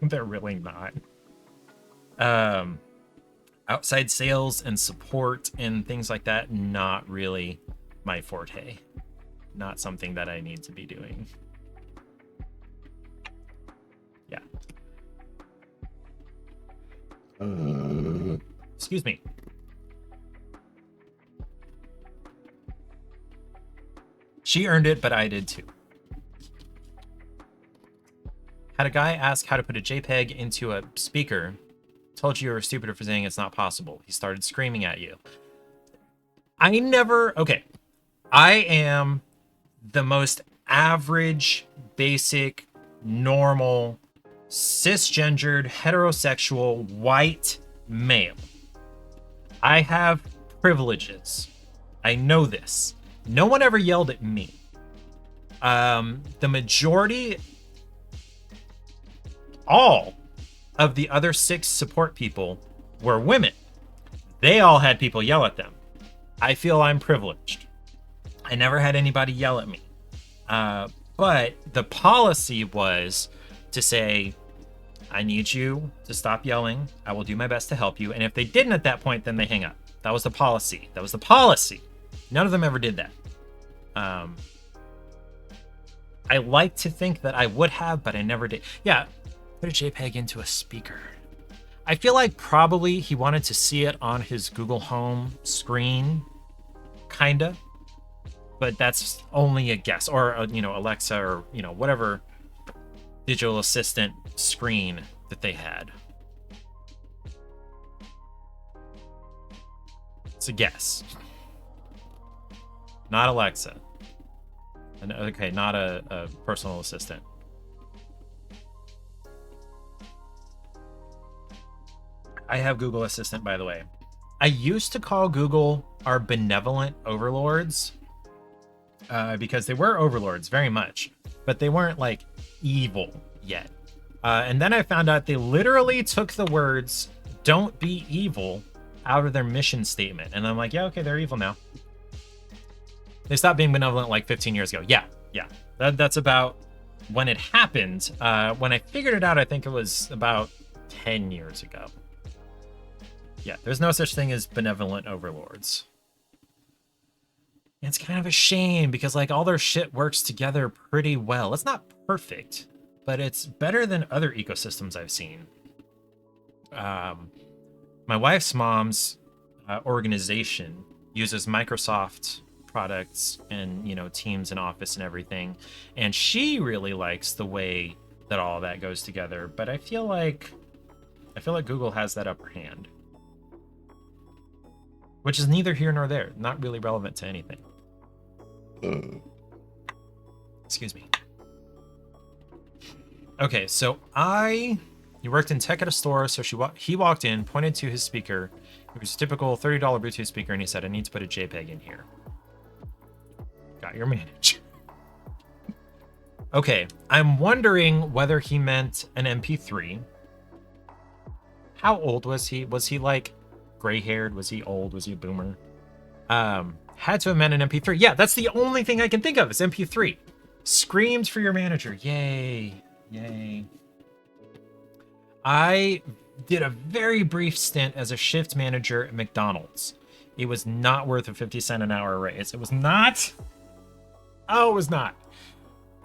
They're really not. Outside sales and support and things like that, not really my forte. Not something that I need to be doing. Yeah. Excuse me. She earned it, but I did too. Had a guy ask how to put a JPEG into a speaker. Told you were stupid for saying it's not possible. He started screaming at you. Okay. I am the most average, basic, normal, cisgendered, heterosexual, white male. I have privileges. I know this. No one ever yelled at me. The majority, all of the other 6 support people were women. They all had people yell at them. I feel I'm privileged. I never had anybody yell at me. But the policy was to say, I need you to stop yelling. I will do my best to help you. And if they didn't at that point, then they hang up. That was the policy. That was the policy. None of them ever did that. I like to think that I would have, but I never did. Yeah, put a JPEG into a speaker. I feel like probably he wanted to see it on his Google Home screen, kinda. But that's only a guess. Or, Alexa or, whatever digital assistant screen that they had. It's a guess. Not Alexa. Okay, not a personal assistant. I have Google Assistant, by the way. I used to call Google our benevolent overlords because they were overlords very much, but they weren't like evil yet. And then I found out they literally took the words "don't be evil" out of their mission statement. And I'm like, yeah, okay, they're evil now. They stopped being benevolent like 15 years ago. Yeah. That's about when it happened. When I figured it out, I think it was about 10 years ago. Yeah, there's no such thing as benevolent overlords. And it's kind of a shame because like all their shit works together pretty well. It's not perfect, but it's better than other ecosystems I've seen. My wife's mom's organization uses Microsoft products and, Teams and Office and everything. And she really likes the way that all that goes together. But I feel like Google has that upper hand. Which is neither here nor there. Not really relevant to anything. Excuse me. Okay, so he worked in tech at a store, so he walked in, pointed to his speaker. It was a typical $30 Bluetooth speaker, and he said, I need to put a JPEG in here. Got your manager. Okay, I'm wondering whether he meant an MP3. How old was he? Was he like gray-haired? Was he old? Was he a boomer? Had to have meant an MP3. Yeah, that's the only thing I can think of is MP3. Screamed for your manager. Yay. Yay. I did a very brief stint as a shift manager at McDonald's. It was not worth a 50 cent an hour raise. It was not. Oh, it was not.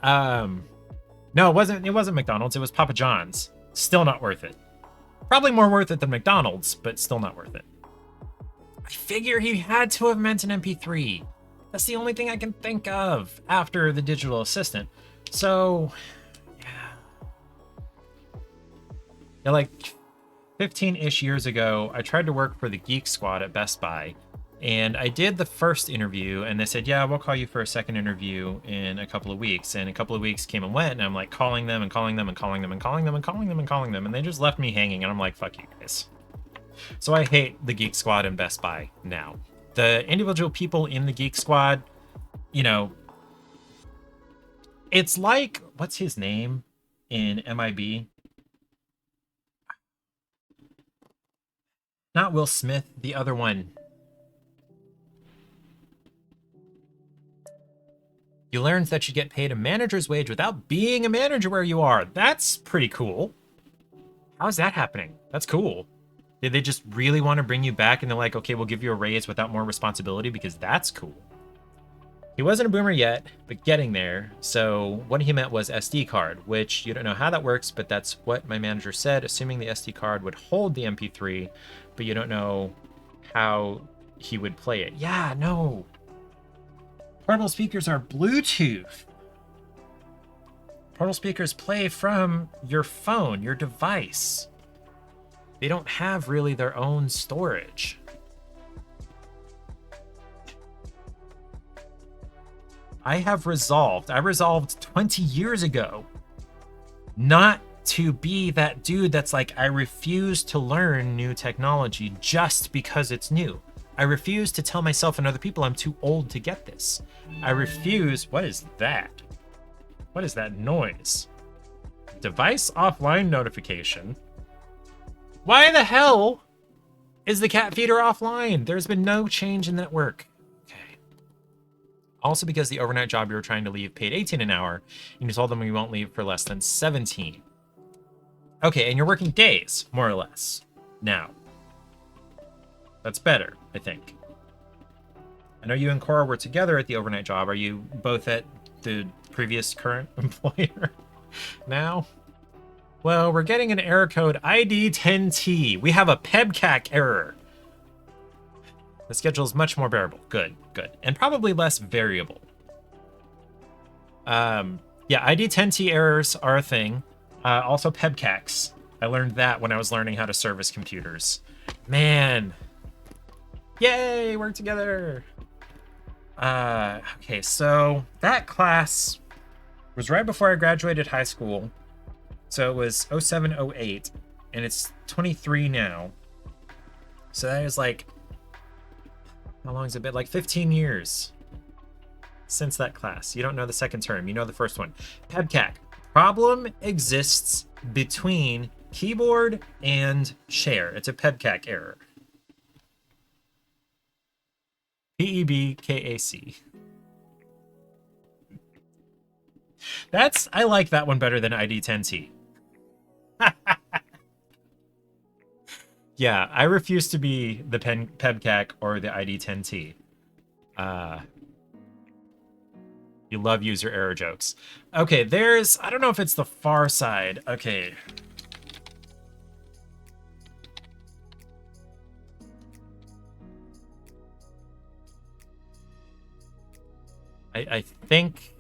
No, it wasn't McDonald's. It was Papa John's. Still not worth it. Probably more worth it than McDonald's, but still not worth it. I figure he had to have meant an MP3. That's the only thing I can think of after the digital assistant. So, yeah, like 15-ish years ago, I tried to work for the Geek Squad at Best Buy. And I did the first interview, and they said, yeah, we'll call you for a second interview in a couple of weeks. And a couple of weeks came and went, and I'm like calling them and calling them and calling them and calling them and calling them and calling them. And they just left me hanging, and I'm like, fuck you guys. So I hate the Geek Squad and Best Buy now. The individual people in the Geek Squad, you know, it's like, what's his name in MIB? Not Will Smith, the other one. You learned that you get paid a manager's wage without being a manager where you are. That's pretty cool. How's that happening? That's cool. Did they just really want to bring you back and they're like, okay, we'll give you a raise without more responsibility because that's cool. He wasn't a boomer yet, but getting there. So what he meant was SD card, which you don't know how that works, but that's what my manager said, assuming the SD card would hold the MP3, but you don't know how he would play it. Yeah, no. Portable speakers are Bluetooth. Portable speakers play from your phone, your device. They don't have really their own storage. I resolved 20 years ago not to be that dude that's like, I refuse to learn new technology just because it's new. I refuse to tell myself and other people I'm too old to get this. I refuse. What is that? What is that noise? Device offline notification. Why the hell is the cat feeder offline? There's been no change in network. Okay. Also because the overnight job you were trying to leave paid 18 an hour, and you told them you won't leave for less than 17. Okay, and you're working days, more or less, now. That's better, I think. I know you and Cora were together at the overnight job. Are you both at the previous current employer now? Well, we're getting an error code ID10T. We have a PEBCAC error. The schedule is much more bearable. Good, good. And probably less variable. Yeah, ID10T errors are a thing. Also PEBCACs. I learned that when I was learning how to service computers. Man. Yay, work together. Okay, so that class was right before I graduated high school. So it was 07, 08, and it's 23 now. So that is like, how long has it been? Like 15 years since that class. You don't know the second term, you know the first one. PEBCAC. Problem exists between keyboard and share. It's a PEBCAC error. PEBKAC. I like that one better than ID10T. Yeah, I refuse to be the PEBCAC or the ID10T. You love user error jokes. Okay, I don't know if it's the far side. Okay. I think...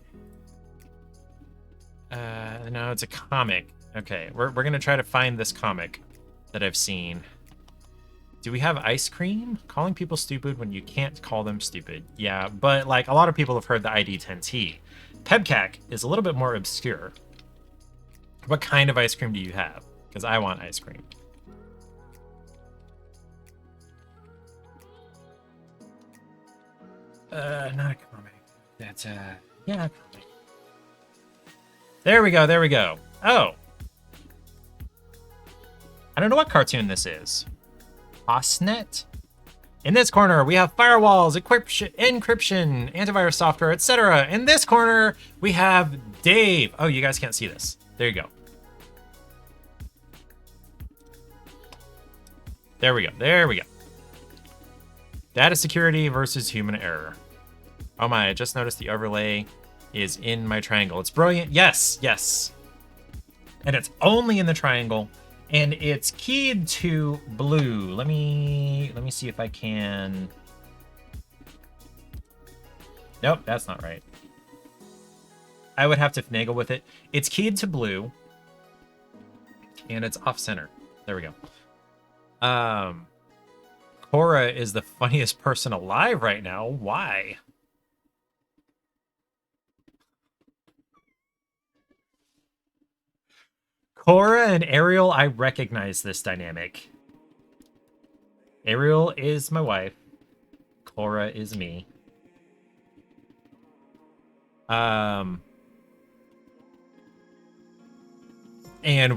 no, it's a comic. Okay, we're gonna try to find this comic that I've seen. Do we have ice cream? Calling people stupid when you can't call them stupid. Yeah, but like a lot of people have heard the ID10T. PEBCAC is a little bit more obscure. What kind of ice cream do you have? Because I want ice cream. Not a comic. That's yeah, a comic. There we go, there we go. Oh. I don't know what cartoon this is. Osnet? In this corner, we have firewalls, encryption, antivirus software, etc. In this corner, we have Dave. Oh, you guys can't see this. There you go. There we go. There we go. Data security versus human error. Oh my, I just noticed the overlay is in my triangle. It's brilliant. Yes, yes. And it's only in the triangle. And it's keyed to blue. Let me see if I can. Nope, that's not right. I would have to finagle with it. It's keyed to blue. And it's off center. There we go. Cora is the funniest person alive right now. Why? Cora and Ariel, I recognize this dynamic. Ariel is my wife. Cora is me. And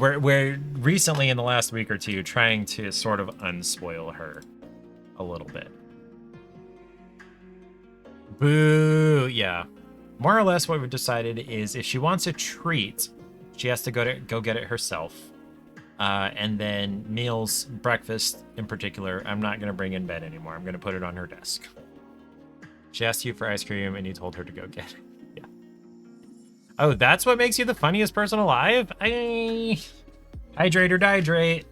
we're recently in the last week or two trying to sort of unspoil her a little bit. Boo, yeah. More or less what we've decided is if she wants a treat, she has to go get it herself. And then meals, breakfast in particular, I'm not going to bring in bed anymore. I'm going to put it on her desk. She asked you for ice cream and you told her to go get it. Yeah. Oh, that's what makes you the funniest person alive? Hydrate or dihydrate.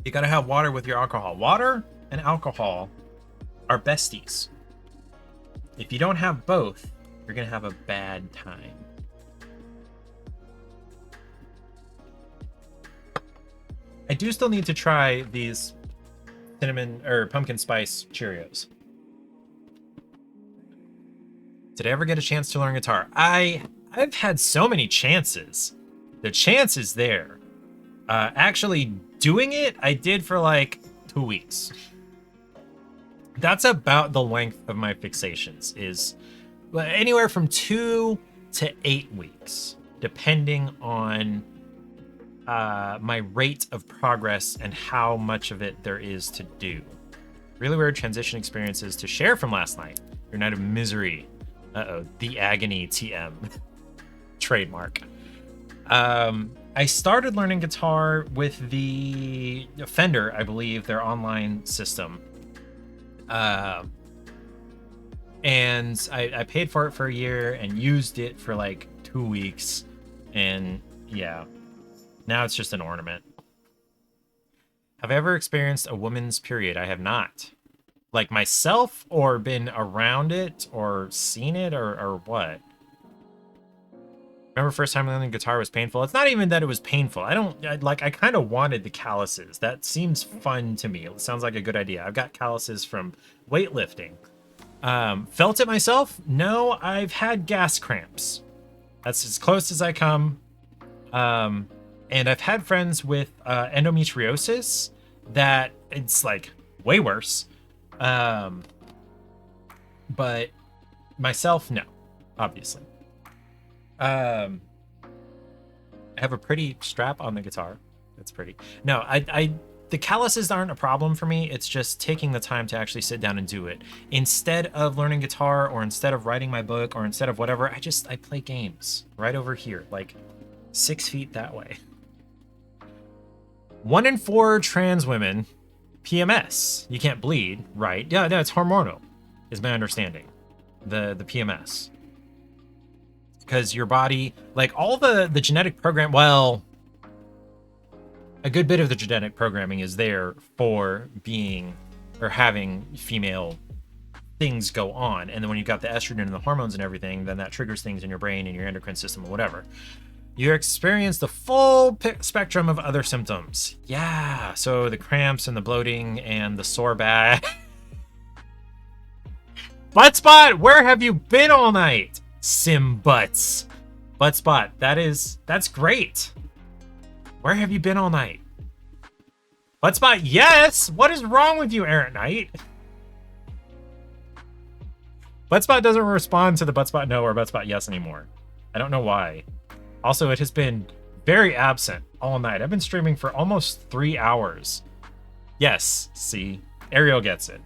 You gotta have water with your alcohol. Water and alcohol are besties. If you don't have both, you're gonna have a bad time. I do still need to try these cinnamon or pumpkin spice Cheerios. Did I ever get a chance to learn guitar? I've had so many chances. The chance is there. Actually doing it, I did for like 2 weeks. That's about the length of my fixations, is anywhere from 2 to 8 weeks, depending on my rate of progress and how much of it there is to do. Really weird transition experiences to share from last night. Your night of misery. Uh-oh, the agony TM. Trademark. I started learning guitar with the Fender, I believe, their online system. And I paid for it for a year and used it for like 2 weeks. And yeah, now it's just an ornament. Have I ever experienced a woman's period? I have not. Like myself, or been around it, or seen it, or what? Remember first time learning guitar was painful? It's not even that it was painful. I kind of wanted the calluses. That seems fun to me. It sounds like a good idea. I've got calluses from weightlifting. Felt it myself? No, I've had gas cramps. That's as close as I come. And I've had friends with endometriosis that it's like way worse. But myself, no, obviously. I have a pretty strap on the guitar. That's pretty. No, the calluses aren't a problem for me. It's just taking the time to actually sit down and do it. Instead of learning guitar, or instead of writing my book, or instead of whatever, I play games right over here, like 6 feet that way. 1 in 4 trans women, PMS. You can't bleed, right? Yeah, no, it's hormonal, is my understanding. The PMS. Because your body, like all the genetic program, well, a good bit of the genetic programming is there for being or having female things go on. And then when you've got the estrogen and the hormones and everything, then that triggers things in your brain and your endocrine system or whatever. You experience the full spectrum of other symptoms. Yeah, so the cramps and the bloating and the sore back. Buttspot, where have you been all night? Sim Butts. Buttspot, that's great. Where have you been all night? Buttspot, yes! What is wrong with you, Errant Knight? Buttspot doesn't respond to the Buttspot no or Buttspot yes anymore. I don't know why. Also, it has been very absent all night. I've been streaming for almost 3 hours. Yes, see? Ariel gets it.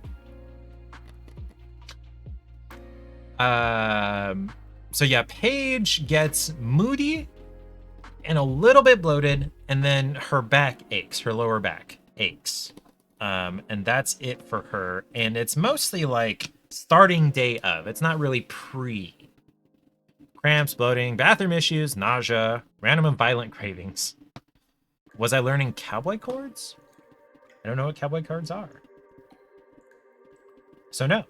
So yeah, Paige gets moody and a little bit bloated, and then her back aches, her lower back aches. And that's it for her. And it's mostly like starting day of. It's not really pre. Cramps, bloating, bathroom issues, nausea, random and violent cravings. Was I learning cowboy chords? I don't know what cowboy chords are. So no.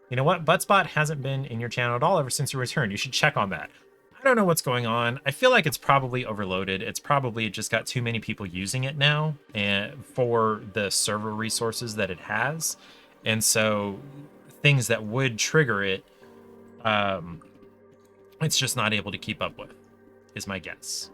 You know what? Buttspot hasn't been in your channel at all ever since you returned. You should check on that. I don't know what's going on. I feel like it's probably overloaded. It's probably just got too many people using it now and for the server resources that it has. And so things that would trigger it, it's just not able to keep up with, is my guess.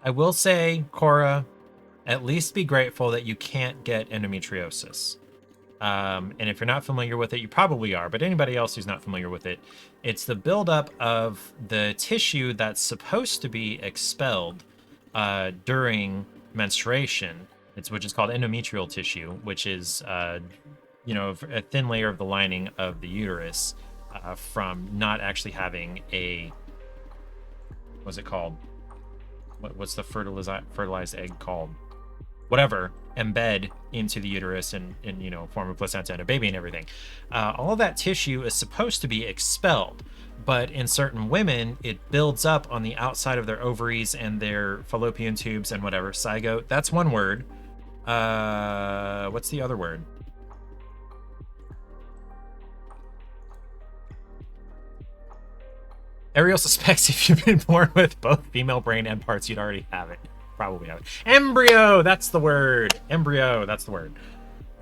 I will say, Cora, at least be grateful that you can't get endometriosis. And if you're not familiar with it, you probably are, but anybody else who's not familiar with it, it's the buildup of the tissue that's supposed to be expelled during menstruation, which is called endometrial tissue, which is, a thin layer of the lining of the uterus from not actually having a, what's it called? What's the fertilized egg called? Whatever, embed into the uterus and form a placenta and a baby and everything. All of that tissue is supposed to be expelled, but in certain women, it builds up on the outside of their ovaries and their fallopian tubes and whatever. Zygote, that's one word. What's the other word? Ariel suspects if you've been born with both female brain and parts, you'd already have it. Probably have it. Embryo, that's the word. Embryo, that's the word.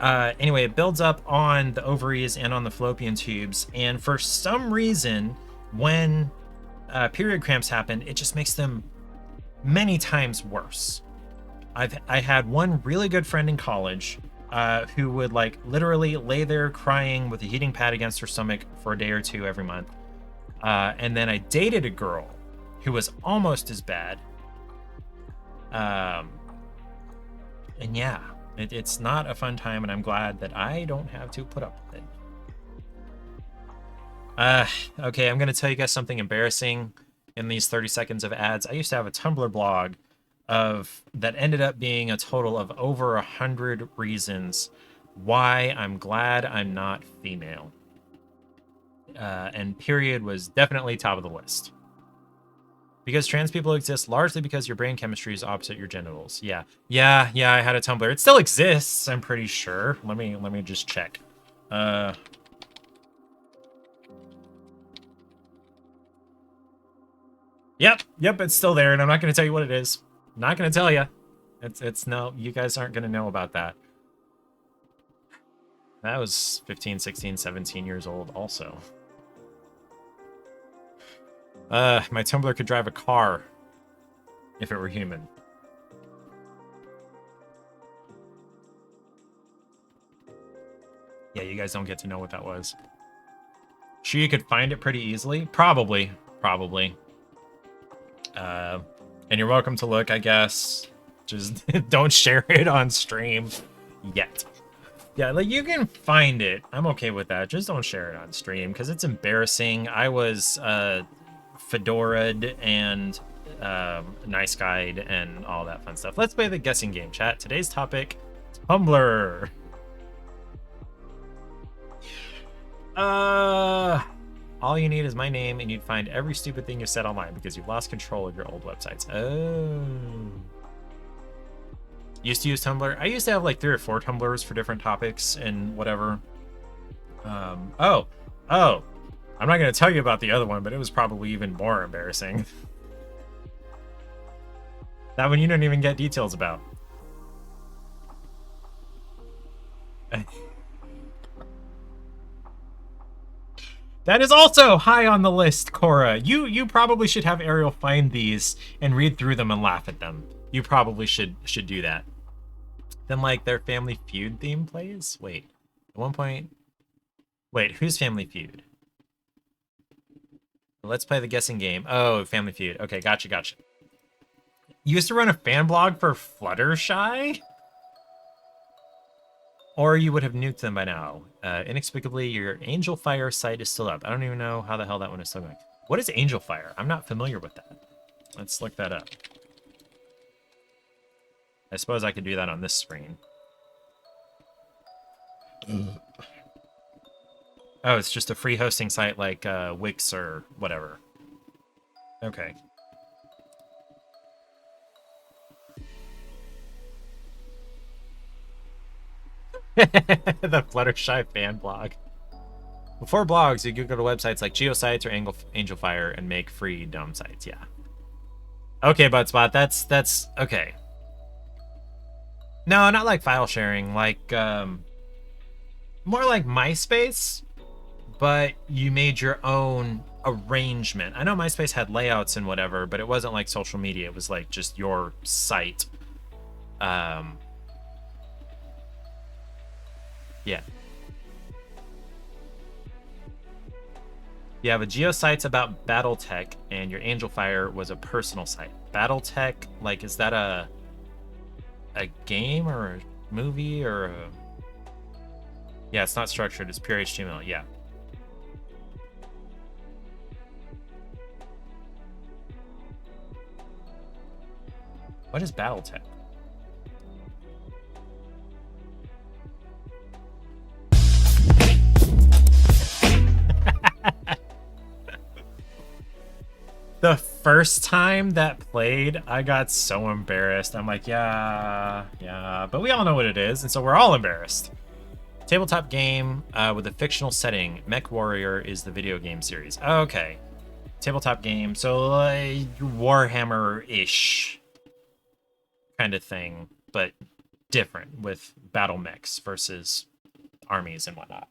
Anyway, it builds up on the ovaries and on the fallopian tubes, and for some reason, when period cramps happen, it just makes them many times worse. I had one really good friend in college who would like literally lay there crying with a heating pad against her stomach for a day or two every month. And then I dated a girl who was almost as bad. And yeah, it's not a fun time, and I'm glad that I don't have to put up with it. Okay, I'm going to tell you guys something embarrassing in these 30 seconds of ads. I used to have a Tumblr blog that ended up being a total of over 100 reasons why I'm glad I'm not female. And period was definitely top of the list. Because trans people exist largely because your brain chemistry is opposite your genitals. Yeah, I had a Tumblr. It still exists, I'm pretty sure. Let me just check. Yep, it's still there, and I'm not going to tell you what it is. I'm not going to tell you. It's no, you guys aren't going to know about that. That was 15, 16, 17 years old also. My Tumblr could drive a car if it were human. Yeah, you guys don't get to know what that was. Sure, you could find it pretty easily? Probably. And you're welcome to look, I guess. Just don't share it on stream yet. Yeah, like you can find it. I'm okay with that. Just don't share it on stream because it's embarrassing. I was fedora'd and nice guy'd and all that fun stuff. Let's play the guessing game, chat. Today's topic, Tumblr. All you need is my name and you'd find every stupid thing you said online because you've lost control of your old websites. Oh. Used to use Tumblr. I used to have like 3 or 4 Tumblrs for different topics and whatever. Oh. I'm not going to tell you about the other one, but it was probably even more embarrassing. That one you don't even get details about. That is also high on the list, Cora. You probably should have Ariel find these and read through them and laugh at them. You probably should do that. Then like their Family Feud theme plays? Wait. At one point. Wait, who's Family Feud? Let's play the guessing game. Oh, Family Feud. Okay, gotcha. You used to run a fan blog for Fluttershy? Or you would have nuked them by now. Inexplicably, your Angel Fire site is still up. I don't even know how the hell that one is still going. What is Angel Fire? I'm not familiar with that. Let's look that up. I suppose I could do that on this screen. Oh, it's just a free hosting site like Wix or whatever. Okay. The Fluttershy fan blog. Before blogs, you could go to websites like GeoSites or Angel Fire and make free dome sites. Yeah. Okay, Budspot, that's okay. No, not like file sharing, like more like MySpace, but you made your own arrangement. I know MySpace had layouts and whatever, but it wasn't like social media. It was like just your site. Yeah. You have a GeoSite's about BattleTech, and your Angel Fire was a personal site. BattleTech, like, is that a game or a movie or a... Yeah, it's not structured. It's pure HTML. Yeah. What is BattleTech? The first time that played, I got so embarrassed. I'm like, yeah, but we all know what it is, and so we're all embarrassed. Tabletop game with a fictional setting. Mech Warrior is the video game series. Okay. Tabletop game, so Warhammer-ish kind of thing, but different with battle mechs versus armies and whatnot.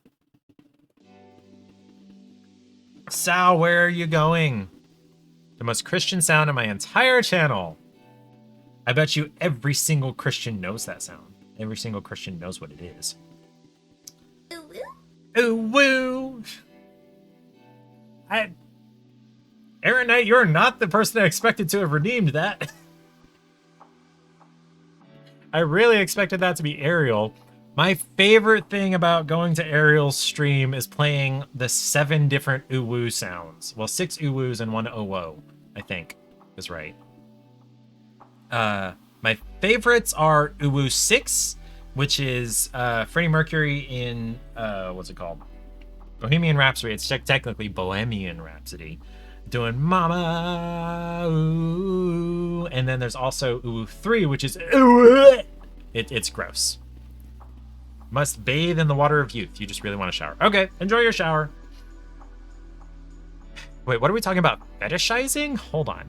Sal, where are you going? The most Christian sound in my entire channel. I bet you every single Christian knows that sound. Every single Christian knows what it is. Ooh woo. Ooh woo. Aaron Knight, you're not the person I expected to have redeemed that. I really expected that to be Ariel. My favorite thing about going to Ariel's stream is playing the 7 different ooh-woo sounds. Well, 6 ooh-woos and 1 oh-whoa, I think is right. My favorites are ooh-woo 6, which is Freddie Mercury in, what's it called? Bohemian Rhapsody. It's technically Bohemian Rhapsody. Doing Mama, ooh. And then there's also ooh 3, which is ooh. It's gross. Must bathe in the water of youth. You just really want to shower. Okay, enjoy your shower. Wait, what are we talking about? Fetishizing? Hold on.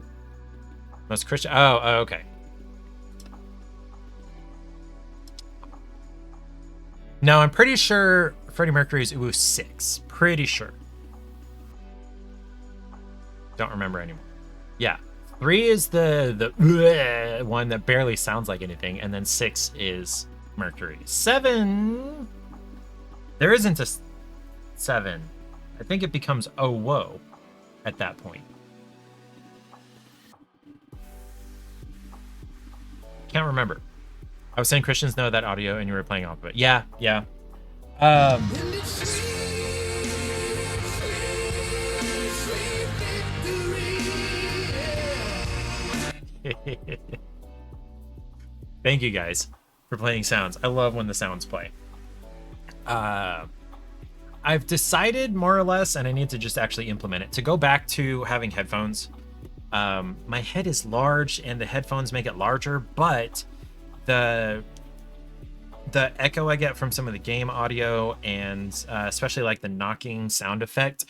Most Christian... Oh, okay. No, I'm pretty sure Freddie Mercury's ooh 6. Pretty sure. Don't remember anymore. Yeah. 3 is the one that barely sounds like anything, and then 6 is... Mercury. 7. There isn't a 7. I think it becomes oh whoa at that point. Can't remember. I was saying Christians know that audio and you were playing off of it. Yeah. Thank you guys for playing sounds. I love when the sounds play. I've decided more or less, and I need to just actually implement it, to go back to having headphones. My head is large and the headphones make it larger, but the echo I get from some of the game audio and especially like the knocking sound effect,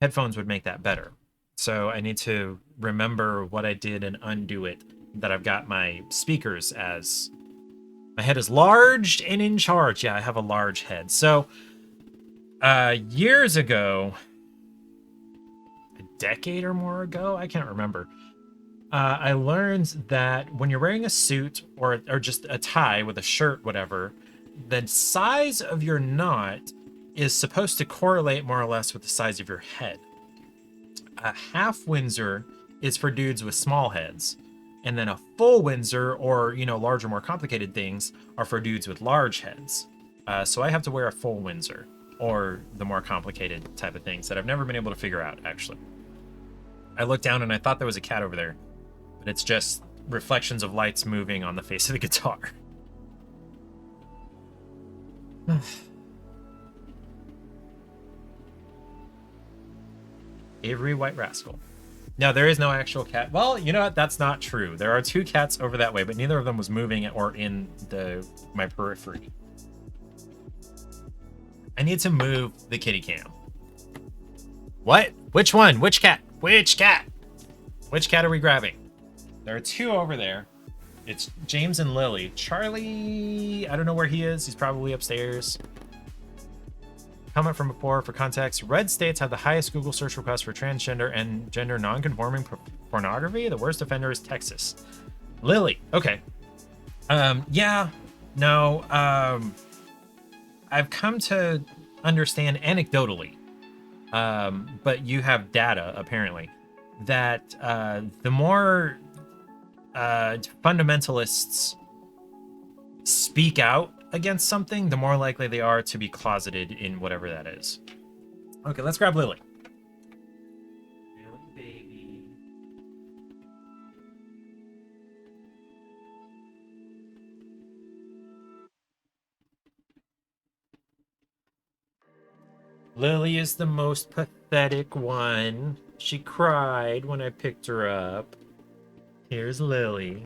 headphones would make that better. So I need to remember what I did and undo it that I've got my speakers as. My head is large and in charge. Yeah, I have a large head. So, years ago, a decade or more ago, I can't remember. I learned that when you're wearing a suit or just a tie with a shirt, whatever, the size of your knot is supposed to correlate more or less with the size of your head. A half Windsor is for dudes with small heads, and then a full Windsor, or larger, more complicated things, are for dudes with large heads. So I have to wear a full Windsor, or the more complicated type of things that I've never been able to figure out, actually. I looked down and I thought there was a cat over there, but it's just reflections of lights moving on the face of the guitar. Avery White Rascal. No, there is no actual cat. Well, you know what? That's not true. There are 2 cats over that way, but neither of them was moving or in my periphery. I need to move the kitty cam. What? Which one? Which cat? Which cat? Which cat are we grabbing? There are 2 over there. It's James and Lily. Charlie, I don't know where he is. He's probably upstairs. Comment from before for context. Red states have the highest Google search requests for transgender and gender non-conforming pornography. The worst offender is Texas. Lily. Okay. Yeah. No. I've come to understand anecdotally, but you have data apparently, that the more fundamentalists speak out against something, the more likely they are to be closeted in whatever that is. Okay, let's grab Lily. Lily, baby. Lily is the most pathetic one. She cried when I picked her up. Here's Lily.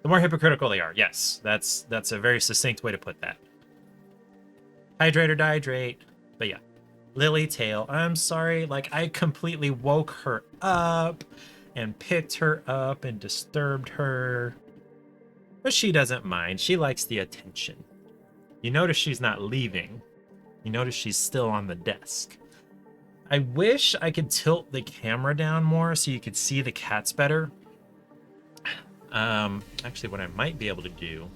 The more hypocritical they are. Yes, that's a very succinct way to put that. Hydrate or dehydrate. But yeah. Lily Tail. I'm sorry. Like, I completely woke her up and picked her up and disturbed her. But she doesn't mind. She likes the attention. You notice she's not leaving. You notice she's still on the desk. I wish I could tilt the camera down more so you could see the cats better. Actually, what I might be able to do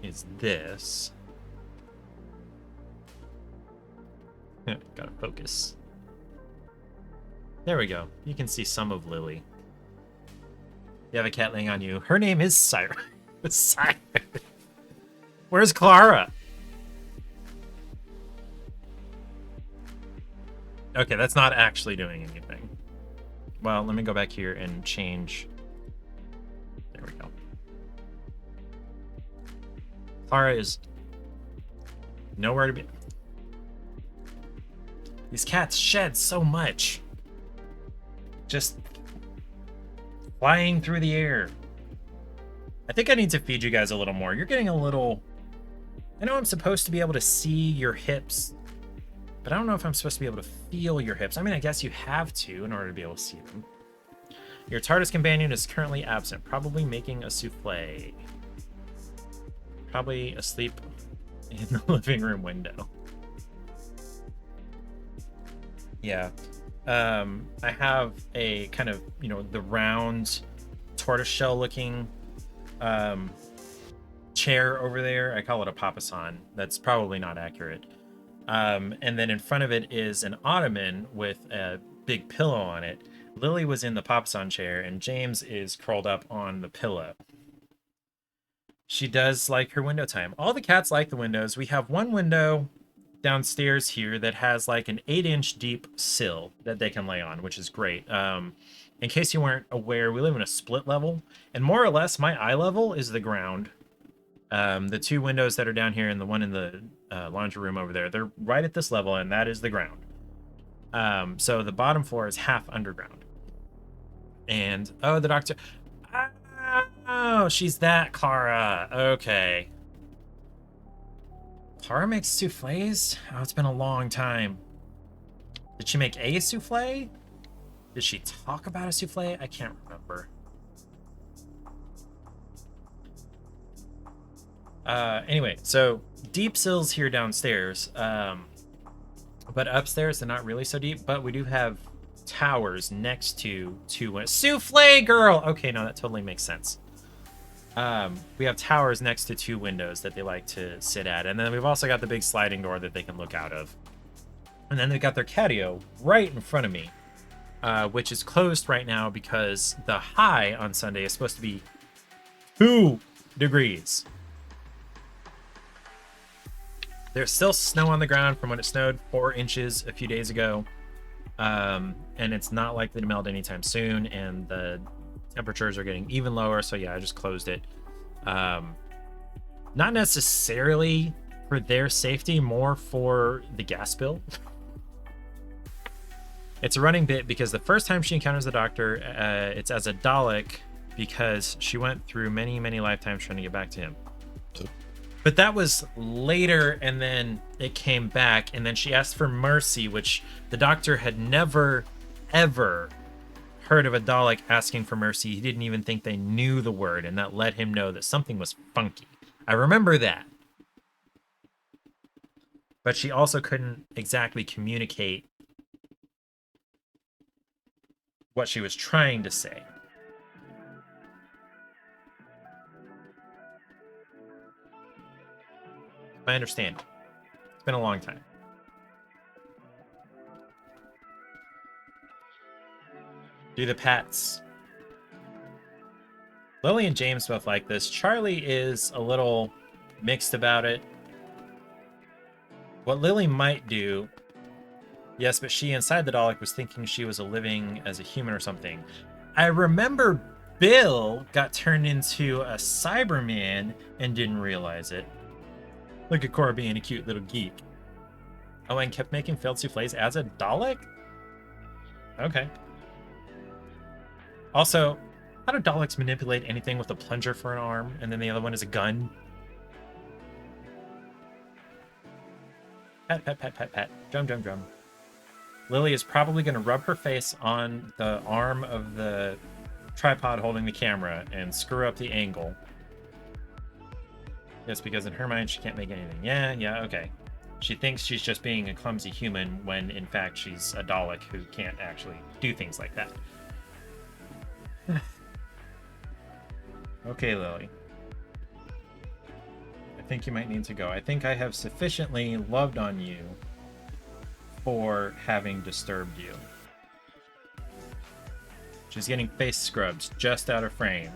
is this. Gotta focus. There we go. You can see some of Lily. You have a cat laying on you. Her name is Siren. Siren. Where's Clara? Okay, that's not actually doing anything. Well, let me go back here and change. There we go. Clara is nowhere to be. These cats shed so much. Just flying through the air. I think I need to feed you guys a little more. You're getting a little... I know I'm supposed to be able to see your hips, but I don't know if I'm supposed to be able to feel your hips. I mean, I guess you have to in order to be able to see them. Your TARDIS companion is currently absent, probably making a souffle. Probably asleep in the living room window. Yeah. I have a kind of, the round tortoiseshell looking chair over there. I call it a papasan. That's probably not accurate. And then in front of it is an ottoman with a big pillow on it. Lily was in the papasan chair, and James is curled up on the pillow. She does like her window time. All the cats like the windows. We have one window downstairs here that has like an 8-inch deep sill that they can lay on, which is great. In case you weren't aware, we live in a split level, and more or less my eye level is the ground. The 2 windows that are down here and the one in the laundry room over there, they're right at this level, and that is the ground. So the bottom floor is half underground. And, oh, the doctor... Oh, she's that Clara. Okay. Clara makes souffles? Oh, it's been a long time. Did she make a souffle? Did she talk about a souffle? I can't remember. Anyway, so deep sills here downstairs. But upstairs they're not really so deep. But we do have towers next to souffle girl. Okay, no, that totally makes sense. We have towers next to 2 windows that they like to sit at, and then we've also got the big sliding door that they can look out of. And then they've got their catio right in front of me, which is closed right now because the high on Sunday is supposed to be 2 degrees. There's still snow on the ground from when it snowed 4 inches a few days ago, and it's not likely to melt anytime soon, and the temperatures are getting even lower, so yeah, I just closed it. Not necessarily for their safety, more for the gas bill. It's a running bit because the first time she encounters the doctor, it's as a Dalek because she went through many, many lifetimes trying to get back to him. But that was later, and then it came back, and then she asked for mercy, which the doctor had never, ever heard of a Dalek asking for mercy. He didn't even think they knew the word, and that let him know that something was funky. I remember that. But she also couldn't exactly communicate what she was trying to say. I understand. It's been a long time. Do the pets. Lily and James both like this. Charlie is a little mixed about it. What Lily might do... Yes, but she inside the Dalek was thinking she was living as a human or something. I remember Bill got turned into a Cyberman and didn't realize it. Look at Cora being a cute little geek. Oh, and kept making failed souffles as a Dalek? Okay. Also, how do Daleks manipulate anything with a plunger for an arm, and then the other one is a gun? Pat, pat, pat, pat, pat. Drum, drum, drum. Lily is probably going to rub her face on the arm of the tripod holding the camera and screw up the angle. Yes, because in her mind, she can't make anything. Yeah, okay. She thinks she's just being a clumsy human when, in fact, she's a Dalek who can't actually do things like that. Okay, Lily. I think you might need to go. I think I have sufficiently loved on you for having disturbed you. She's getting face scrubs just out of frame.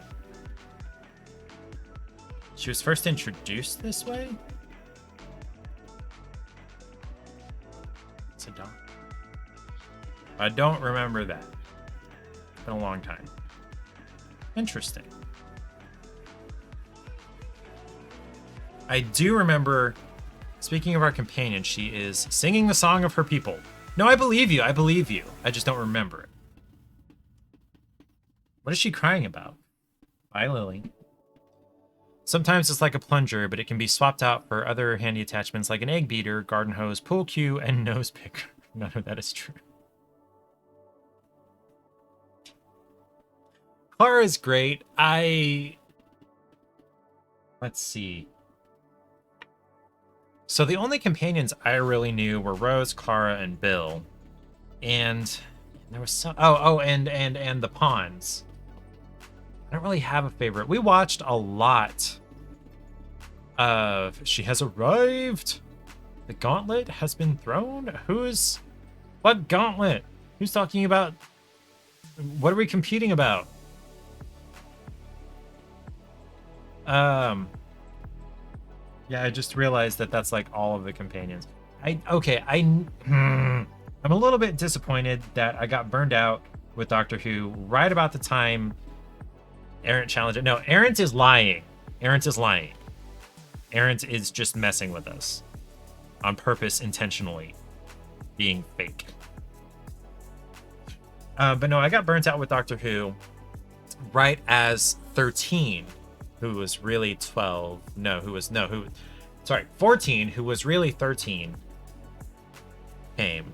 She was first introduced this way? It's a dog. I don't remember that. It's been a long time. Interesting. I do remember, speaking of our companion, she is singing the song of her people. No, I believe you. I believe you. I just don't remember it. What is she crying about? Bye, Lily. Sometimes it's like a plunger, but it can be swapped out for other handy attachments like an egg beater, garden hose, pool cue, and nose picker. None of that is true. Clara is great. Let's see. So the only companions I really knew were Rose, Clara, and Bill. And there was some... Oh, and the Pawns. I don't really have a favorite. We watched a lot of She Has Arrived. The Gauntlet has been thrown. What gauntlet? Who's talking about? What are we competing about? Yeah, I just realized that that's like all of the companions. I'm a little bit disappointed that I got burned out with Doctor Who right about the time Errant challenged it. No, Errant is lying. Errant is just messing with us on purpose, intentionally being fake. But no, I got burnt out with Doctor Who right as 13, who was really 12. 14, who was really 13, came.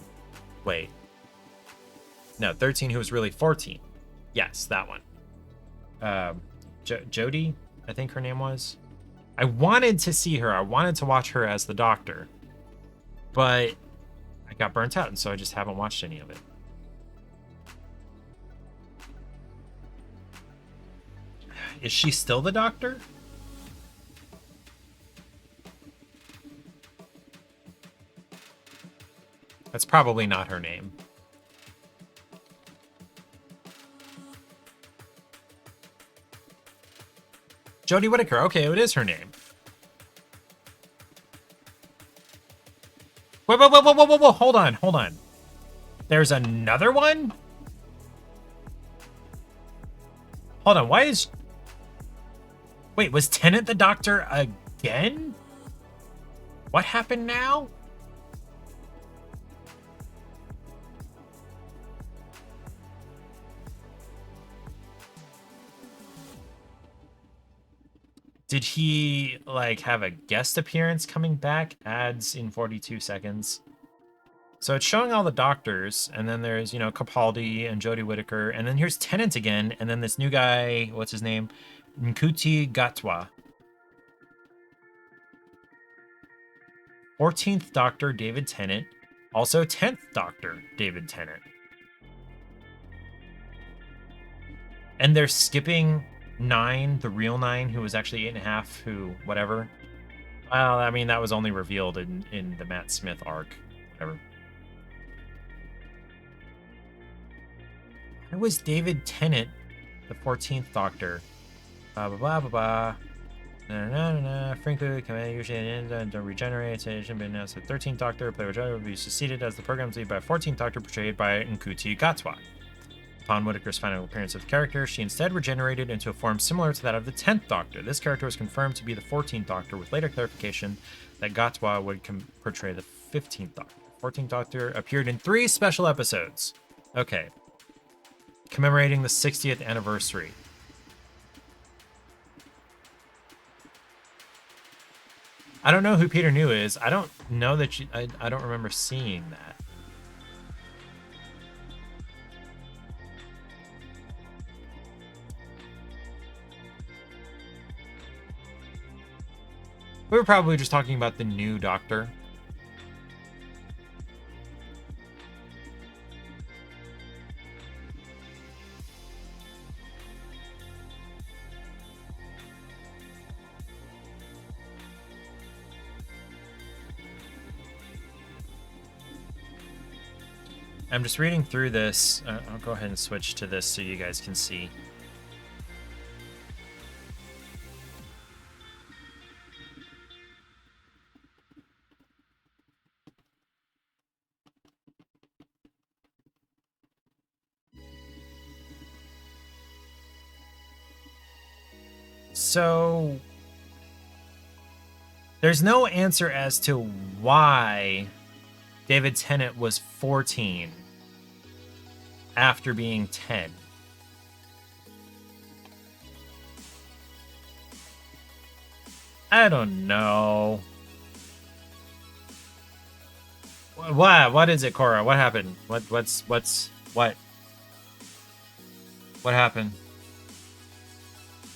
Wait. No, 13, who was really 14. Yes, that one. Jodie, I think her name was. I wanted to see her. I wanted to watch her as the Doctor. But I got burnt out, and so I just haven't watched any of it. Is she still the Doctor? That's probably not her name. Jodie Whittaker. Okay, it is her name. Whoa, whoa, whoa, whoa, whoa, whoa, whoa. Hold on, hold on. There's another one? Hold on, why is... Wait, was Tennant the Doctor again? What happened now? Did he, like, have a guest appearance coming back? Ads in 42 seconds. So it's showing all the Doctors, and then there's, you know, Capaldi and Jodie Whittaker, and then here's Tennant again, and then this new guy, what's his name? Nkuti Gatwa. 14th Doctor, David Tennant. Also 10th Doctor, David Tennant. And they're skipping 9, the real 9, who was actually 8.5, who, whatever. Well, I mean, that was only revealed in the Matt Smith arc. Whatever. Why was David Tennant the 14th Doctor? Blah, blah, blah, blah, blah. Na, na, na, na. Frankly, command usually and regenerates. It should be announced the 13th Doctor, played by Jodie, will be succeeded as the program's lead by 14th Doctor, portrayed by Nkuti Gatwa. Upon Whittaker's final appearance of the character, she instead regenerated into a form similar to that of the 10th Doctor. This character was confirmed to be the 14th Doctor, with later clarification that Gatwa would portray the 15th Doctor. 14th Doctor appeared in 3 special episodes. Okay. Commemorating the 60th anniversary. I don't know who Peter New is. I don't know that I don't remember seeing that. We were probably just talking about the new Doctor. I'm just reading through this. I'll go ahead and switch to this so you guys can see. So there's no answer as to why David Tennant was 14 after being 10. I don't know. What is it, Cora? What happened? What happened?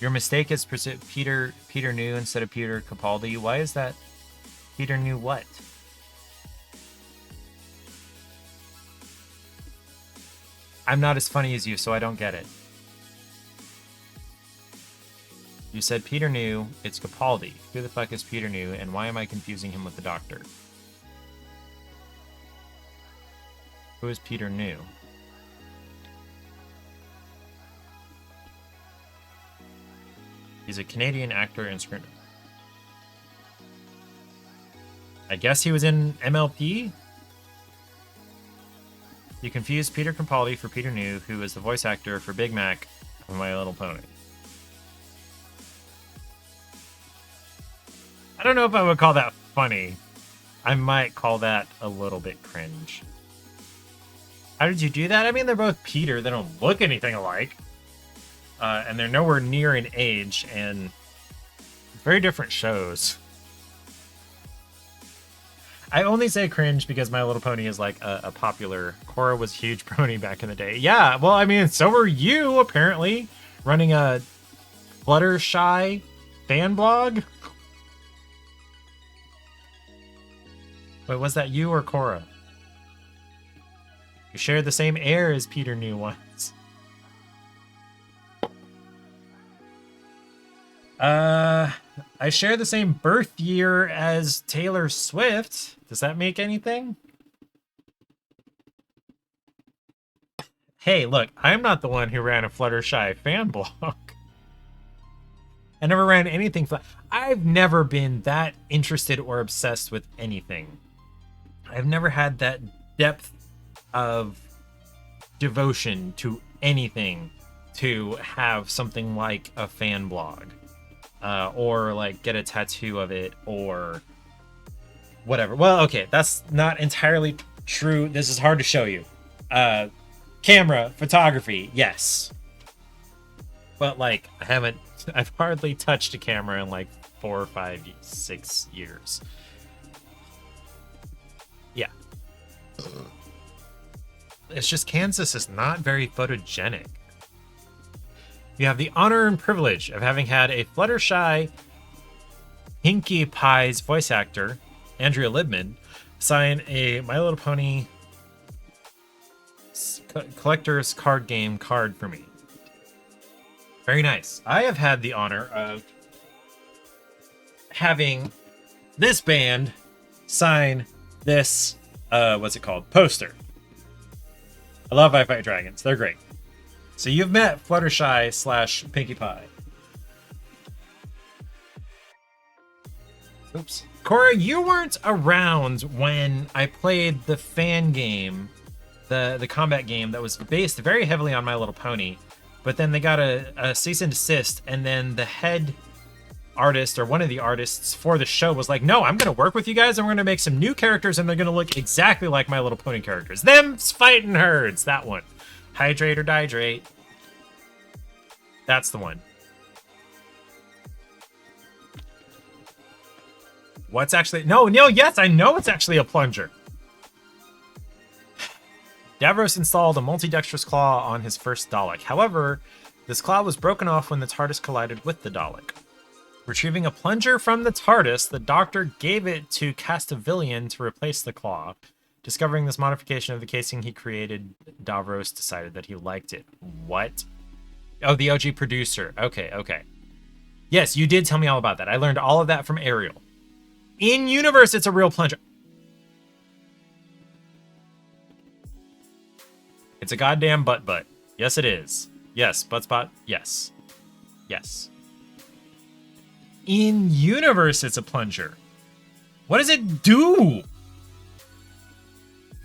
Your mistake is Peter New instead of Peter Capaldi. Why is that? Peter New what? I'm not as funny as you, so I don't get it. You said Peter New, it's Capaldi. Who the fuck is Peter New, and why am I confusing him with the Doctor? Who is Peter New? He's a Canadian actor and screen. I guess he was in MLP? You confused Peter Capaldi for Peter New, who is the voice actor for Big Mac of My Little Pony. I don't know if I would call that funny. I might call that a little bit cringe. How did you do that? I mean, they're both Peter. They don't look anything alike. And they're nowhere near in age, and very different shows. I only say cringe because My Little Pony is like a popular... Cora was a huge pony back in the day. Yeah, well, I mean, so were you, apparently, running a Fluttershy fan blog. Wait, was that you or Cora? You share the same air as Peter knew once. I share the same birth year as Taylor Swift. Does that make anything? Hey, look, I'm not the one who ran a Fluttershy fan blog. I never ran anything. I've never been that interested or obsessed with anything. I've never had that depth of devotion to anything to have something like a fan blog. Or like get a tattoo of it or whatever. Well, okay, that's not entirely true. This is hard to show you. Camera, photography, yes. But like, I've hardly touched a camera in like 4, 5, 6 years. Yeah. It's just Kansas is not very photogenic. You have the honor and privilege of having had a Fluttershy Pinkie Pie's voice actor, Andrea Libman, sign a My Little Pony collector's card game card for me. Very nice. I have had the honor of having this band sign this, what's it called? Poster. I love I Fight Dragons. They're great. So you've met Fluttershy / Pinkie Pie. Oops. Cora, you weren't around when I played the fan game, the combat game that was based very heavily on My Little Pony, but then they got a cease and desist, and then the head artist or one of the artists for the show was like, no, I'm going to work with you guys and we're going to make some new characters and they're going to look exactly like My Little Pony characters. Them's fighting herds. That one. Hydrate or Dihydrate. That's the one. What's actually... No, yes, I know it's actually a plunger. Davros installed a multi-dexterous claw on his first Dalek. However, this claw was broken off when the TARDIS collided with the Dalek. Retrieving a plunger from the TARDIS, the Doctor gave it to Castavillian to replace the claw. Discovering this modification of the casing he created, Davros decided that he liked it. What? Oh, the OG producer. Okay. Yes, you did tell me all about that. I learned all of that from Ariel. In universe, it's a real plunger. It's a goddamn butt. Yes, it is. Yes, butt spot. Yes. In universe, it's a plunger. What does it do?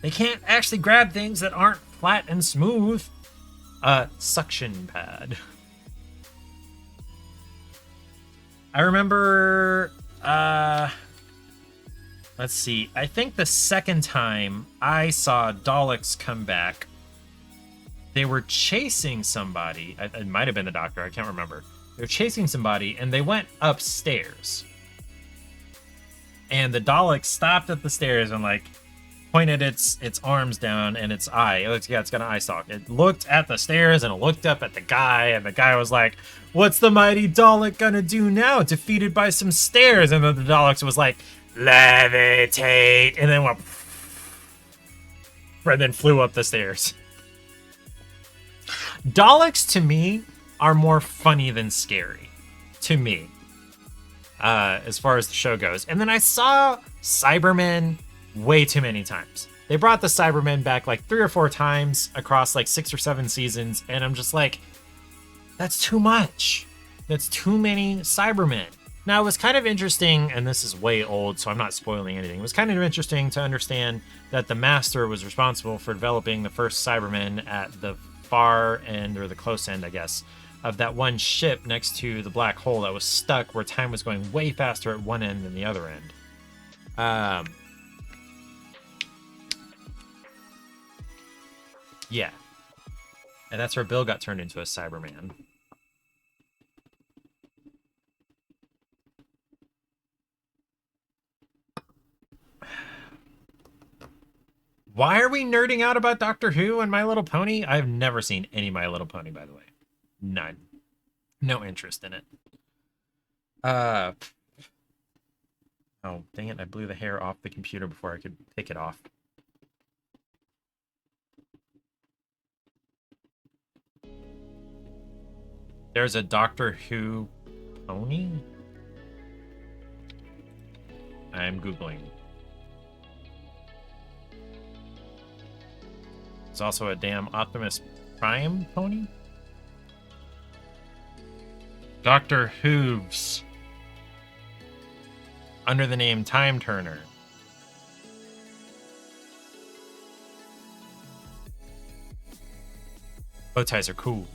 They can't actually grab things that aren't flat and smooth. Suction pad. I remember, let's see. I think the second time I saw Daleks come back, they were chasing somebody. It might have been the Doctor. I can't remember. They were chasing somebody, and they went upstairs. And the Dalek stopped at the stairs and, like, pointed its arms down and its eye. It's got an eye stalk. It looked at the stairs and it looked up at the guy, and the guy was like, what's the mighty Dalek gonna do now? Defeated by some stairs. And then the Dalek was like, levitate, and then went, and then flew up the stairs. Daleks, to me, are more funny than scary. To me. As far as the show goes. And then I saw Cybermen way too many times. They brought the Cybermen back like 3 or 4 times across like 6 or 7 seasons, and I'm just like, that's too much. That's too many Cybermen. Now, it was kind of interesting, and this is way old, so I'm not spoiling anything. It was kind of interesting to understand that the Master was responsible for developing the first Cybermen at the far end, or the close end, I guess, of that one ship next to the black hole that was stuck where time was going way faster at one end than the other end. Yeah. And that's where Bill got turned into a Cyberman. Why are we nerding out about Doctor Who and My Little Pony? I've never seen any My Little Pony, by the way. None. No interest in it. Oh, dang it, I blew the hair off the computer before I could pick it off. There's a Doctor Who pony? I'm Googling. There's also a damn Optimus Prime pony? Doctor Hooves. Under the name Time Turner. Bow ties are cool.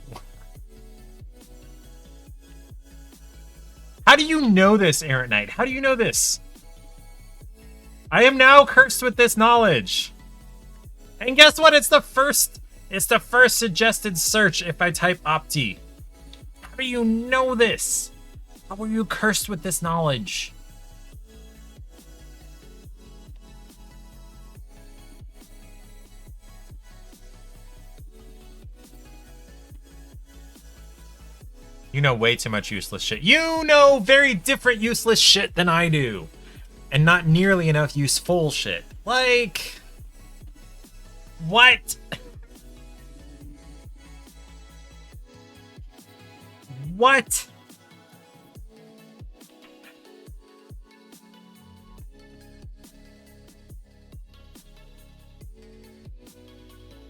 How do you know this, Errant Knight? How do you know this? I am now cursed with this knowledge. And guess what? It's the first suggested search if I type Opti. How do you know this? How are you cursed with this knowledge? You know way too much useless shit. You know very different useless shit than I do. And not nearly enough useful shit. Like... What? What?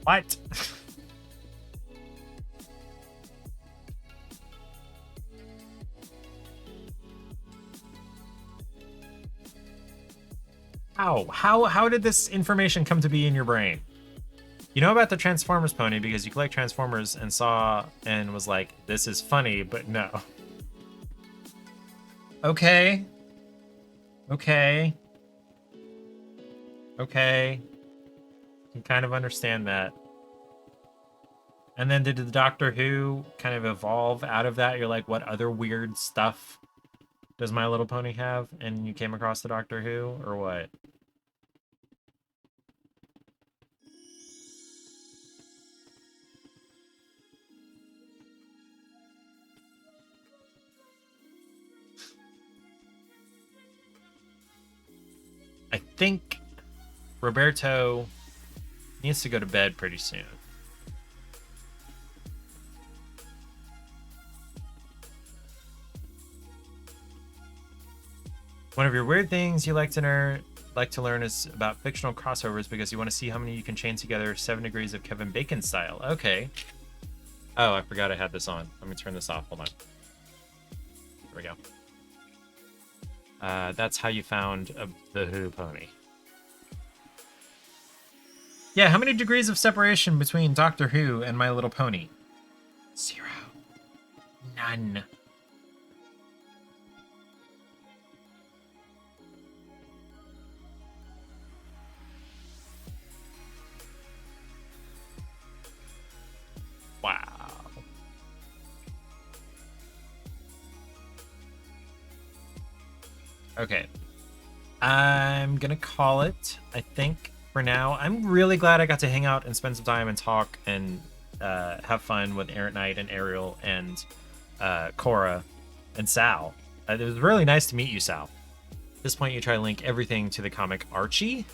What? How did this information come to be in your brain? You know about the Transformers pony because you collect Transformers and saw and was like, this is funny, but no. Okay. Okay. Okay. Can kind of understand that. And then did the Doctor Who kind of evolve out of that? You're like, what other weird stuff does My Little Pony have? And you came across the Doctor Who, or what? I think Roberto needs to go to bed pretty soon. One of your weird things you like to learn is about fictional crossovers because you want to see how many you can chain together 7 degrees of Kevin Bacon style. Okay. Oh, I forgot I had this on. Let me turn this off. Hold on. There we go. That's how you found the Who pony. Yeah, how many degrees of separation between Doctor Who and My Little Pony? 0. None. Wow. Okay. I'm gonna call it, I think, for now. I'm really glad I got to hang out and spend some time and talk and have fun with Errant Knight and Ariel and Cora and Sal. It was really nice to meet you, Sal. At this point, you try to link everything to the comic Archie.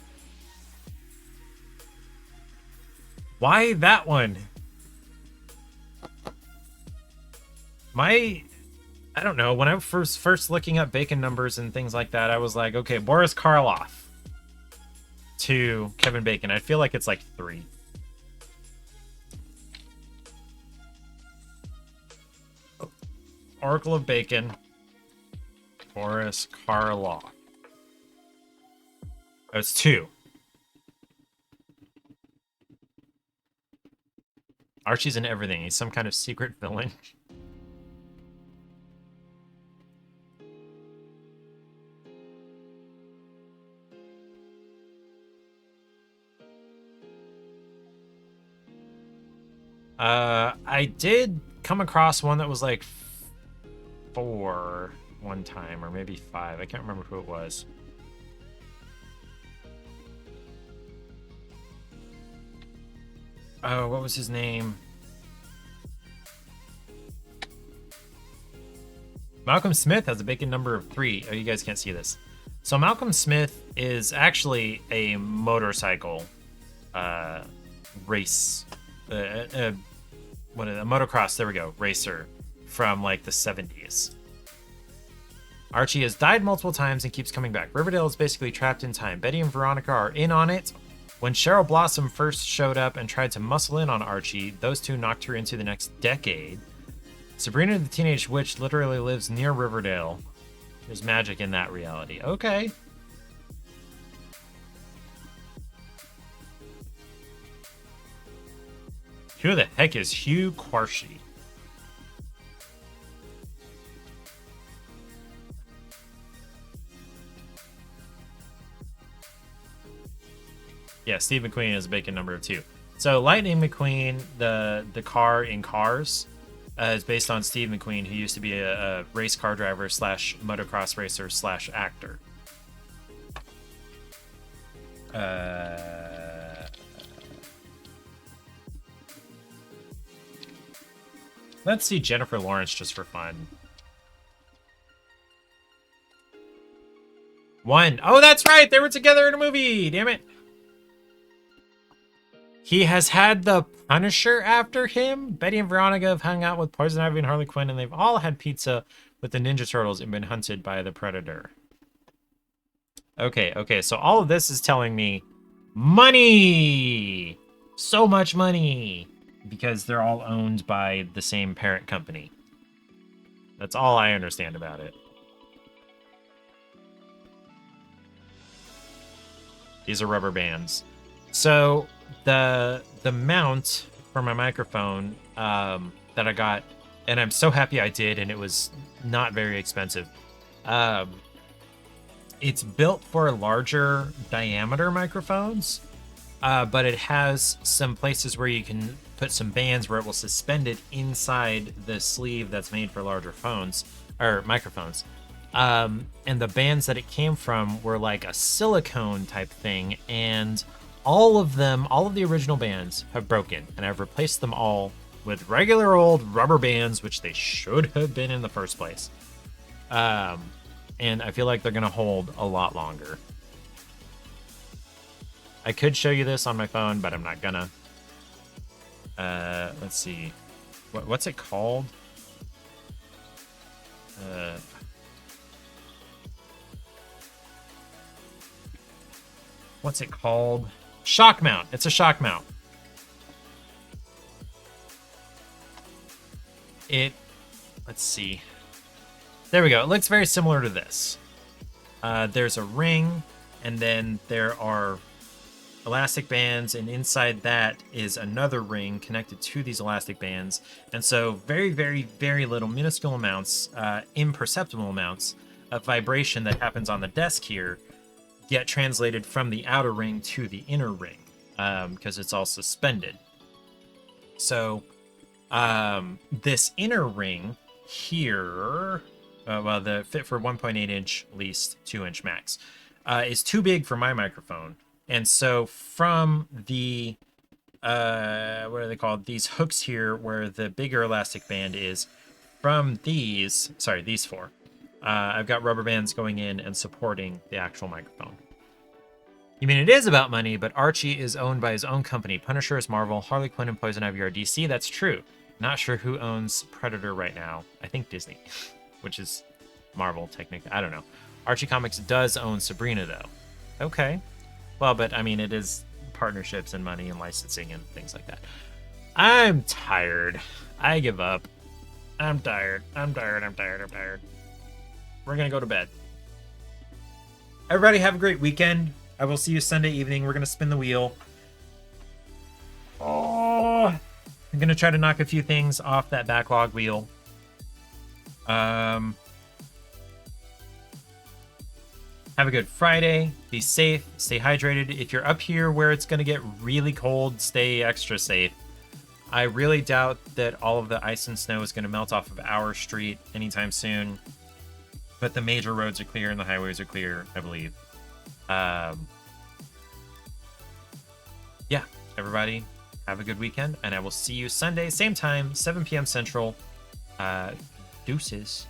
Why that one? I don't know, when I was first looking up Bacon numbers and things like that, I was like, okay, Boris Karloff to Kevin Bacon. I feel like it's like 3. Oracle of Bacon, Boris Karloff. Oh, it's 2. Archie's in everything. He's some kind of secret villain. I did come across one that was like 4 one time, or maybe 5. I can't remember who it was. Oh, what was his name? Malcolm Smith has a Bacon number of 3. Oh, you guys can't see this. So Malcolm Smith is actually a motorcycle race, a motocross, there we go, racer from like the 70s. Archie has died multiple times and keeps coming back. Riverdale is basically trapped in time. Betty and Veronica are in on it. When Cheryl Blossom first showed up and tried to muscle in on Archie, those two knocked her into the next decade. Sabrina the Teenage Witch literally lives near Riverdale. There's magic in that reality. Okay. Who the heck is Hugh Quarshie? Yeah, Steve McQueen is Bacon number 2. So Lightning McQueen, the car in Cars, is based on Steve McQueen, who used to be a race car driver slash motocross racer slash actor. Let's see Jennifer Lawrence just for fun. One. Oh, that's right. They were together in a movie. Damn it. He has had the Punisher after him. Betty and Veronica have hung out with Poison Ivy and Harley Quinn, and they've all had pizza with the Ninja Turtles and been hunted by the Predator. Okay, so all of this is telling me money! So much money! Because they're all owned by the same parent company. That's all I understand about it. These are rubber bands. So the mount for my microphone that I got, and I'm so happy I did, and it was not very expensive. It's built for larger diameter microphones, but it has some places where you can put some bands where it will suspend it inside the sleeve that's made for larger phones or microphones. And the bands that it came from were like a silicone type thing, and all of the original bands have broken, and I've replaced them all with regular old rubber bands, which they should have been in the first place. And I feel like they're gonna hold a lot longer. I could show you this on my phone, but I'm not gonna. Let's see. What's it called? What's it called? Shock mount. It's a shock mount. Let's see. There we go. It looks very similar to this. There's a ring, and then there are elastic bands, and inside that is another ring connected to these elastic bands. And so very, very, very little minuscule amounts, imperceptible amounts of vibration that happens on the desk here get translated from the outer ring to the inner ring, because it's all suspended. So this inner ring here, well, the fit for 1.8 inch least 2 inch max, is too big for my microphone. And so from the, what are they called? These hooks here where the bigger elastic band is, from these four, I've got rubber bands going in and supporting the actual microphone. You mean it is about money, but Archie is owned by his own company. Punisher is Marvel, Harley Quinn and Poison Ivy are DC. That's true. Not sure who owns Predator right now. I think Disney, which is Marvel, technically. I don't know. Archie Comics does own Sabrina, though. Okay. Well, but I mean, it is partnerships and money and licensing and things like that. I'm tired. I give up. I'm tired. I'm tired. We're going to go to bed. Everybody have a great weekend. I will see you Sunday evening. We're going to spin the wheel. Oh, I'm going to try to knock a few things off that backlog wheel. Have a good Friday. Be safe. Stay hydrated. If you're up here where it's going to get really cold, stay extra safe. I really doubt that all of the ice and snow is going to melt off of our street anytime soon. But the major roads are clear and the highways are clear, I believe. Yeah, everybody have a good weekend, and I will see you Sunday, same time, 7 p.m. Central. Deuces.